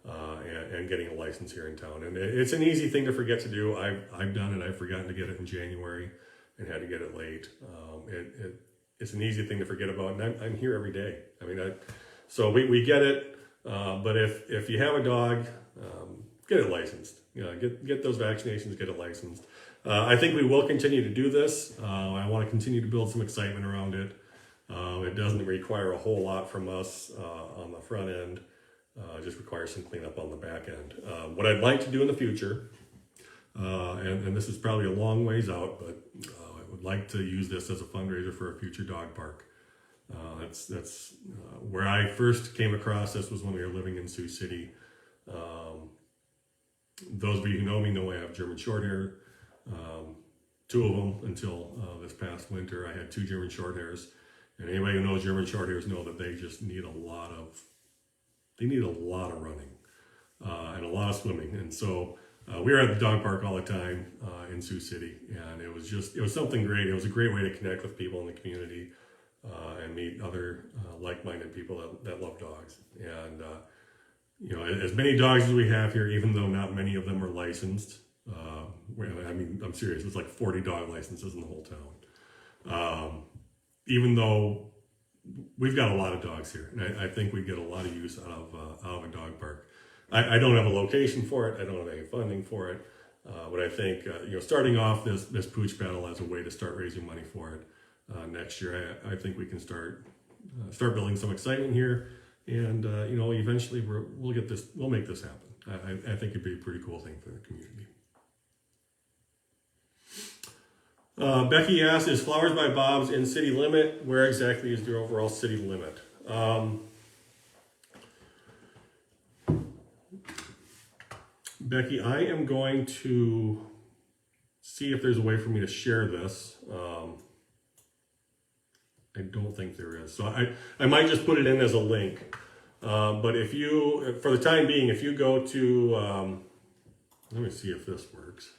and getting a license here in town. And it's an easy thing to forget to do. I've done it. I've forgotten to get it in January and had to get it late. It's an easy thing to forget about, and I'm here every day. I mean, so we get it, but if you have a dog, get it licensed. Get those vaccinations, get it licensed. I think we will continue to do this. I want to continue to build some excitement around it. It doesn't require a whole lot from us on the front end. It just requires some cleanup on the back end. What I'd like to do in the future, and this is probably a long ways out, but I would like to use this as a fundraiser for a future dog park. That's where I first came across this was when we were living in Sioux City. Those of you who know me know I have German Shorthair. Two of them until this past winter. I had 2 German Shorthairs, and anybody who knows German Shorthairs know that they just need a lot of running and a lot of swimming. And so we were at the dog park all the time in Sioux City, and it was something great. It was a great way to connect with people in the community and meet other like-minded people that love dogs. And as many dogs as we have here, even though not many of them are licensed, I'm serious, it's like 40 dog licenses in the whole town. Even though we've got a lot of dogs here, and I think we get a lot of use out of a dog park. I don't have a location for it. I don't have any funding for it. But I think, starting off this pooch battle as a way to start raising money for it next year, I think we can start building some excitement here. And, eventually we'll make this happen. I think it'd be a pretty cool thing for the community. Becky asked, is Flowers by Bob's in city limit? Where exactly is their overall city limit? Becky, I am going to see if there's a way for me to share this. I don't think there is. So I might just put it in as a link. But for the time being, if you go to, let me see if this works.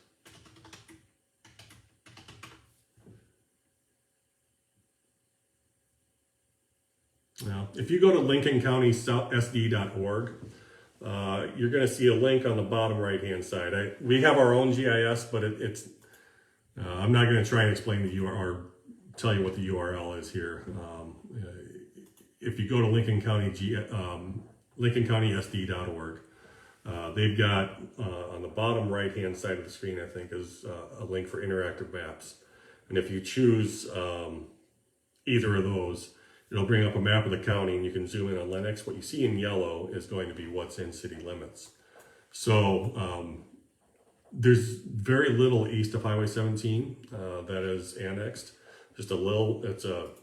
Now, if you go to lincolncountysd.org, you're going to see a link on the bottom right-hand side. We have our own GIS, but it's. I'm not going to try and explain the URL or tell you what the URL is here. If you go to lincolncountysd.org, they've got on the bottom right-hand side of the screen, I think, is a link for interactive maps. And if you choose either of those, it'll bring up a map of the county, and you can zoom in on Lenox. What you see in yellow is going to be what's in city limits. So there's very little east of Highway 17 that is annexed. Just a little. It's oh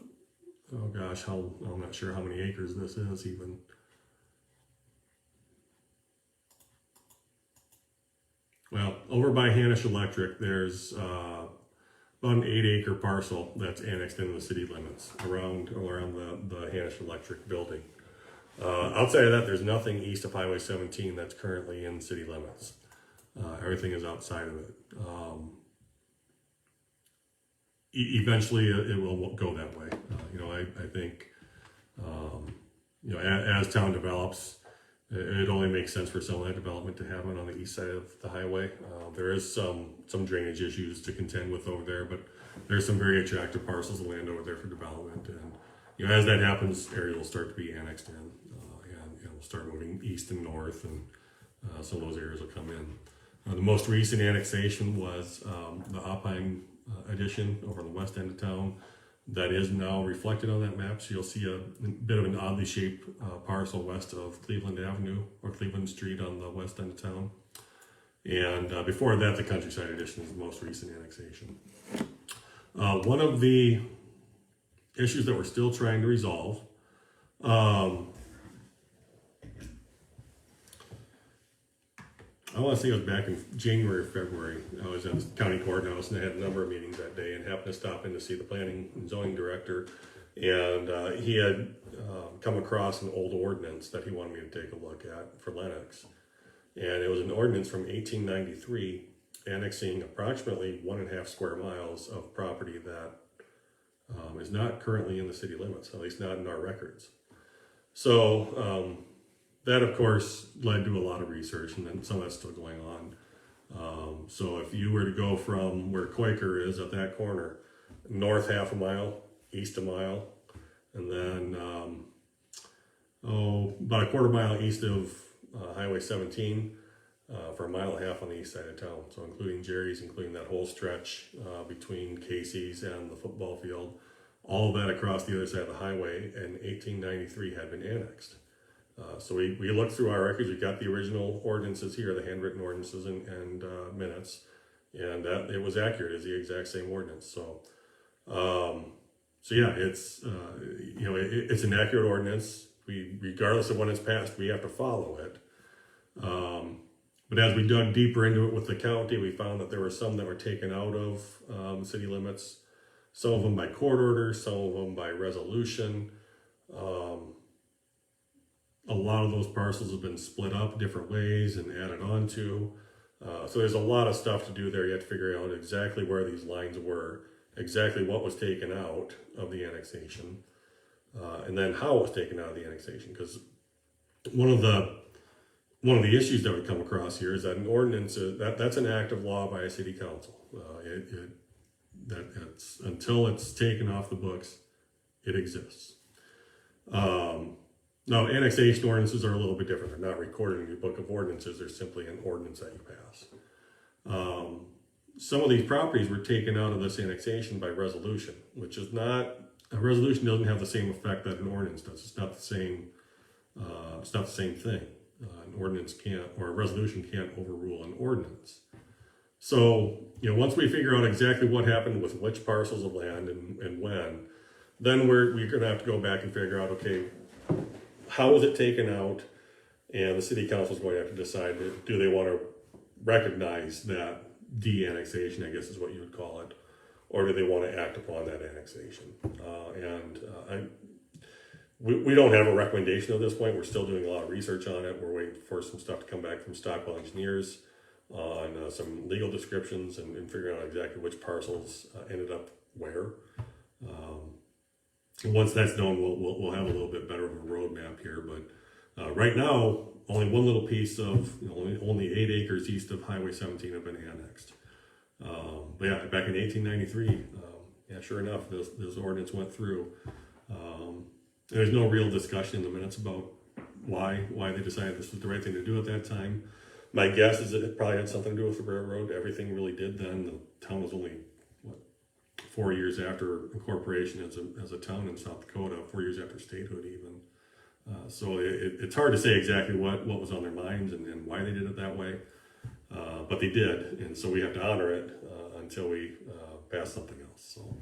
gosh, I'm not sure how many acres this is even. Well, over by Hanisch Electric, there's about an 8-acre parcel that's annexed into the city limits around the Hanisch Electric building. Outside of that, there's nothing east of Highway 17 that's currently in city limits. Everything is outside of it. Eventually, it will go that way. think, as town develops, it only makes sense for some of that development to happen on the east side of the highway. There is some drainage issues to contend with over there, but there's some very attractive parcels of land over there for development. And as that happens, areas will start to be annexed in, and we'll start moving east and north, and some of those areas will come in. The most recent annexation was the Opheim addition over on the west end of town. That is now reflected on that map, so you'll see a bit of an oddly shaped parcel west of Cleveland Avenue or Cleveland Street on the west end of town. And before that, the Countryside Edition is the most recent annexation. One of the issues that we're still trying to resolve, I want to say it was back in January or February. I was at the county courthouse and I had a number of meetings that day and happened to stop in to see the planning and zoning director. And he had come across an old ordinance that he wanted me to take a look at for Lenox. And it was an ordinance from 1893 annexing approximately 1.5 square miles of property that is not currently in the city limits, at least not in our records. So that, of course, led to a lot of research, and then some of that's still going on. So if you were to go from where Quaker is at that corner, north half a mile, east a mile, and then about a quarter mile east of Highway 17 for a mile and a half on the east side of town. So including Jerry's, including that whole stretch between Casey's and the football field, all of that across the other side of the highway in 1893 had been annexed. So we looked through our records. We got the original ordinances here, the handwritten ordinances and minutes, and that it was accurate. It's the exact same ordinance. So yeah, it's it's an accurate ordinance. Regardless of when it's passed, we have to follow it. But as we dug deeper into it with the county, we found that there were some that were taken out of city limits. Some of them by court order, some of them by resolution. A lot of those parcels have been split up different ways and added on to. So there's a lot of stuff to do there. You have to figure out exactly where these lines were, exactly what was taken out of the annexation, and then how it was taken out of the annexation. Because one of the issues that we come across here is that an ordinance that's an act of law by a city council. Until it's taken off the books, it exists. Now, annexation ordinances are a little bit different. They're not recorded in your book of ordinances. They're simply an ordinance that you pass. Some of these properties were taken out of this annexation by resolution, which is not, a resolution doesn't have the same effect that an ordinance does. It's not the same thing. An ordinance can't, or a resolution can't overrule an ordinance. So, once we figure out exactly what happened with which parcels of land and when, then we're going to have to go back and figure out, okay, how was it taken out? And the city council is going to have to decide, do they want to recognize that de-annexation, I guess is what you would call it, or do they want to act upon that annexation? We don't have a recommendation at this point. We're still doing a lot of research on it. We're waiting for some stuff to come back from Stockwell Engineers on some legal descriptions and figuring out exactly which parcels ended up where. Once that's done, we'll have a little bit better of a roadmap here. But right now, only one little piece of only 8 acres east of Highway 17 have been annexed. But yeah, back in 1893, sure enough, this ordinance went through. There's no real discussion in the minutes about why they decided this was the right thing to do at that time. My guess is that it probably had something to do with the railroad. Everything really did then. The town was only 4 years after incorporation as a town in South Dakota, 4 years after statehood even. So it's hard to say exactly what was on their minds and why they did it that way. But they did, and so we have to honor it until we pass something else. So.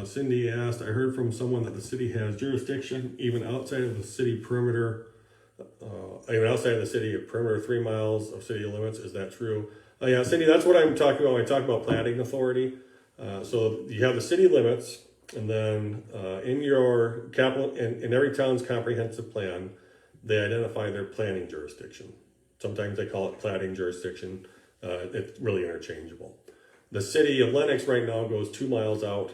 Cindy asked, I heard from someone that the city has jurisdiction even outside of the city perimeter, even outside of the city of perimeter 3 miles of city limits. Is that true? Yeah, Cindy, that's what I'm talking about when I talk about planning authority. So you have the city limits, and then in your capital, in every town's comprehensive plan, they identify their planning jurisdiction. Sometimes they call it planning jurisdiction. It's really interchangeable. The city of Lenox right now goes 2 miles out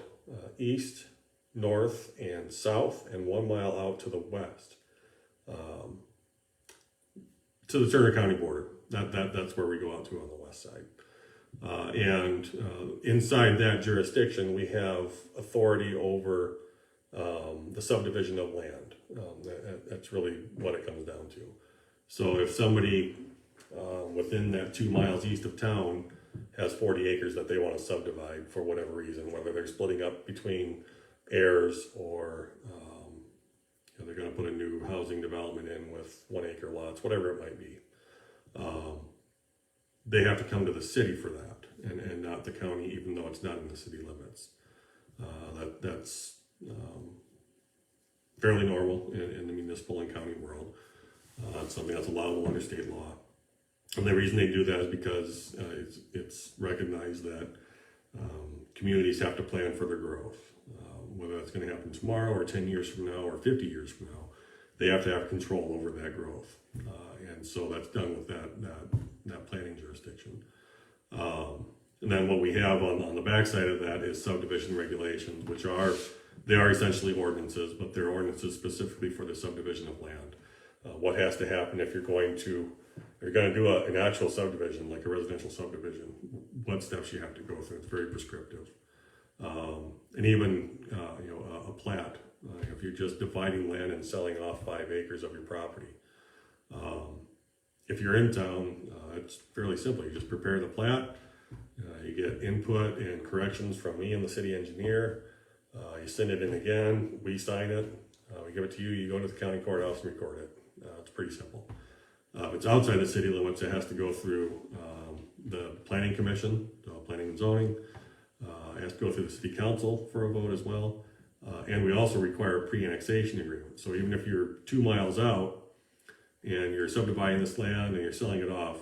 east, north, and south, and 1 mile out to the west, to the Turner County border. That's where we go out to on the west side. And inside that jurisdiction, we have authority over the subdivision of land. That's really what it comes down to. So if somebody within that 2 miles east of town has 40 acres that they want to subdivide for whatever reason, whether they're splitting up between heirs or they're going to put a new housing development in with 1 acre lots, whatever it might be, they have to come to the city for that and not the county, even though it's not in the city limits. That's fairly normal in the municipal and county world. It's something that's allowable under state law. And the reason they do that is because it's recognized that communities have to plan for their growth. Whether that's going to happen tomorrow or 10 years from now or 50 years from now, they have to have control over that growth. And so that's done with that planning jurisdiction. And then what we have on the backside of that is subdivision regulations, which are essentially ordinances, but they're ordinances specifically for the subdivision of land. What has to happen if you're going to do an actual subdivision, like a residential subdivision, what steps you have to go through. It's very prescriptive. And even a plat, if you're just dividing land and selling off 5 acres of your property. If you're in town, it's fairly simple. You just prepare the plat, you get input and corrections from me and the city engineer, you send it in again, we sign it, we give it to you, you go to the county courthouse and record it. It's pretty simple. If it's outside the city limits, it has to go through the planning commission, planning and zoning. It has to go through the city council for a vote as well. And we also require a pre-annexation agreement. So even if you're 2 miles out and you're subdividing this land and you're selling it off,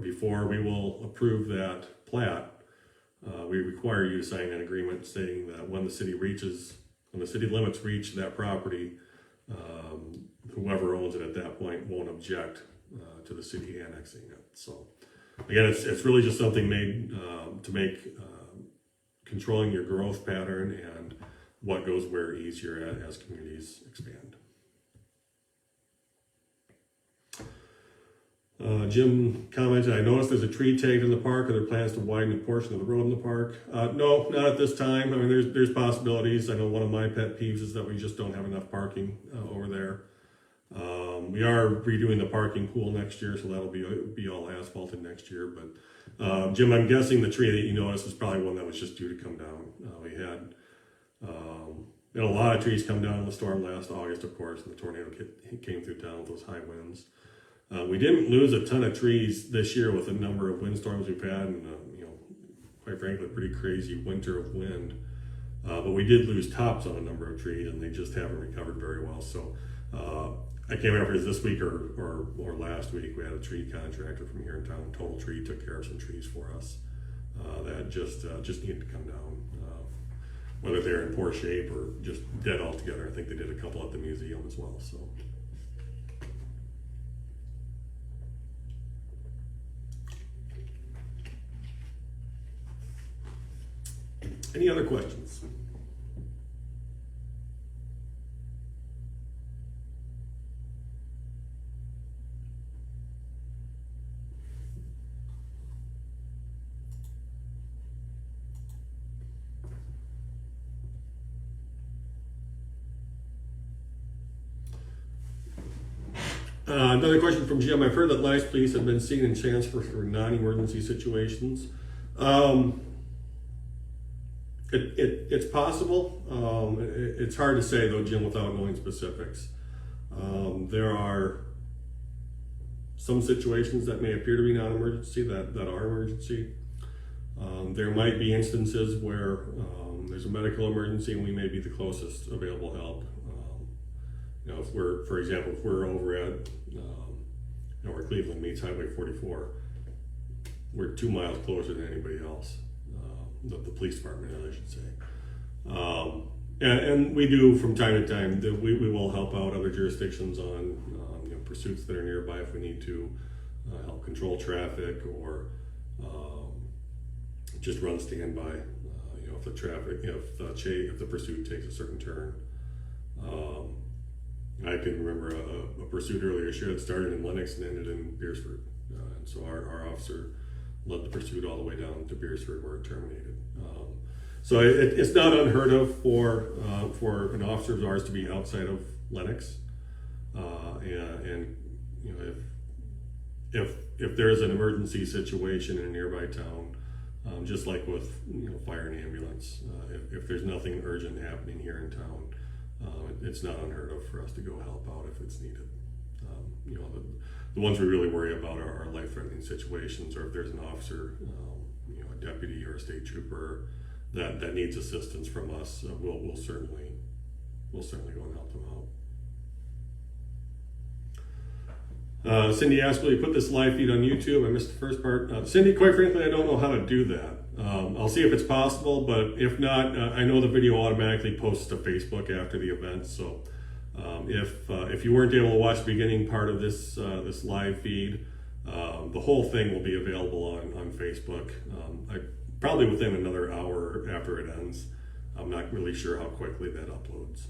before we will approve that plat, we require you to sign an agreement stating that when the city limits reach that property, whoever owns it at that point won't object to the city annexing it. So again, it's really just something made to make controlling your growth pattern and what goes where easier as communities expand. Jim commented, I noticed there's a tree tagged in the park. Are there plans to widen a portion of the road in the park? No, not at this time. I mean, there's possibilities. I know one of my pet peeves is that we just don't have enough parking over there. We are redoing the parking pool next year, so that'll be all asphalted next year. But Jim, I'm guessing the tree that you noticed is probably one that was just due to come down. We had a lot of trees come down in the storm last August, of course, and the tornado came through town with those high winds. We didn't lose a ton of trees this year with the number of windstorms we've had, and quite frankly, a pretty crazy winter of wind. But we did lose tops on a number of trees, and they just haven't recovered very well. So I can't remember if it was this week or last week. We had a tree contractor from here in town, Total Tree, took care of some trees for us that just needed to come down. Whether they're in poor shape or just dead altogether, I think they did a couple at the museum as well. So. Any other questions? Another question from Jim. I've heard that Lenox police have been seen in transfer for non-emergency situations. It's possible. It's hard to say though, Jim, without knowing specifics. There are some situations that may appear to be non-emergency that are emergency. There might be instances where there's a medical emergency and we may be the closest available help. If we're, for example, if we're over at where Cleveland meets Highway 44, we're 2 miles closer than anybody else. The police department, I should say. And we do from time to time, we will help out other jurisdictions on pursuits that are nearby if we need to. help control traffic, or just run standby. If the traffic, if the pursuit takes a certain turn. I can remember a pursuit earlier this year that started in Lenox and ended in Beersford, and so our officer led the pursuit all the way down to Beersford, where it terminated. So it's not unheard of for an officer of ours to be outside of Lenox, and if there's an emergency situation in a nearby town, just like with fire and ambulance, if there's nothing urgent happening here in town, it's not unheard of for us to go help out if it's needed. The ones we really worry about are life-threatening situations, or if there's an officer, a deputy or a state trooper that needs assistance from us, we'll certainly go and help them out. Cindy asked, will you put this live feed on YouTube? I missed the first part. Cindy, quite frankly, I don't know how to do that. I'll see if it's possible, but if not, I know the video automatically posts to Facebook after the event. So if you weren't able to watch the beginning part of this live feed, the whole thing will be available on Facebook. Probably within another hour after it ends. I'm not really sure how quickly that uploads.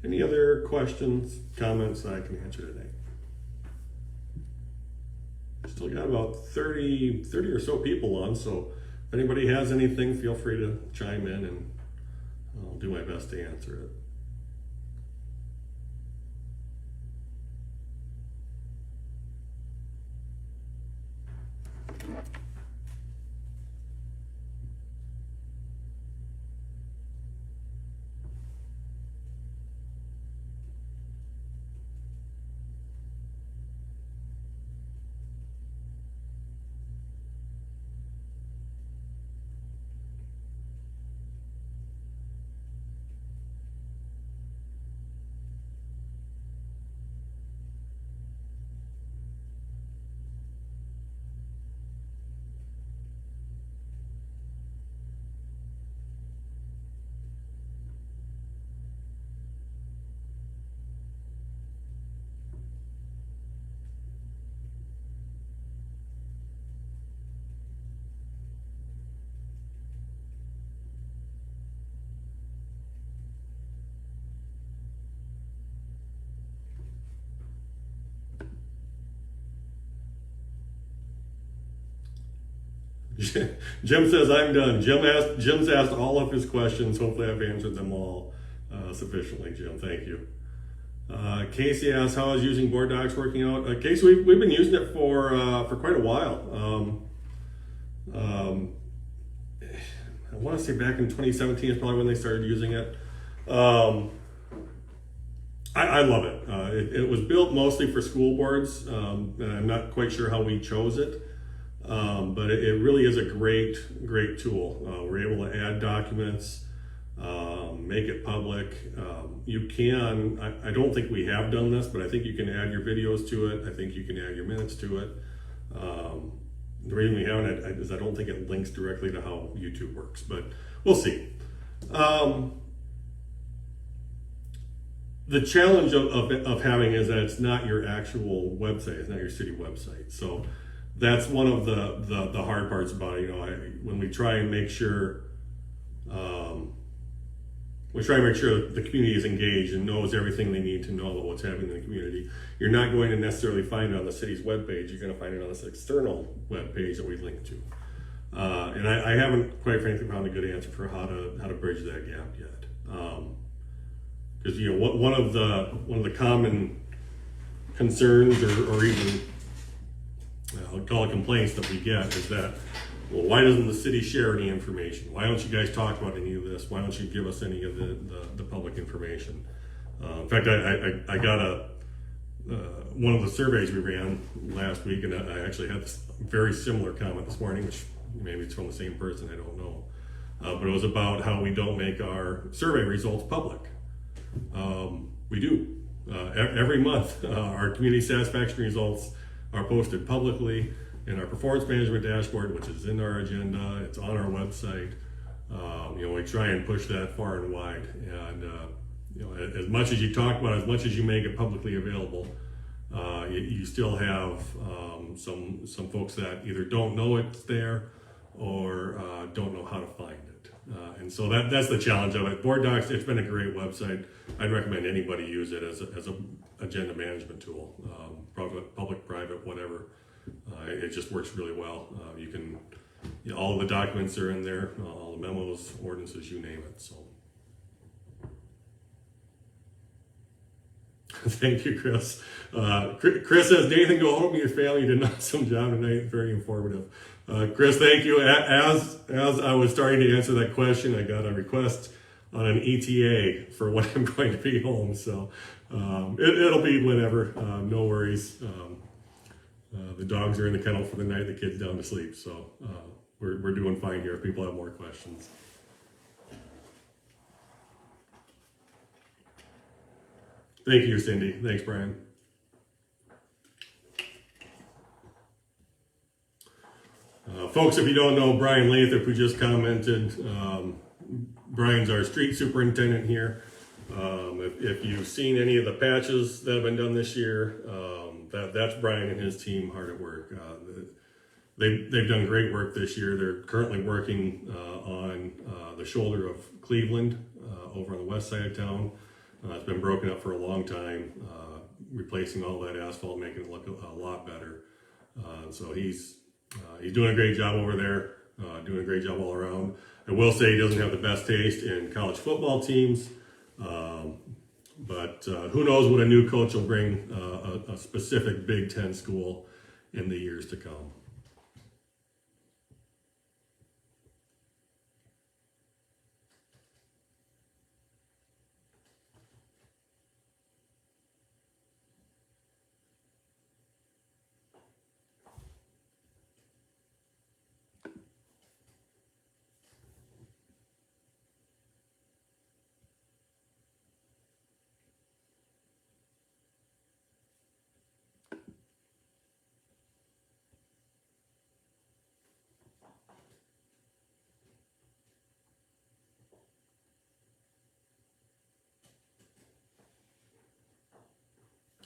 Any other questions, comments that I can answer today? Still got about 30 or so people on, so if anybody has anything, feel free to chime in and I'll do my best to answer it. Jim says I'm done. Jim's asked all of his questions. Hopefully I've answered them all sufficiently, Jim. Thank you. Casey asks, how is using board docs working out? Casey, we've been using it for quite a while. I want to say back in 2017 is probably when they started using it. I love it. It was built mostly for school boards, and I'm not quite sure how we chose it. But it really is a great tool. We're able to add documents, make it public. You can, I don't think we have done this, but I think you can add your videos to it. I think you can add your minutes to it. The reason we haven't is I don't think it links directly to how YouTube works, but we'll see. The challenge of having is that it's not your actual website. It's not your city website. So that's one of the hard parts about it. When we try and make sure the community is engaged and knows everything they need to know about what's happening in the community. You're not going to necessarily find it on the city's webpage. You're going to find it on this external webpage that we link to. And I haven't, quite frankly, found a good answer for how to bridge that gap yet. Because one of the common concerns or even I'll call it complaints that we get is that well, why doesn't the city share any information? Why don't you guys talk about any of this? Why don't you give us any of the public information? In fact, I got one of the surveys we ran last week, and I actually had this very similar comment this morning, which maybe it's from the same person, I don't know. But it was about how we don't make our survey results public. We do. Every month, our community satisfaction results are posted publicly in our performance management dashboard, which is in our agenda. It's on our website. We try and push that far and wide. And as much as you talk about it, as much as you make it publicly available, you still have some folks that either don't know it's there or don't know how to find it. And so that's the challenge of it. Board Docs, it's been a great website. I'd recommend anybody use it as a agenda management tool, public, private, whatever. It just works really well. You can, all of the documents are in there, all the memos, ordinances, you name it. So, thank you, Chris. Chris says, Nathan, go home to your family. You did an awesome job tonight. Very informative. Chris, thank you. As I was starting to answer that question, I got a request on an ETA for when I'm going to be home. So it'll be whenever. No worries. The dogs are in the kennel for the night. The kids down to sleep. So we're doing fine here if people have more questions. Thank you, Cindy. Thanks, Brian. Folks, if you don't know Brian Lathrop, who just commented, Brian's our street superintendent here. If you've seen any of the patches that have been done this year, that's Brian and his team hard at work. They've done great work this year. They're currently working on the shoulder of Cleveland over on the west side of town. It's been broken up for a long time, replacing all that asphalt, making it look a lot better. So he's doing a great job over there, doing a great job all around. I will say he doesn't have the best taste in college football teams, but who knows what a new coach will bring a specific Big Ten school in the years to come.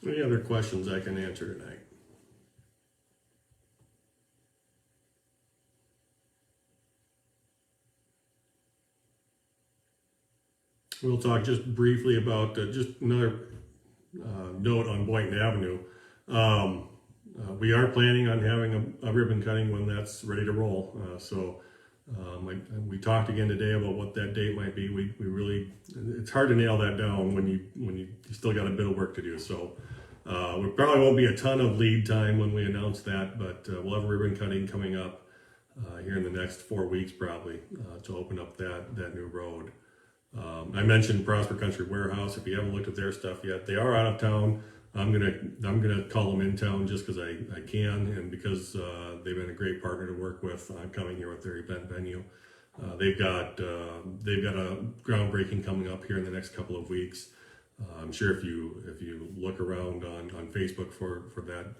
Any other questions I can answer tonight? We'll talk just briefly about just another note on Boynton Avenue. We are planning on having a ribbon cutting when that's ready to roll. We talked again today about what that date might be. We really, it's hard to nail that down when you still got a bit of work to do. So we probably won't be a ton of lead time when we announce that, but we'll have a ribbon cutting coming up here in the next 4 weeks probably to open up that new road. I mentioned Prosper Country Warehouse. If you haven't looked at their stuff yet, they are out of town. I'm gonna call them in town just because I can, and because they've been a great partner to work with. I'm coming here with their event venue. They've got a groundbreaking coming up here in the next couple of weeks. I'm sure if you look around on Facebook for that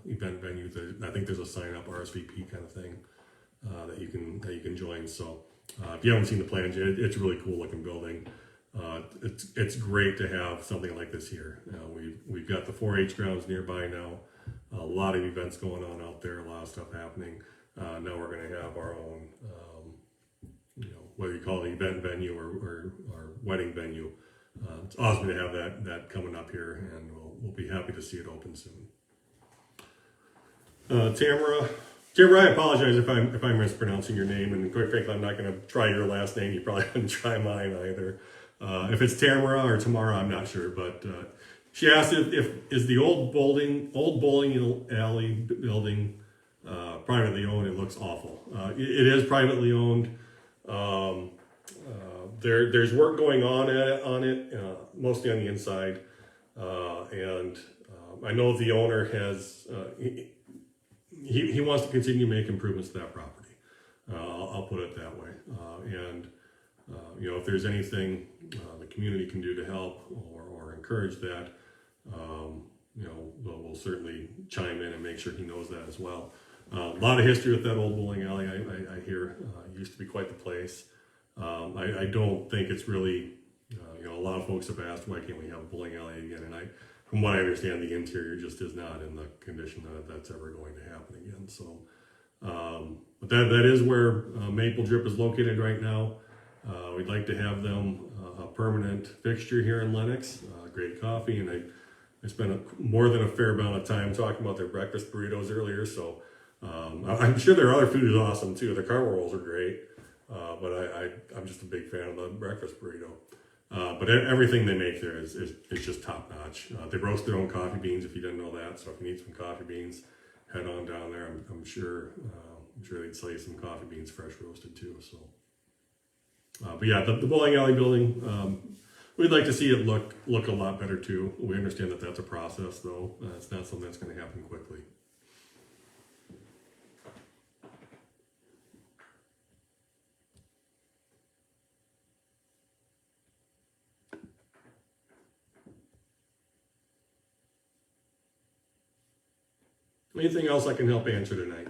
event venue, I think there's a sign up RSVP kind of thing that you can join. So if you haven't seen the plans yet, it's a really cool looking building. It's great to have something like this here. We've got the 4-H grounds nearby now. A lot of events going on out there. A lot of stuff happening. Now we're going to have our own, whether you call it event venue or wedding venue. It's awesome to have that coming up here, and we'll be happy to see it open soon. Tamara, I apologize if I'm mispronouncing your name, and quite frankly, I'm not going to try your last name. You probably wouldn't try mine either. If it's Tamara or Tamara, I'm not sure, but she asked if is the old bowling alley building privately owned, it looks awful. It is privately owned. There's work going on it, mostly on the inside, and I know the owner has he wants to continue to make improvements to that property. I'll put it that way, and if there's anything the community can do to help or encourage that, we'll certainly chime in and make sure he knows that as well. A lot of history with that old bowling alley. I hear used to be quite the place. I don't think it's really, a lot of folks have asked, why can't we have a bowling alley again? And from what I understand, the interior just is not in the condition that that's ever going to happen again. So, but that is where Maple Drip is located right now. We'd like to have them a permanent fixture here in Lenox. Great coffee, and I spent more than a fair amount of time talking about their breakfast burritos earlier. So I'm sure their other food is awesome too. Their caramel rolls are great, but I'm just a big fan of the breakfast burrito. But everything they make there is just top notch. They roast their own coffee beans, if you didn't know that. So if you need some coffee beans, head on down there. I'm sure they'd sell you some coffee beans fresh roasted too. So, but yeah, the bowling alley building, we'd like to see it look a lot better too. We understand that that's a process, though. It's not something that's going to happen quickly. Anything else I can help answer tonight?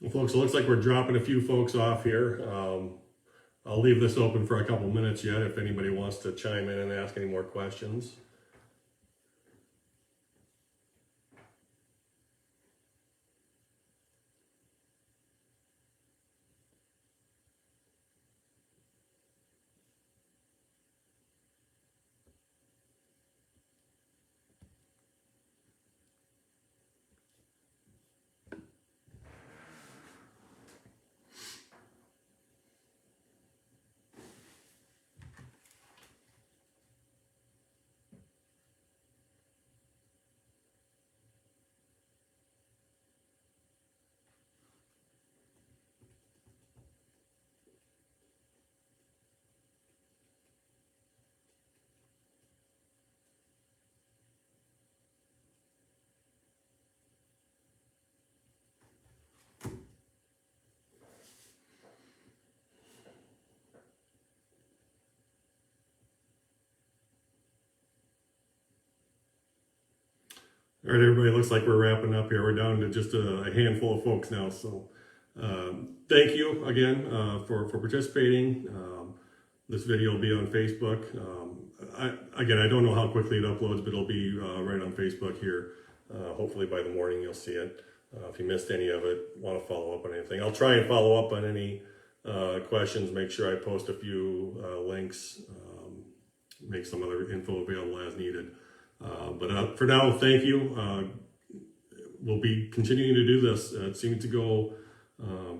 Well, folks, it looks like we're dropping a few folks off here. I'll leave this open for a couple minutes yet if anybody wants to chime in and ask any more questions. All right, everybody, looks like we're wrapping up here. We're down to just a handful of folks now. So thank you again for participating. This video will be on Facebook. I don't know how quickly it uploads, but it'll be right on Facebook here. Hopefully by the morning you'll see it. If you missed any of it, want to follow up on anything, I'll try and follow up on any questions, make sure I post a few links, make some other info available as needed. But for now, thank you. We'll be continuing to do this. It seemed to go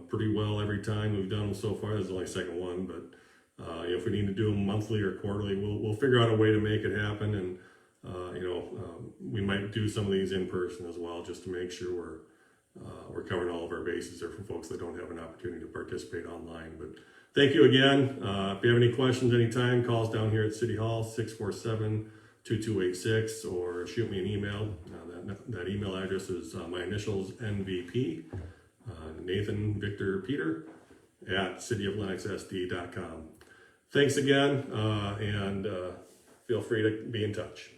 pretty well every time we've done them so far. This is only the second one, but if we need to do them monthly or quarterly, we'll figure out a way to make it happen. And we might do some of these in person as well, just to make sure we're covering all of our bases there for folks that don't have an opportunity to participate online. But thank you again. If you have any questions anytime, call us down here at City Hall, 647-2286, or shoot me an email. That email address is my initials, NVP, Nathan Victor Peter, at cityoflennoxsd.com. Thanks again, and feel free to be in touch.